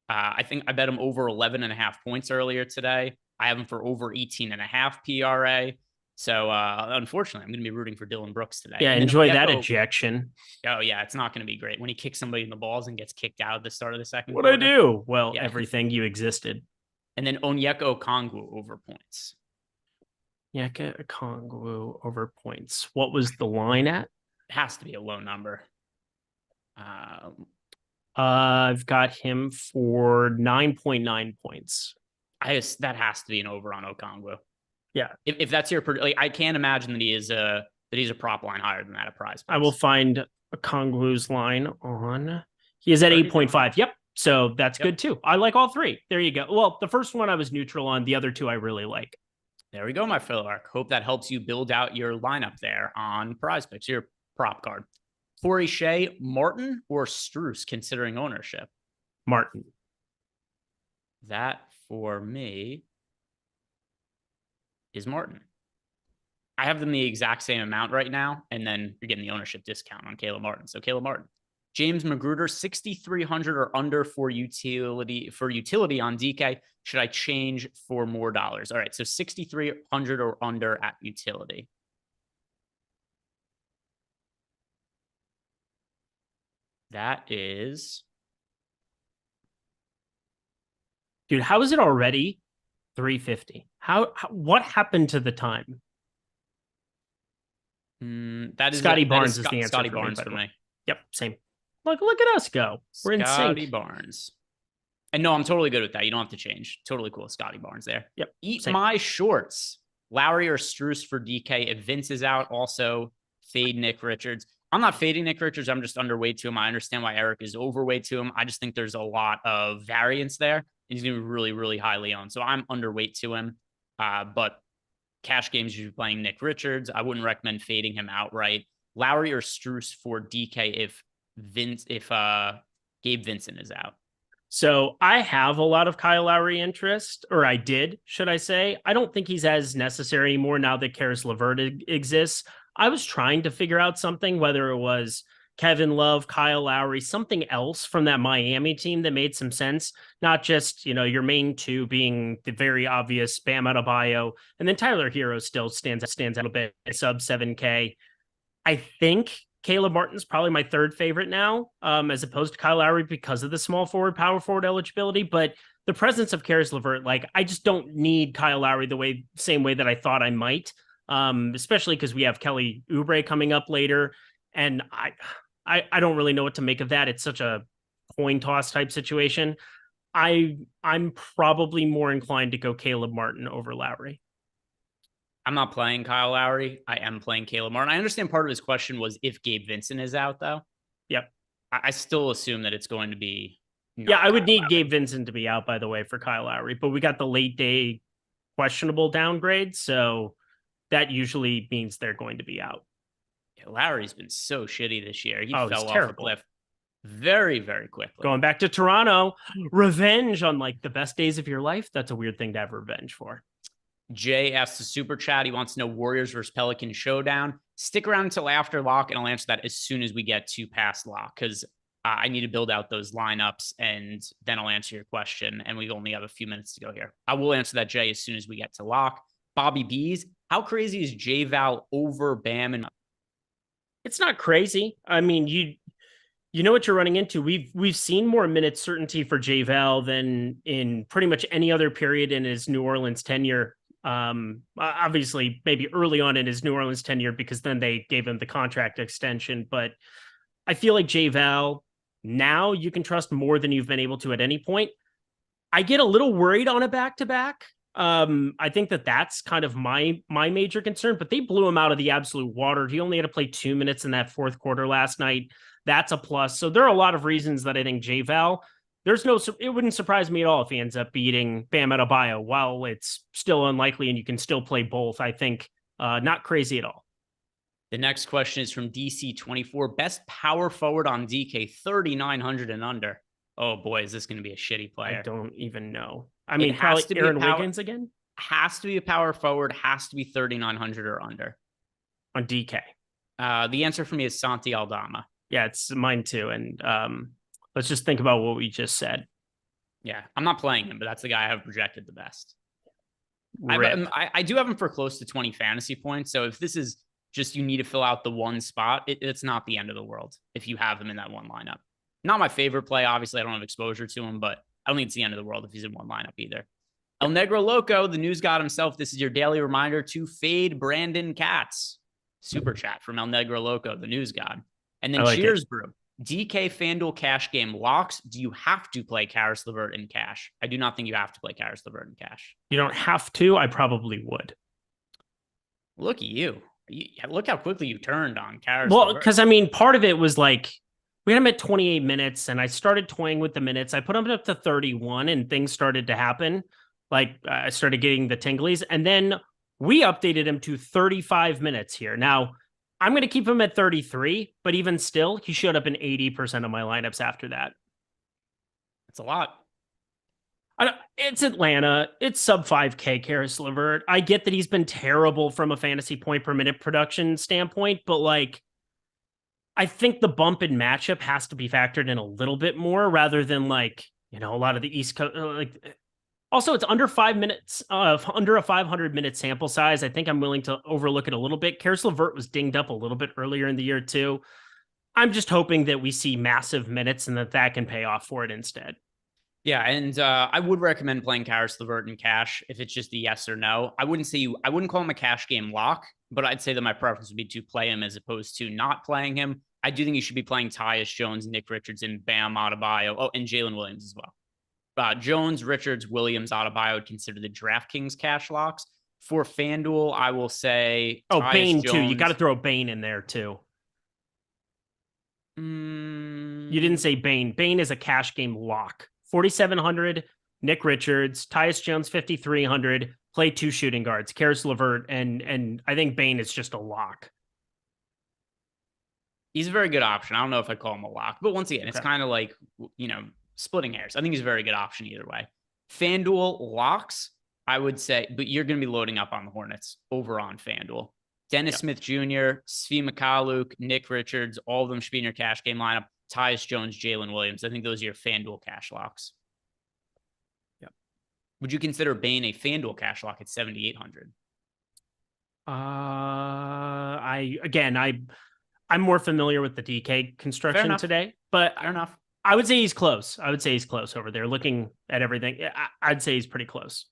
I think I bet him over 11.5 points earlier today. I have him for over 18.5 PRA. So unfortunately, I'm going to be rooting for Dylan Brooks today. Yeah, enjoy that ejection. Oh, yeah, it's not going to be great when he kicks somebody in the balls and gets kicked out at the start of the second quarter. What'd I do? Well, everything you existed. And then Onyeka Okongwu over points. Onyeka Okongwu over points. What was the line at? It has to be a low number. I've got him for 9.9 points. That has to be an over on Okongwu. Yeah. If that's your, like, I can't imagine that he's a prop line higher than that at prize. I will find Okongwu's line on. He is at 8.5. Yep. So that's good too. I like all 3. There you go. Well, the first one I was neutral on. The other 2 I really like. There we go, my filler arc. Hope that helps you build out your lineup there on prize picks, your prop card. For Shea, Martin or Strus considering ownership? Martin. That for me is Martin. I have them the exact same amount right now, and then you're getting the ownership discount on Caleb Martin. So Caleb Martin. James Magruder, 6,300 or under for utility on DK. Should I change for more dollars? All right, so 6,300 or under at utility. That is, dude. How is it already 350? How what happened to the time? That is Scotty Barnes is the answer. Scotty Barnes for me. Yep, same. Look at us go. We're in sync. Scotty Barnes. And no, I'm totally good with that. You don't have to change. Totally cool with Scotty Barnes there. Yep. Eat same. My shorts. Lowry or Strus for DK. If Vince is out, also fade Nick Richards. I'm not fading Nick Richards. I'm just underweight to him. I understand why Eric is overweight to him. I just think there's a lot of variance there. He's going to be really, really highly owned. So I'm underweight to him. But cash games, you're playing Nick Richards. I wouldn't recommend fading him outright. Lowry or Strus for DK if Gabe Vincent is out. So I have a lot of Kyle Lowry interest, or I did, should I say. I don't think he's as necessary anymore now that Karis LeVert exists. I was trying to figure out something, whether it was Kevin Love, Kyle Lowry, something else from that Miami team that made some sense. Not just, your main two being the very obvious Bam Adebayo, and then Tyler Hero still stands out a little bit, sub 7K. I think Caleb Martin's probably my third favorite now, as opposed to Kyle Lowry because of the small forward, power forward eligibility. But the presence of Karis LeVert, I just don't need Kyle Lowry same way that I thought I might, especially because we have Kelly Oubre coming up later. And I don't really know what to make of that. It's such a coin toss type situation. I'm probably more inclined to go Caleb Martin over Lowry. I'm not playing Kyle Lowry. I am playing Caleb Martin. I understand part of his question was if Gabe Vincent is out, though. Yep. I still assume that it's going to be. Yeah, I would need Gabe Vincent to be out, by the way, for Kyle Lowry. But we got the late day questionable downgrade. So that usually means they're going to be out. Yeah, Lowry's been so shitty this year. He fell off terrible. a cliff very, very quickly. Going back to Toronto, revenge on the best days of your life. That's a weird thing to have revenge for. Jay asks the super chat. He wants to know Warriors versus Pelicans showdown. Stick around until after lock, and I'll answer that as soon as we get to past lock, because I need to build out those lineups, and then I'll answer your question. And we only have a few minutes to go here. I will answer that, Jay, as soon as we get to lock. Bobby B's, how crazy is J Val over Bam? And it's not crazy. I mean, you know what you're running into. We've seen more minute certainty for J Val than in pretty much any other period in his New Orleans tenure. Obviously maybe early on in his New Orleans tenure, because then they gave him the contract extension. But I feel like J Val now you can trust more than you've been able to at any point. I get a little worried on a back-to-back. I think that's kind of my major concern, but they blew him out of the absolute water. He only had to play 2 minutes in that fourth quarter last night. That's a plus. So there are a lot of reasons that I think J Val, it wouldn't surprise me at all if he ends up beating Bam Adebayo. While it's still unlikely and you can still play both, I think not crazy at all. The next question is from DC24. Best power forward on DK, 3,900 and under. Oh boy, is this going to be a shitty player? I don't even know. I mean, probably Aaron Wiggins again? Has to be a power forward, has to be 3,900 or under. On DK. The answer for me is Santi Aldama. Yeah, it's mine too. And let's just think about what we just said. Yeah, I'm not playing him, but that's the guy I have projected the best. I do have him for close to 20 fantasy points. So if this is just you need to fill out the one spot, it's not the end of the world if you have him in that one lineup. Not my favorite play. Obviously, I don't have exposure to him, but I don't think it's the end of the world if he's in one lineup either. El Negro Loco, the news god himself. This is your daily reminder to fade Brandon Katz. Super chat from El Negro Loco, the news god. And then Cheers Brew. DK FanDuel cash game locks. Do you have to play Karis LeVert in cash? I do not think you have to play Karis LeVert in cash. You don't have to. I probably would. Look at you. Look how quickly you turned on Karis. Well, because I mean, part of it was like we had him at 28 minutes, and I started toying with the minutes. I put him up to 31, and things started to happen. Like I started getting the tinglies, and then we updated him to 35 minutes here. Now, I'm going to keep him at 33, but even still, he showed up in 80% of my lineups after that. That's a lot. It's Atlanta. It's sub 5K Karis LeVert. I get that he's been terrible from a fantasy point per minute production standpoint, but like, I think the bump in matchup has to be factored in a little bit more rather than like, a lot of the East Coast. Also, it's under 5 minutes, under a 500-minute sample size. I think I'm willing to overlook it a little bit. Karis LeVert was dinged up a little bit earlier in the year too. I'm just hoping that we see massive minutes and that can pay off for it instead. Yeah, and I would recommend playing Karis LeVert in cash if it's just a yes or no. I wouldn't call him a cash game lock, but I'd say that my preference would be to play him as opposed to not playing him. I do think you should be playing Tyus Jones, Nick Richardson, Bam Adebayo, and Jalen Williams as well. Jones, Richards, Williams, Adebayo, I would consider the DraftKings cash locks. For FanDuel, I will say Tyus Bane Jones. Too. You got to throw Bane in there too. You didn't say Bane. Bane is a cash game lock. 4,700, Nick Richards, Tyus Jones, 5,300, play 2 shooting guards, Karis LeVert, and I think Bane is just a lock. He's a very good option. I don't know if I'd call him a lock, but once again, It's kind of like, splitting hairs. I think he's a very good option either way. FanDuel locks, I would say, but you're going to be loading up on the Hornets over on FanDuel. Dennis Smith Jr., Svi Mykhailiuk, Nick Richards, all of them should be in your cash game lineup. Tyus Jones, Jalen Williams. I think those are your FanDuel cash locks. Yep. Would you consider Bane a FanDuel cash lock at 7,800? I'm more familiar with the DK construction today, but fair enough. I would say he's close. Over there. Looking at everything, I'd say he's pretty close.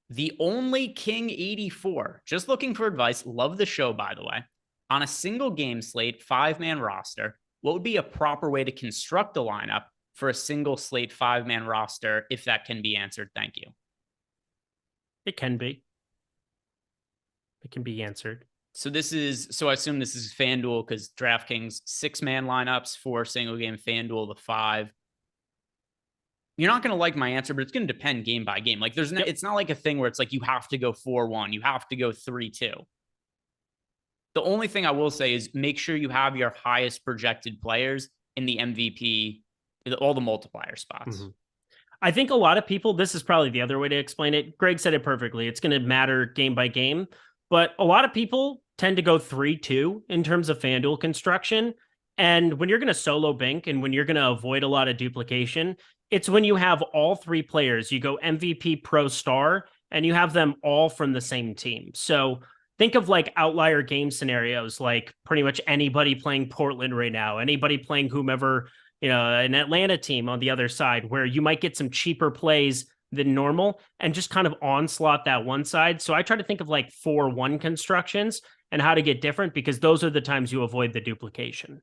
The only King 84. Just looking for advice. Love the show, by the way. On a single game slate, 5-man roster, what would be a proper way to construct a lineup for a single slate 5-man roster, if that can be answered? Thank you. It can be. It can be answered. So I assume this is FanDuel because DraftKings 6-man lineups for single game, FanDuel the 5. You're not going to like my answer, but it's going to depend game by game. Like it's not like a thing where it's like you have to go 4-1, you have to go 3-2. The only thing I will say is make sure you have your highest projected players in the MVP, all the multiplier spots. Mm-hmm. I think a lot of people, this is probably the other way to explain it. Greg said it perfectly. It's going to matter game by game, but a lot of people tend to go 3-2 in terms of FanDuel construction. And when you're going to solo bank and when you're going to avoid a lot of duplication, it's when you have all 3 players, you go MVP, pro, star, and you have them all from the same team. So think of like outlier game scenarios, like pretty much anybody playing Portland right now, anybody playing whomever, an Atlanta team on the other side, where you might get some cheaper plays than normal and just kind of onslaught that one side. So I try to think of like 4-1 constructions and how to get different, because those are the times you avoid the duplication.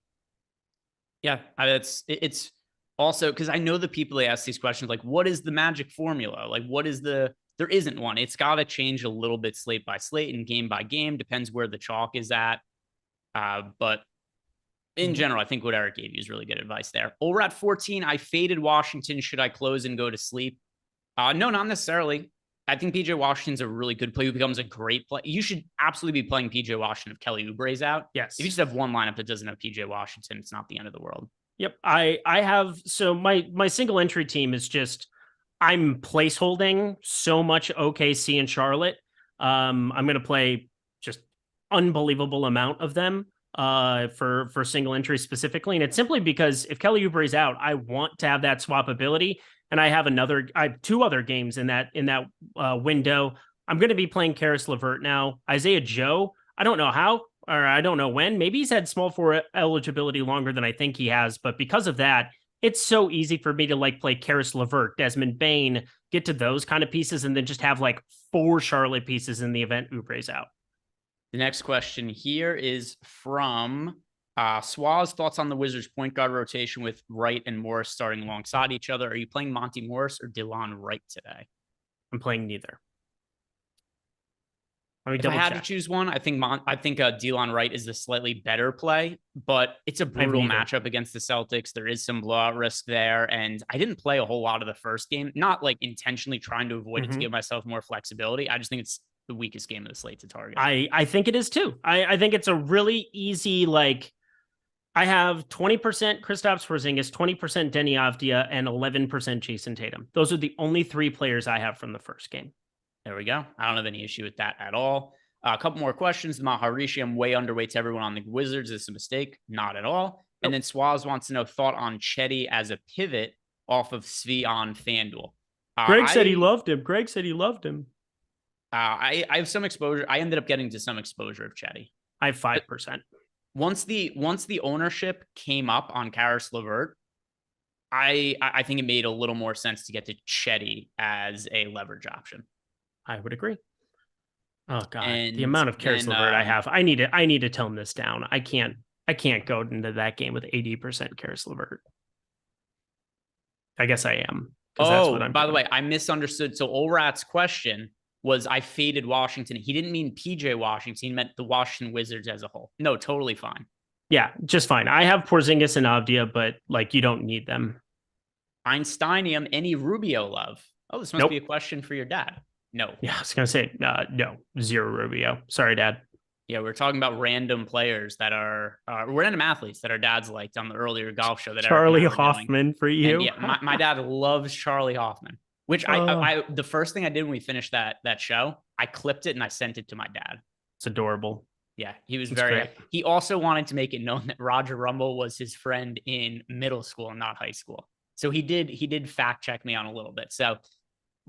Yeah, it's also because I know the people they ask these questions, like, what is the magic formula? Like, there isn't one. It's got to change a little bit slate by slate and game by game. Depends where the chalk is at. But in general, I think what Eric gave you is really good advice there. We're at 14. I faded Washington. Should I close and go to sleep? No, not necessarily. I think PJ Washington's a really good play who becomes a great play. You should absolutely be playing PJ Washington if Kelly Oubre's out. Yes. If you just have one lineup that doesn't have PJ Washington, it's not the end of the world. Yep. I have, so my single entry team is just, I'm placeholding so much OKC and Charlotte. I'm going to play just unbelievable amount of them for single entry specifically. And it's simply because if Kelly Oubre's out, I want to have that swappability. And I have 2 other games in that window. I'm going to be playing Karis LeVert now. Isaiah Joe, I don't know how, or I don't know when. Maybe he's had small forward eligibility longer than I think he has. But because of that, it's so easy for me to like play Karis LeVert, Desmond Bane, get to those kind of pieces, and then just have like 4 Charlotte pieces in the event Oubre's out. The next question here is from Swaz. Thoughts on the Wizards point guard rotation with Wright and Morris starting alongside each other? Are you playing Monty Morris or DeLon Wright today? I'm playing neither. If I had to choose one, I think DeLon Wright is the slightly better play, but it's a brutal matchup against the Celtics. There is some blowout risk there, and I didn't play a whole lot of the first game, not like intentionally trying to avoid it to give myself more flexibility. I just think it's the weakest game of the slate to target. I think it is too. I think it's a really easy, like, I have 20% Kristaps Porzingis, 20% Denny Avdija, and 11% Jason Tatum. Those are the only 3 players I have from the first game. There we go. I don't have any issue with that at all. A couple more questions. Maharishi, I'm way underweight to everyone on the Wizards. Is this a mistake? Not at all. Nope. And then Swaz wants to know thought on Chetty as a pivot off of Svi on FanDuel. Greg said he loved him. I have some exposure. I ended up getting to some exposure of Chetty. I have 5%. Once the ownership came up on Karis LeVert, I think it made a little more sense to get to Chetty as a leverage option. I would agree. Oh God, and the amount of Karis LeVert I have. I need to tone this down. I can't go into that game with 80% Karis LeVert. I guess I am. That's what by the way, I misunderstood. So Olrat's question was I faded Washington. He didn't mean PJ Washington. He meant the Washington Wizards as a whole. No, totally fine. Yeah, just fine. I have Porzingis and Avdija, but like you don't need them. Einsteinium, any Rubio love? Oh, this must be a question for your dad. No. Yeah, I was going to say, no, 0 Rubio. Sorry, Dad. Yeah, we're talking about random players that are random athletes that our dads liked on the earlier golf show. That Charlie Hoffman for you. And yeah, my dad loves Charlie Hoffman, which I the first thing I did when we finished that show, I clipped it and I sent it to my dad. It's adorable. Yeah, he was very. He also wanted to make it known that Roger Rumble was his friend in middle school and not high school. So he did fact check me on a little bit. So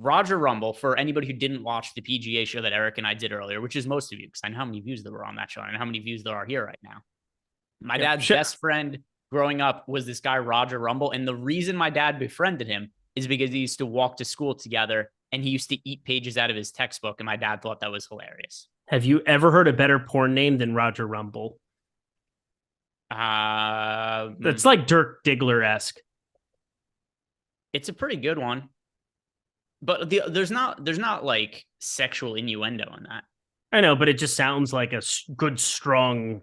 Roger Rumble, for anybody who didn't watch the PGA show that Eric and I did earlier, which is most of you, because I know how many views there were on that show and how many views there are here right now. My dad's best friend growing up was this guy, Roger Rumble. And the reason my dad befriended him is because he used to walk to school together and he used to eat pages out of his textbook. And my dad thought that was hilarious. Have you ever heard a better porn name than Roger Rumble? It's like Dirk Diggler-esque. It's a pretty good one. But there's not like sexual innuendo in that. I know, but it just sounds like a good, strong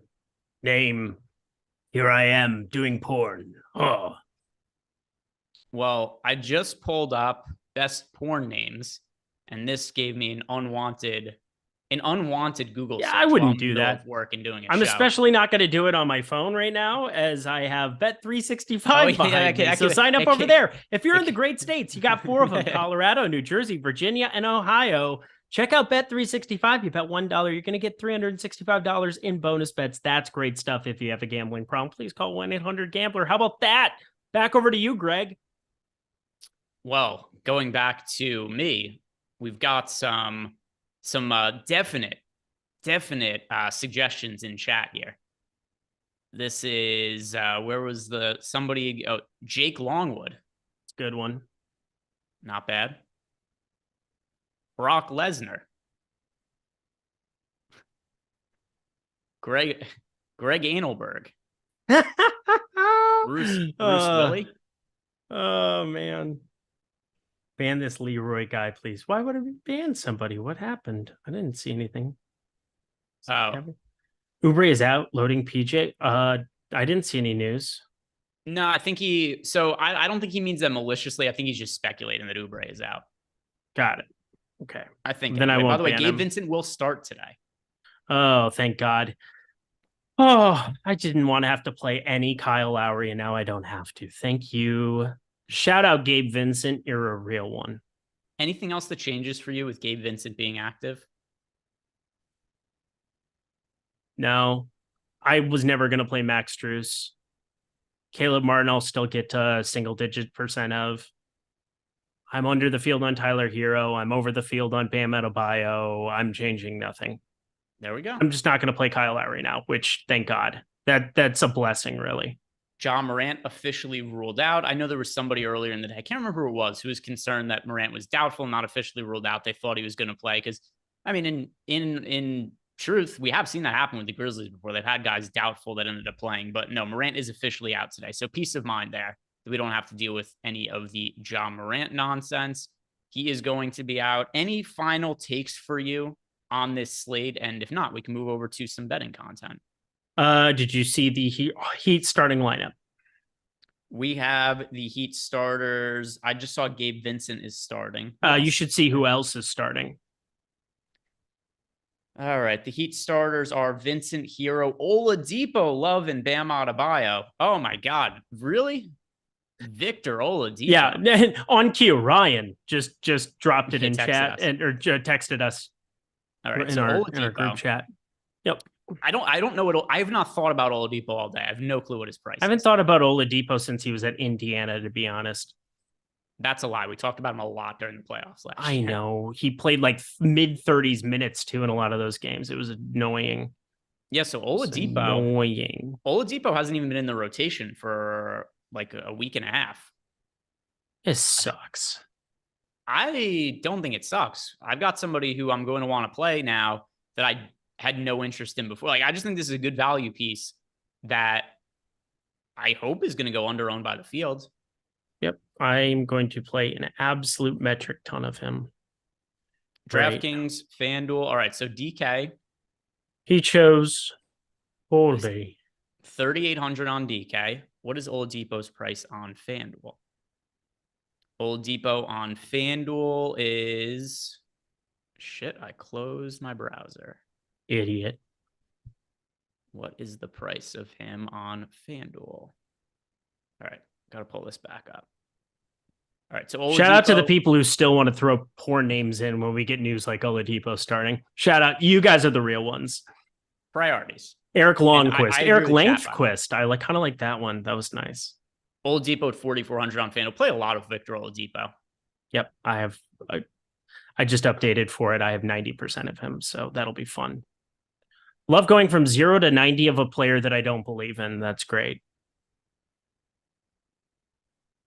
name. Here I am doing porn. Oh. Well, I just pulled up best porn names, and this gave me an unwanted Google search. Yeah, I wouldn't do that. Work and doing I'm especially not going to do it on my phone right now, as I have Bet365 behind me. So sign up over there. If you're in the great states, you got 4 of them: Colorado, New Jersey, Virginia, and Ohio. Check out Bet365. You bet $1, you're going to get $365 in bonus bets. That's great stuff. If you have a gambling problem, please call 1-800-GAMBLER. How about that? Back over to you, Greg. Well, going back to me, we've got some definite suggestions in chat here. This is where was Jake Longwood. It's a good one. Not bad. Brock Lesnar. Greg Anelberg. Bruce Willie. Oh man. Ban this Leroy guy, please. Why would I ban somebody? What happened? I didn't see anything. Oubre is out loading PJ. I didn't see any news. No, I think I don't think he means that maliciously. I think he's just speculating that Oubre is out. Got it. Okay. I think. Then anyway. I won't. By the way, Gabe him. Vincent will start today. Oh, thank God. Oh, I didn't want to have to play any Kyle Lowry, and now I don't have to. Thank you. Shout out Gabe Vincent. You're a real one. Anything else that changes for you with Gabe Vincent being active? No, I was never going to play Max Strus. Caleb Martin, I'll still get to single-digit % of. I'm under the field on Tyler Hero. I'm over the field on Bam Adebayo. I'm changing nothing. There we go. I'm just not going to play Kyle Lowry now, which, thank God. That's a blessing, really. John Morant officially ruled out. I know there was somebody earlier in the day, I can't remember who it was, who was concerned that Morant was doubtful, not officially ruled out. They thought he was going to play because, I mean, in truth, we have seen that happen with the Grizzlies before. They've had guys doubtful that ended up playing, but no, Morant is officially out today. So peace of mind there that we don't have to deal with any of the John Morant nonsense. He is going to be out. Any final takes for you on this slate? And if not, we can move over to some betting content. Did you see the Heat starting lineup? We have the Heat starters. I just saw Gabe Vincent is starting. You should see who else is starting. All right. The Heat starters are Vincent Hero, Oladipo, Love, and Bam Adebayo. Oh my God. Really? Victor Oladipo. Yeah. On cue, Ryan just dropped it He in texted chat us. or texted us. All right. in So our Oladipo. group chat. Yep. I don't know what I have not thought about Oladipo all day. I have no clue what his price I haven't is. thought about Oladipo since he was at Indiana, to be honest. That's a lie. We talked about him a lot during the playoffs last I year. know. He played like mid 30s minutes too in a lot of those games. It was annoying. Yeah, so Oladipo Annoying. Oladipo hasn't even been in the rotation for like a week and a half. It sucks. I don't think it sucks. I've got somebody who I'm going to want to play now that I had no interest in before. Like, I just think this is a good value piece that I hope is going to go under owned by the field. Yep. I'm going to play an absolute metric ton of him. DraftKings, FanDuel. All right. So DK. He chose Holy. 3,800 on DK. What is Oladipo's price on FanDuel? Oladipo on FanDuel is... Shit, I closed my browser. Idiot. What is the price of him on FanDuel? All right, got to pull this back up. All right, so Oladipo... Shout out to the people who still want to throw poor names in when we get news like Oladipo starting. Shout out. You guys are the real ones. Priorities. Eric Longquist. I Eric agree with Langquist. I kind of like that one. That was nice. Oladipo at 4,400 on FanDuel. Play a lot of Victor Oladipo. Yep, I have. I just updated for it. I have 90% of him, so that'll be fun. Love going from 0 to 90 of a player that I don't believe in. That's great.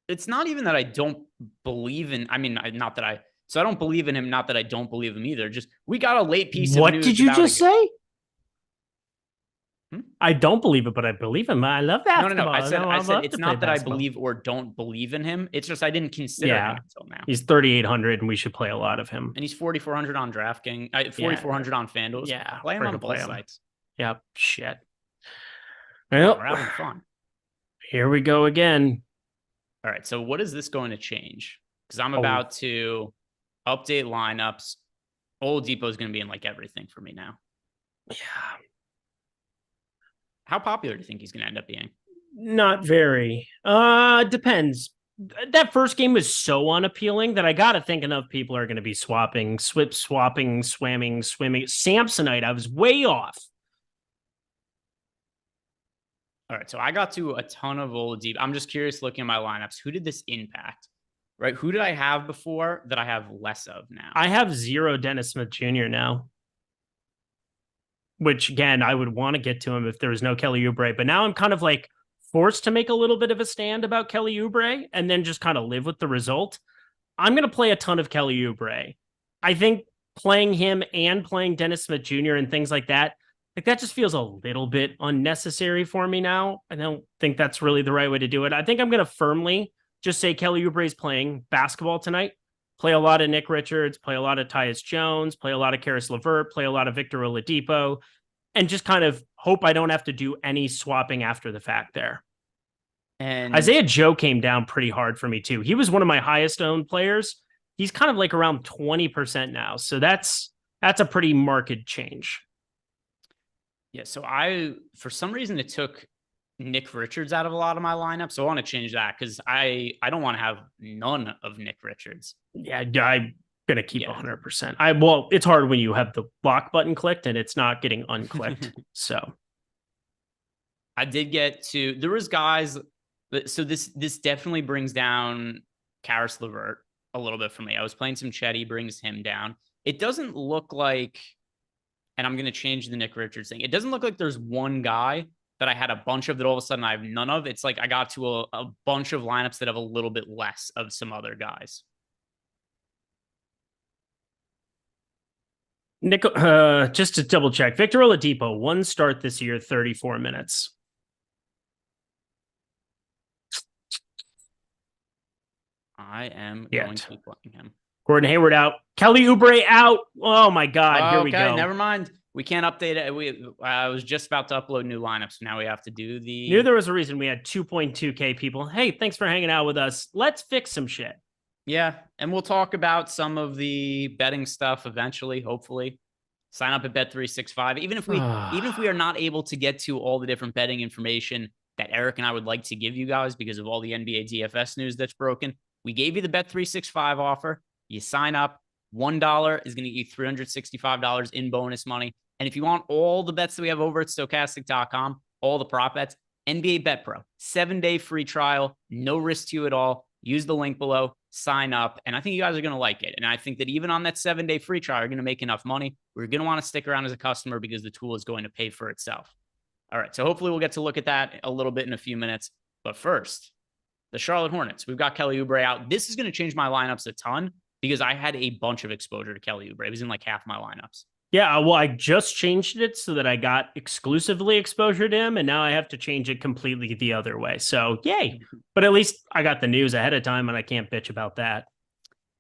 It's not even that I don't believe in. I mean, not that I. So I don't believe in him. Not that I don't believe him either. Just we got a late piece. What of news did you about just say? Hmm? I don't believe it, but I believe him. I love basketball. No. I said it's not that basketball. I believe or don't believe in him. It's just I didn't consider him until now. He's 3,800, and we should play a lot of him. And he's 4,400 on DraftKings. 4,400 on FanDuel. Yeah, play him on both sites. Yep. Shit. Well, we're having fun. Here we go again. All right. So what is this going to change? Because I'm about to update lineups. Oladipo is going to be in like everything for me now. Yeah. How popular do you think he's going to end up being? Not very. Depends. That first game was so unappealing that I got to think enough people are going to be swapping, swamming. Samsonite, I was way off. All right, so I got to a ton of Oladipo. I'm just curious looking at my lineups. Who did this impact? Right? Who did I have before that I have less of now? I have 0 Dennis Smith Jr. now. Which, again, I would want to get to him if there was no Kelly Oubre. But now I'm kind of like forced to make a little bit of a stand about Kelly Oubre and then just kind of live with the result. I'm going to play a ton of Kelly Oubre. I think playing him and playing Dennis Smith Jr. and things like that just feels a little bit unnecessary for me now. I don't think that's really the right way to do it. I think I'm going to firmly just say Kelly Oubre is playing basketball tonight. Play a lot of Nick Richards, play a lot of Tyus Jones, play a lot of Karis LeVert, play a lot of Victor Oladipo, and just kind of hope I don't have to do any swapping after the fact there. And Isaiah Joe came down pretty hard for me too. He was one of my highest owned players. He's kind of like around 20% now. So that's a pretty marked change. Yeah, so for some reason, it took Nick Richards out of a lot of my lineup. So I want to change that because I don't want to have none of Nick Richards. Yeah, I'm going to keep 100%. Well, it's hard when you have the lock button clicked and it's not getting unclicked. So I did get to, there was guys, so this definitely brings down Karis LeVert a little bit for me. I was playing some Chetty, brings him down. It doesn't look like, and I'm going to change the Nick Richards thing. It doesn't look like there's one guy that I had a bunch of that all of a sudden I have none of. It's like I got to a bunch of lineups that have a little bit less of some other guys. Nick, just to double check, Victor Oladipo, 1 start this year, 34 minutes. I am going to be playing him. Gordon Hayward out. Kelly Oubre out. Oh my God. Here we go. Never mind. We can't update it. I was just about to upload new lineups. Now we have to do the... Knew there was a reason we had 2.2K people. Hey, thanks for hanging out with us. Let's fix some shit. Yeah. And we'll talk about some of the betting stuff eventually, hopefully. Sign up at Bet365. Even if we are not able to get to all the different betting information that Eric and I would like to give you guys because of all the NBA DFS news that's broken, we gave you the Bet365 offer. You sign up. $1 is going to get you $365 in bonus money. And if you want all the bets that we have over at Stochastic.com, all the prop bets, NBA Bet Pro, 7-day free trial, no risk to you at all. Use the link below, sign up, and I think you guys are going to like it. And I think that even on that 7-day free trial, you're going to make enough money. We're going to want to stick around as a customer because the tool is going to pay for itself. All right, so hopefully we'll get to look at that a little bit in a few minutes. But first, the Charlotte Hornets. We've got Kelly Oubre out. This is going to change my lineups a ton because I had a bunch of exposure to Kelly Oubre. It was in like half my lineups. Yeah, well, I just changed it so that I got exclusively exposure to him, and now I have to change it completely the other way. So, yay. But at least I got the news ahead of time, and I can't bitch about that.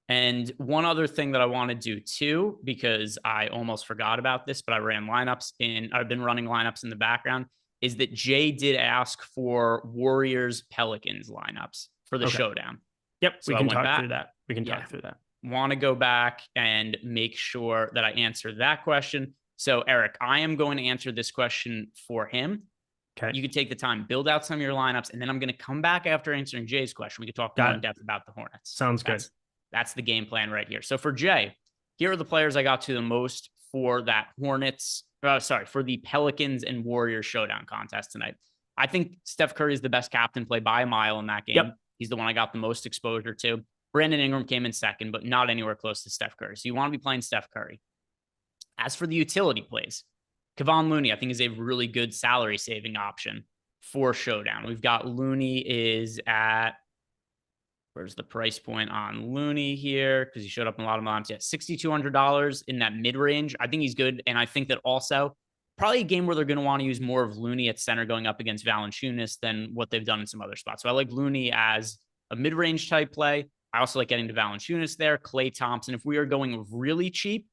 And one other thing that I want to do too, because I almost forgot about this, but I've been running lineups in the background, is that Jay did ask for Warriors Pelicans lineups for the showdown. Yep, so we can talk through that. Want to go back and make sure that I answer that question. So, Eric, I am going to answer this question for him. Okay. You can take the time, build out some of your lineups, and then I'm going to come back after answering Jay's question. We can talk more in depth about the Hornets. Sounds good. That's the game plan right here. So for Jay, here are the players I got to the most for that for the Pelicans and Warriors showdown contest tonight. I think Steph Curry is the best captain play by a mile in that game. Yep. He's the one I got the most exposure to. Brandon Ingram came in second, but not anywhere close to Steph Curry. So you want to be playing Steph Curry. As for the utility plays, Kevon Looney, I think, is a really good salary saving option for showdown. We've got Looney is at, where's the price point on Looney here? Because he showed up in a lot of lineups. Yeah, $6,200 in that mid range. I think he's good. And I think that also probably a game where they're going to want to use more of Looney at center going up against Valanciunas than what they've done in some other spots. So I like Looney as a mid range type play. I also like getting to Valanciunas there, Klay Thompson. If we are going really cheap,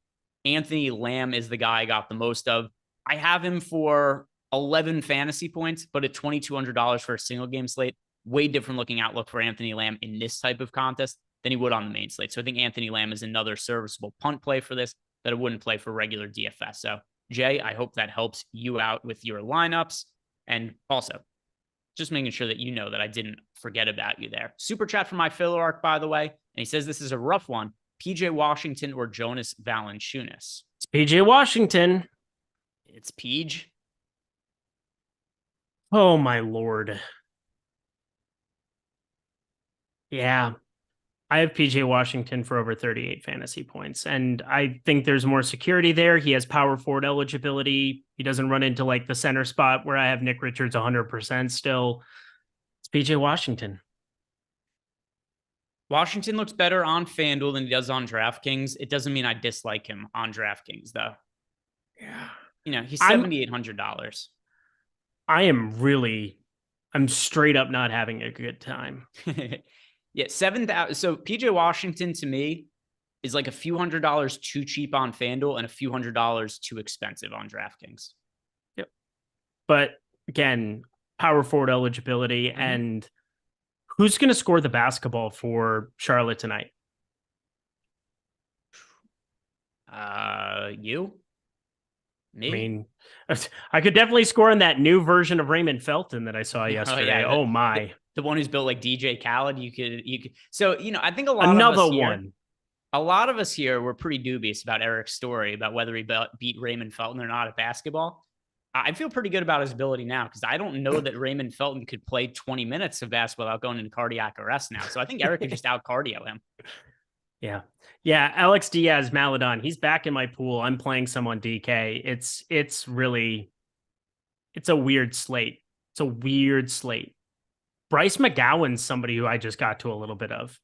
Anthony Lamb is the guy I got the most of. I have him for 11 fantasy points, but at $2,200 for a single game slate, way different looking outlook for Anthony Lamb in this type of contest than he would on the main slate. So I think Anthony Lamb is another serviceable punt play for this that I wouldn't play for regular DFS. So Jay, I hope that helps you out with your lineups. And also, just making sure that you know that I didn't forget about you there. Super chat from my filler arc, by the way. And he says this is a rough one. PJ Washington or Jonas Valanciunas? It's PJ Washington. It's Peach. Oh, my Lord. Yeah. I have PJ Washington for over 38 fantasy points, and I think there's more security there. He has power forward eligibility. He doesn't run into like the center spot where I have Nick Richards 100% still. It's PJ Washington. Washington looks better on FanDuel than he does on DraftKings. It doesn't mean I dislike him on DraftKings, though. Yeah. You know, he's $7,800. I'm straight up not having a good time. Yeah, 7,000. So PJ Washington to me is like a few $100s too cheap on FanDuel and a few $100s too expensive on DraftKings. Yep. But again, power forward eligibility, and who's going to score the basketball for Charlotte tonight? You? Me? I mean, I could definitely score in that new version of Raymond Felton that I saw yesterday. Oh my. The one who's built like DJ Khaled, you could. So, you know, I think a lot of us here were pretty dubious about Eric's story about whether he beat Raymond Felton or not at basketball. I feel pretty good about his ability now because I don't know that Raymond Felton could play 20 minutes of basketball without going into cardiac arrest now. So I think Eric could just out cardio him. Yeah. Yeah. Alex Diaz, Maladon, he's back in my pool. I'm playing some on DK. It's a weird slate. It's a weird slate. Bryce McGowan's somebody who I just got to a little bit of.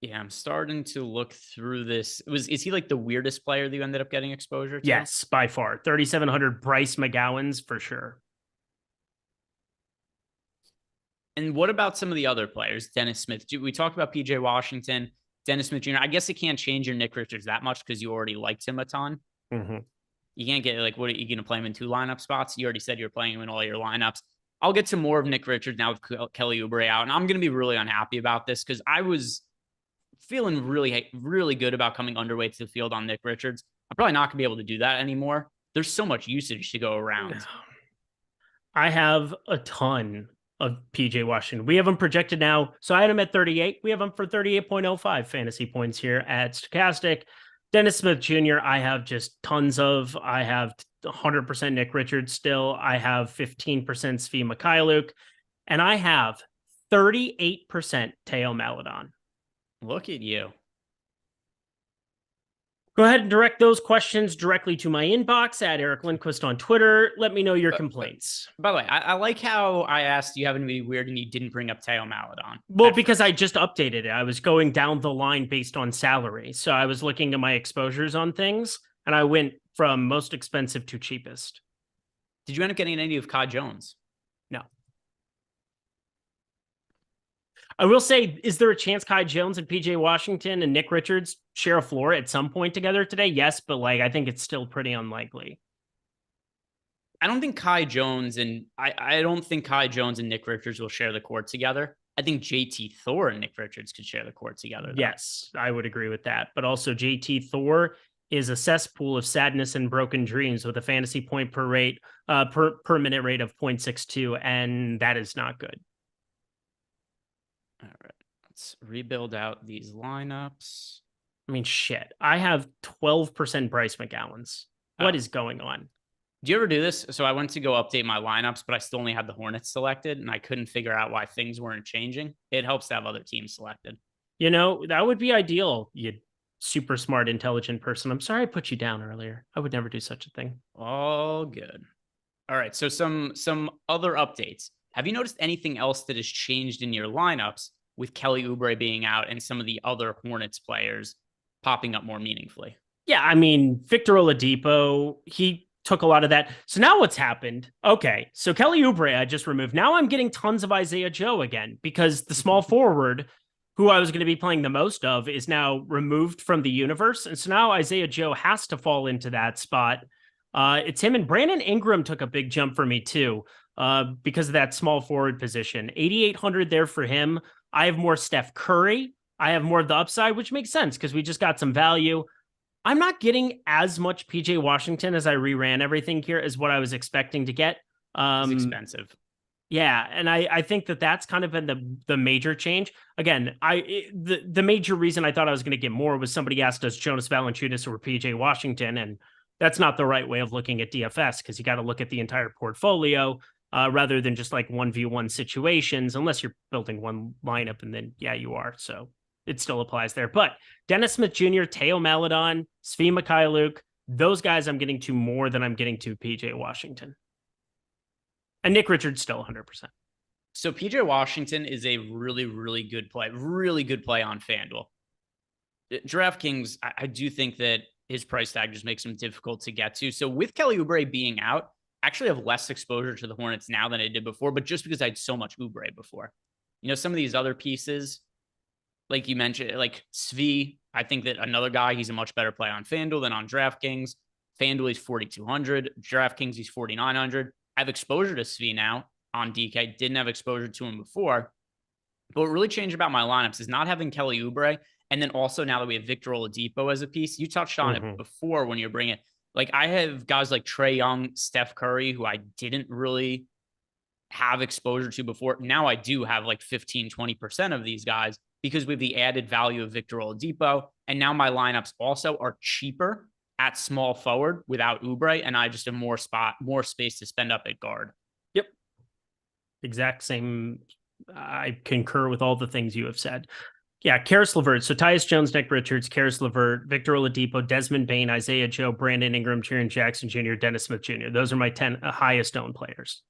Yeah, I'm starting to look through this. Is he like the weirdest player that you ended up getting exposure to? Yes, by far. 3,700 Bryce McGowan's for sure. And what about some of the other players? Dennis Smith. We talked about PJ Washington, Dennis Smith Jr. I guess it can't change your Nick Richards that much because you already liked him a ton. Mm-hmm. You can't get what are you going to play him in 2 lineup spots? You already said you're playing him in all your lineups. I'll get to more of Nick Richards now with Kelly Oubre out. And I'm going to be really unhappy about this because I was feeling really, really good about coming underweight to the field on Nick Richards. I'm probably not going to be able to do that anymore. There's so much usage to go around. I have a ton of PJ Washington. We have him projected now. So I had him at 38. We have him for 38.05 fantasy points here at Stochastic. Dennis Smith Jr., I have just tons of. I have 100% Nick Richards still. I have 15% Svi Mikhailuk. And I have 38% Teo Maledon. Look at you. Go ahead and direct those questions directly to my inbox at Eric Lindquist on Twitter. Let me know your complaints. By the way, I like how I asked you having to be weird and you didn't bring up Teo Maledon. Well, because I just updated it. I was going down the line based on salary. So I was looking at my exposures on things, and I went from most expensive to cheapest. Did you end up getting any of Kai Jones? No. I will say, is there a chance Kai Jones and PJ Washington and Nick Richards share a floor at some point together today? Yes, but I think it's still pretty unlikely. I don't think Kai Jones and I don't think Kai Jones and Nick Richards will share the court together. I think JT Thor and Nick Richards could share the court together, though. Yes, I would agree with that. But also JT Thor is a cesspool of sadness and broken dreams with a fantasy point per minute rate of 0.62, and that is not good. All right, let's rebuild out these lineups. I mean, shit. I have 12% Bryce McGowan's. What is going on? Do you ever do this? So I went to go update my lineups, but I still only had the Hornets selected, and I couldn't figure out why things weren't changing. It helps to have other teams selected. That would be ideal, you super smart, intelligent person. I'm sorry I put you down earlier. I would never do such a thing. All good. All right, so some other updates. Have you noticed anything else that has changed in your lineups with Kelly Oubre being out and some of the other Hornets players popping up more meaningfully? Yeah, I mean, Victor Oladipo, he took a lot of that. So now what's happened? Okay, so Kelly Oubre I just removed. Now I'm getting tons of Isaiah Joe again because the small forward who I was going to be playing the most of is now removed from the universe. And so now Isaiah Joe has to fall into that spot. It's him, and Brandon Ingram took a big jump for me too. Because of that small forward position. 8,800 there for him. I have more Steph Curry. I have more of the upside, which makes sense because we just got some value. I'm not getting as much PJ Washington as I reran everything here as what I was expecting to get. It's expensive. Yeah, and I think that's kind of been the major change. Again, the major reason I thought I was going to get more was somebody asked us Jonas Valanciunas or PJ Washington, and that's not the right way of looking at DFS because you got to look at the entire portfolio. Rather than just 1v1 situations, unless you're building one lineup, and then, yeah, you are. So it still applies there. But Dennis Smith Jr., Teo Maledon, Svi Mikhailuk, those guys I'm getting to more than I'm getting to PJ Washington. And Nick Richards still 100%. So PJ Washington is a really, really good play on FanDuel. DraftKings, I do think that his price tag just makes him difficult to get to. So with Kelly Oubre being out, actually have less exposure to the Hornets now than I did before, but just because I had so much Oubre before. Some of these other pieces, like you mentioned, like Svi, I think that another guy, he's a much better play on FanDuel than on DraftKings. FanDuel, he's 4,200. DraftKings, he's 4,900. I have exposure to Svi now on DK. Didn't have exposure to him before. But what really changed about my lineups is not having Kelly Oubre, and then also now that we have Victor Oladipo as a piece. You touched on it before when you were bringing it. I have guys like Trae Young, Steph Curry, who I didn't really have exposure to before. Now I do have 15, 20% of these guys because we have the added value of Victor Oladipo. And now my lineups also are cheaper at small forward without Oubre. And I just have more space to spend up at guard. Yep. Exact same. I concur with all the things you have said. Yeah, Karis LeVert. So Tyus Jones, Nick Richards, Karis LeVert, Victor Oladipo, Desmond Bane, Isaiah Joe, Brandon Ingram, Jaren Jackson Jr., Dennis Smith Jr. Those are my 10 highest owned players.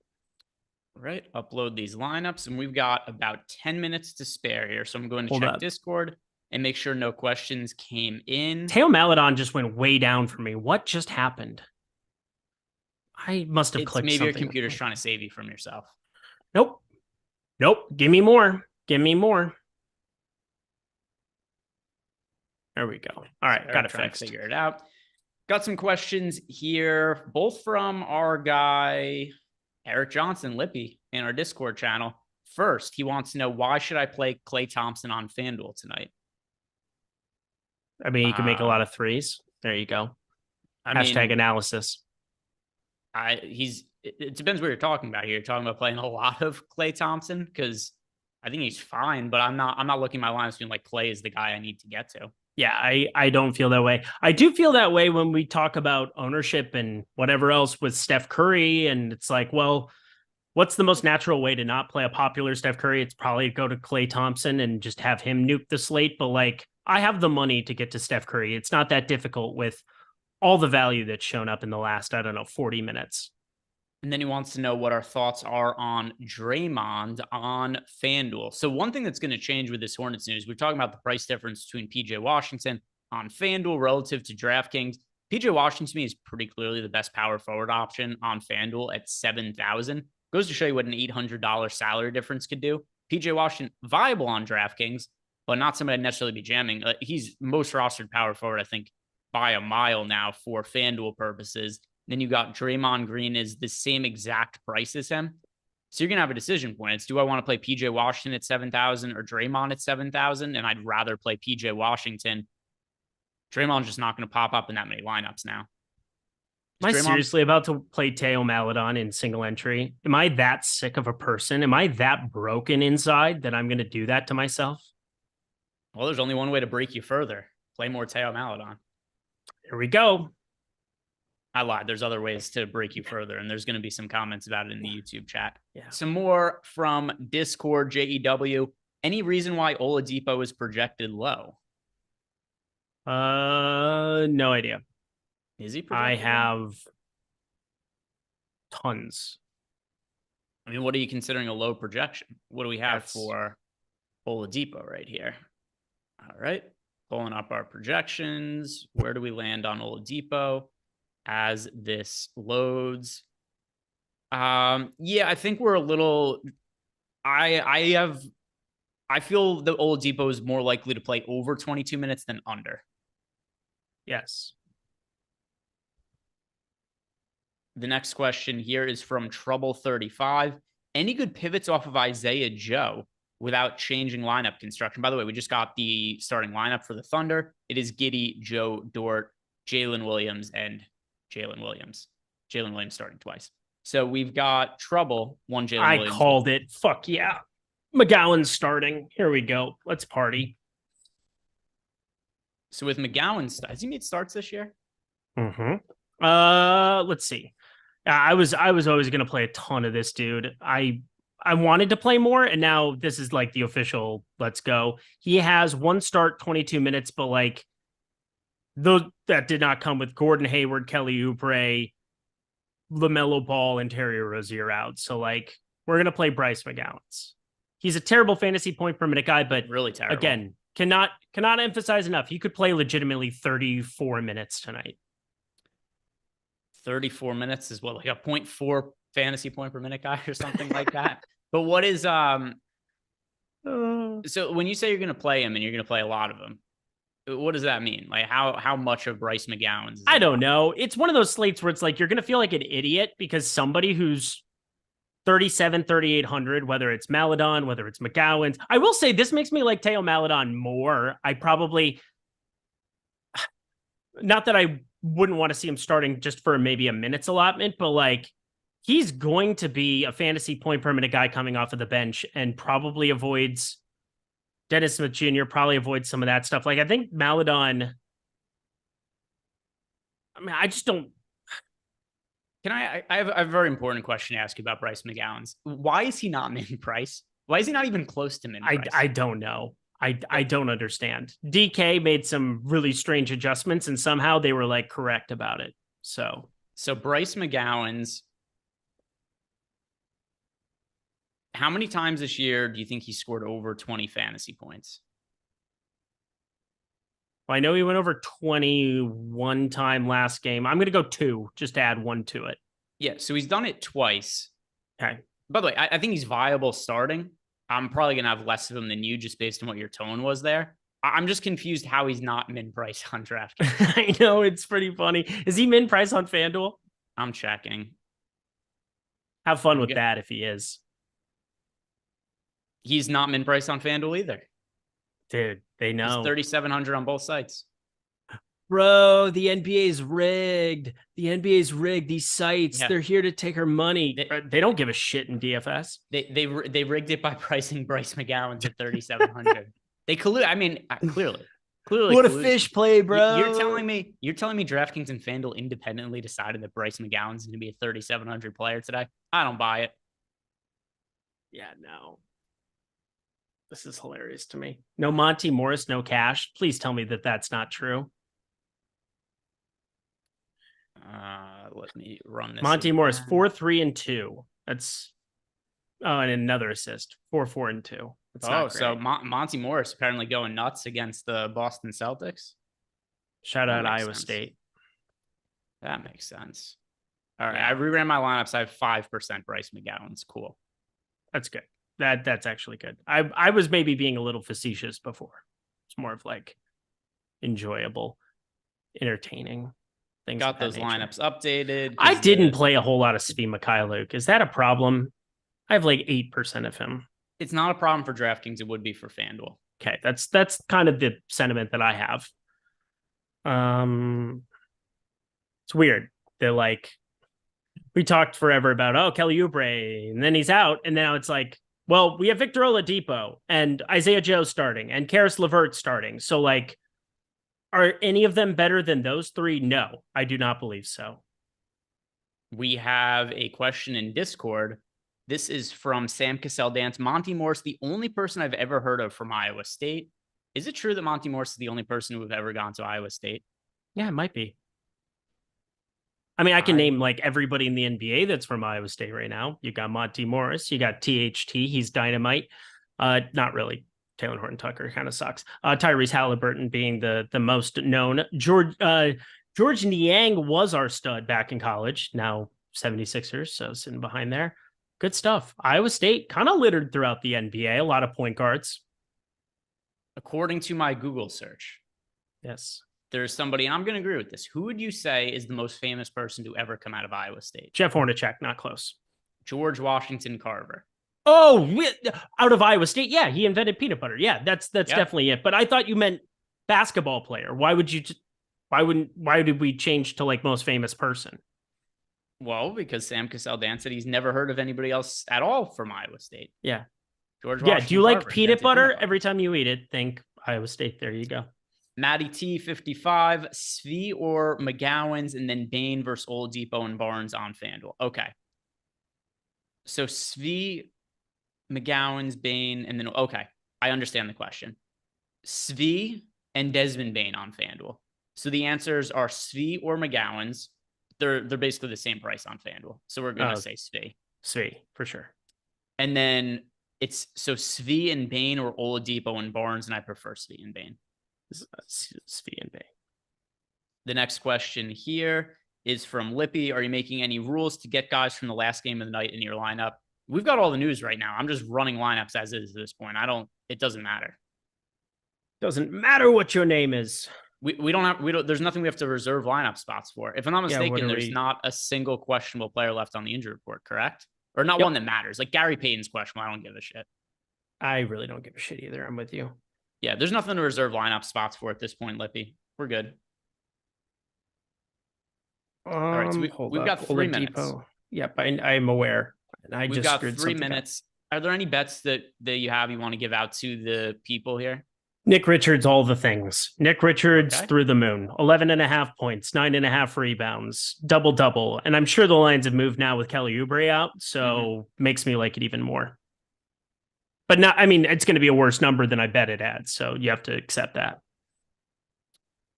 All right, upload these lineups, and we've got about 10 minutes to spare here. So I'm going to check Discord and make sure no questions came in. Teo Maledon just went way down for me. What just happened? I must have clicked maybe something. Your computer's trying to save you from yourself. Nope. Give me more. There we go. All right, got it fixed. Figure it out. Got some questions here, both from our guy, Eric Johnson, Lippy, in our Discord channel. First, he wants to know, why should I play Klay Thompson on FanDuel tonight? I mean, you can make a lot of threes. There you go. Hashtag analysis. It depends what you're talking about here. You're talking about playing a lot of Klay Thompson, because I think he's fine, but I'm not looking at my lineups being like Klay is the guy I need to get to. Yeah, I don't feel that way. I do feel that way when we talk about ownership and whatever else with Steph Curry. And it's like, well, what's the most natural way to not play a popular Steph Curry? It's probably go to Klay Thompson and just have him nuke the slate. But like, I have the money to get to Steph Curry. It's not that difficult with all the value that's shown up in the last, 40 minutes. And then he wants to know what our thoughts are on Draymond on FanDuel. So one thing that's going to change with this Hornets news, we're talking about the price difference between PJ Washington on FanDuel relative to DraftKings. PJ Washington to me is pretty clearly the best power forward option on FanDuel at 7,000. Goes to show you what an $800 salary difference could do. PJ Washington viable on DraftKings, but not somebody I'd necessarily be jamming. He's most rostered power forward, I think, by a mile now for FanDuel purposes. Then you got Draymond Green is the same exact price as him. So you're going to have a decision point. It's, do I want to play PJ Washington at 7,000 or Draymond at 7,000? And I'd rather play PJ Washington. Draymond's just not going to pop up in that many lineups now. Am I seriously about to play Teo Maledon in single entry? Am I that sick of a person? Am I that broken inside that I'm going to do that to myself? Well, there's only one way to break you further. Play more Teo Maledon. Here we go. I lied. There's other ways to break you further, and there's going to be some comments about it in the YouTube chat. Yeah. Some more from Discord, JEW. Any reason why Oladipo is projected low? No idea. Is he projected I low? have tons. I mean, what are you considering a low projection? What do we have for Oladipo right here? All right. Pulling up our projections. Where do we land on Oladipo as this loads? Yeah, I think we're a little. I feel that Oladipo is more likely to play over 22 minutes than under. Yes. The next question here is from Trouble35. Any good pivots off of Isaiah Joe without changing lineup construction? By the way, we just got the starting lineup for the Thunder. It is Giddey, Joe Dort, Jalen Williams, and Jalen Williams. Jalen Williams starting twice. So we've got Trouble, one Jalen Williams. I called it. Fuck yeah. McGowan's starting. Here we go. Let's party. So with McGowan, has he made starts this year? Let's see. I was always going to play a ton of this dude. I wanted to play more, and now this is like the official let's go. He has one start, 22 minutes, but like those that did not come with Gordon Hayward, Kelly Oubre, LaMelo Ball, and Terry Rozier out. So like we're going to play Bryce McGowan's. He's a terrible fantasy point per minute guy, but really terrible. Again, cannot emphasize enough. He could play legitimately 34 minutes tonight. 34 minutes is what, like a 0.4 fantasy point per minute guy or something like that. But what is so when you say you're going to play him and you're going to play a lot of them, what does that mean? Like how much of Bryce McGowan's? I don't know. It's one of those slates where it's like you're going to feel like an idiot because somebody who's 37, 3,800, whether it's Maledon, whether it's McGowan's. I will say this makes me like Teo Maledon more. I probably, not that I wouldn't want to see him starting just for maybe a minutes allotment, but like he's going to be a fantasy point per minute guy coming off of the bench and probably avoids Dennis Smith Jr., probably avoids some of that stuff. Like I think Maledon, I mean, I just don't. I have a very important question to ask you about Bryce McGowan's. Why is he not min price? Why is he not even close to min price? I don't know. I don't understand. DK made some really strange adjustments and somehow they were like correct about it. So Bryce McGowan's, how many times this year do you think he scored over 20 fantasy points? Well, I know he went over 21 time last game. I'm going to go 2, just to add 1 to it. Yeah, so he's done it twice. Okay. By the way, I think he's viable starting. I'm probably going to have less of him than you just based on what your tone was there. I'm just confused how he's not min price on DraftKings. I know, it's pretty funny. Is he min price on FanDuel? I'm checking. Have fun with that if he is. He's not min price on FanDuel either. Dude, they know. He's 3,700 on both sites. Bro, the NBA's rigged. The NBA's rigged. These sites, they're here to take our money. They don't give a shit in DFS. They rigged it by pricing Bryce McGowan's at 3,700. They collude. I mean, clearly. What a fish play, bro. You're telling me DraftKings and FanDuel independently decided that Bryce McGowan's going to be a 3,700 player today? I don't buy it. Yeah, no. This is hilarious to me. No Monty Morris, no cash. Please tell me that that's not true. Let me run this. Monty Morris, 4, 3, and 2. That's and another assist. 4, 4, and 2. So Monty Morris apparently going nuts against the Boston Celtics. Shout out Iowa State. That makes sense. All right, I reran my lineups. I have 5% Bryce McGowan's. Cool. That's good. That's actually good. I was maybe being a little facetious before. It's more of like enjoyable, entertaining things. Got those lineups updated. I didn't play a whole lot of Svi Mikhailuk. Is that a problem? I have like 8% of him. It's not a problem for DraftKings. It would be for FanDuel. Okay, that's kind of the sentiment that I have. It's weird. They're like, we talked forever about Kelly Oubre, and then he's out, and now it's like, well, we have Victor Oladipo and Isaiah Joe starting, and Karis LeVert starting. So like, are any of them better than those three? No, I do not believe so. We have a question in Discord. This is from Sam Cassell Dance. Monty Morris, the only person I've ever heard of from Iowa State. Is it true that Monty Morris is the only person who have ever gone to Iowa State? Yeah, it might be. I mean, I can name like everybody in the NBA that's from Iowa State right now. You got Monty Morris. You got THT. He's dynamite. Not really. Taylor Horton Tucker kind of sucks. Tyrese Halliburton being the most known. George Niang was our stud back in college. Now 76ers, so sitting behind there. Good stuff. Iowa State kind of littered throughout the NBA. A lot of point guards. According to my Google search. Yes. There's somebody, and I'm going to agree with this. Who would you say is the most famous person to ever come out of Iowa State? Jeff Hornacek, not close. George Washington Carver. Oh, out of Iowa State? Yeah, he invented peanut butter. Yeah, that's definitely it. But I thought you meant basketball player. Why did we change to like most famous person? Well, because Sam Cassell Dan said he's never heard of anybody else at all from Iowa State. Yeah. George Washington. Yeah, do you like peanut butter? Every time you eat it, think Iowa State. There you go. Matty T 55, Svi or McGowan's, and then Bain versus Oladipo and Barnes on FanDuel. Okay. So Svi, McGowan's, Bain, and then okay. I understand the question. Svi and Desmond Bain on FanDuel. So the answers are Svi or McGowan's. They're basically the same price on FanDuel. So we're gonna say Svi. Svi, for sure. And then it's so Svi and Bain or Oladipo and Barnes, and I prefer Svi and Bain. Svi and Bain. The next question here is from Lippy. Are you making any rules to get guys from the last game of the night in your lineup? We've got all the news right now. I'm just running lineups as is at this point. It doesn't matter. Doesn't matter what your name is. There's nothing we have to reserve lineup spots for. If I'm not mistaken, there's not a single questionable player left on the injury report, correct? Or not one that matters. Like Gary Payton's questionable. I don't give a shit. I really don't give a shit either. I'm with you. Yeah, there's nothing to reserve lineup spots for at this point, Lippy. We're good. All right, so we've got 3 minutes. Yep, I'm aware. And we've got 3 minutes. Are there any bets that you want to give out to the people here? Nick Richards, all the things. Nick Richards through the moon. 11.5 points, 9.5 rebounds, double-double. And I'm sure the lines have moved now with Kelly Oubre out, so makes me like it even more. But it's going to be a worse number than I bet it at, so you have to accept that.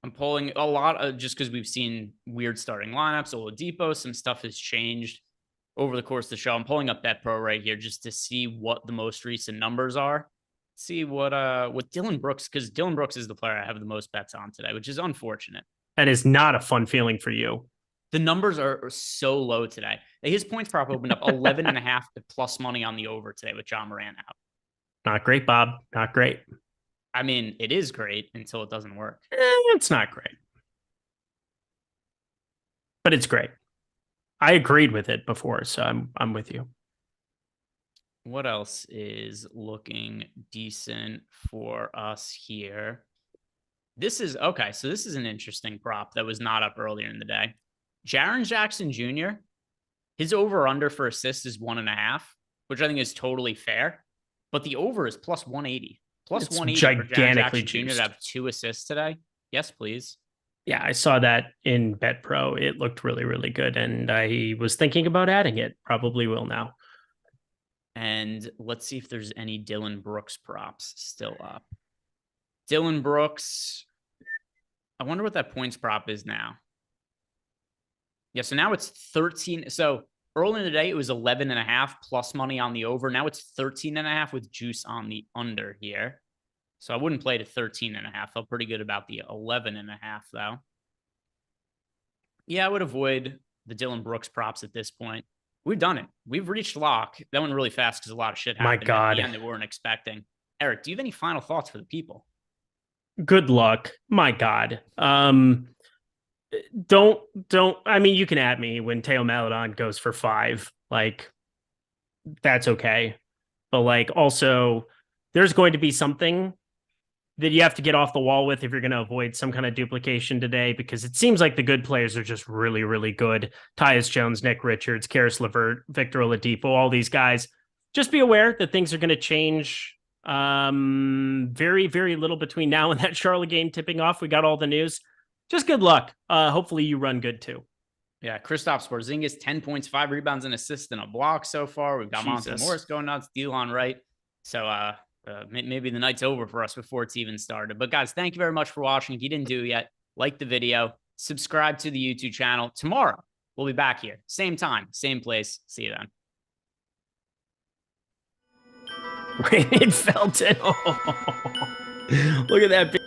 I'm pulling a lot just because we've seen weird starting lineups. Oladipo, some stuff has changed over the course of the show. I'm pulling up Bet Pro right here just to see what the most recent numbers are. See what Dylan Brooks, because Dylan Brooks is the player I have the most bets on today, which is unfortunate. That is not a fun feeling for you. The numbers are so low today. His points prop opened up 11.5 plus money on the over today with John Moran out. Not great, Bob. Not great. I mean, it is great until it doesn't work. It's not great. But it's great. I agreed with it before, so I'm with you. What else is looking decent for us here? This is okay. So this is an interesting prop that was not up earlier in the day. Jaren Jackson Jr., his over-under for assists is 1.5, which I think is totally fair. But the over is plus 180. Plus It's 180 for Jaren gigantically Jackson Jr. juiced. to have 2 assists today. Yes, please. Yeah, I saw that in Bet Pro. It looked really, really good. And I was thinking about adding it. Probably will now. And let's see if there's any Dillon Brooks props still up. Dillon Brooks, I wonder what that points prop is now. Yeah, so now it's 13. So early in the day, it was 11.5 plus money on the over. Now it's 13.5 with juice on the under here. So I wouldn't play to 13.5. Felt pretty good about the 11.5 though. Yeah, I would avoid the Dillon Brooks props at this point. We've done it. We've reached lock. That went really fast because a lot of shit happened at the end that we weren't expecting. Eric, do you have any final thoughts for the people? Good luck. My God. Don't. I mean, you can at me when Teo Maledon goes for 5. Like, that's okay. But like, also, there's going to be something that you have to get off the wall with if you're going to avoid some kind of duplication today, because it seems like the good players are just really, really good. Tyus Jones, Nick Richards, Karis LeVert, Victor Oladipo, all these guys. Just be aware that things are going to change very, very little between now and that Charlotte game tipping off. We got all the news. Just good luck. Hopefully you run good too. Yeah, Kristaps Porzingis, 10 points, 5 rebounds, and assists, and a block so far. We've got Monte Morris going nuts, Delon Wright. So maybe the night's over for us before it's even started. But guys, thank you very much for watching. If you didn't do it yet, like the video, subscribe to the YouTube channel. Tomorrow, we'll be back here. Same time, same place. See you then. Raymond Felton. Oh, look at that.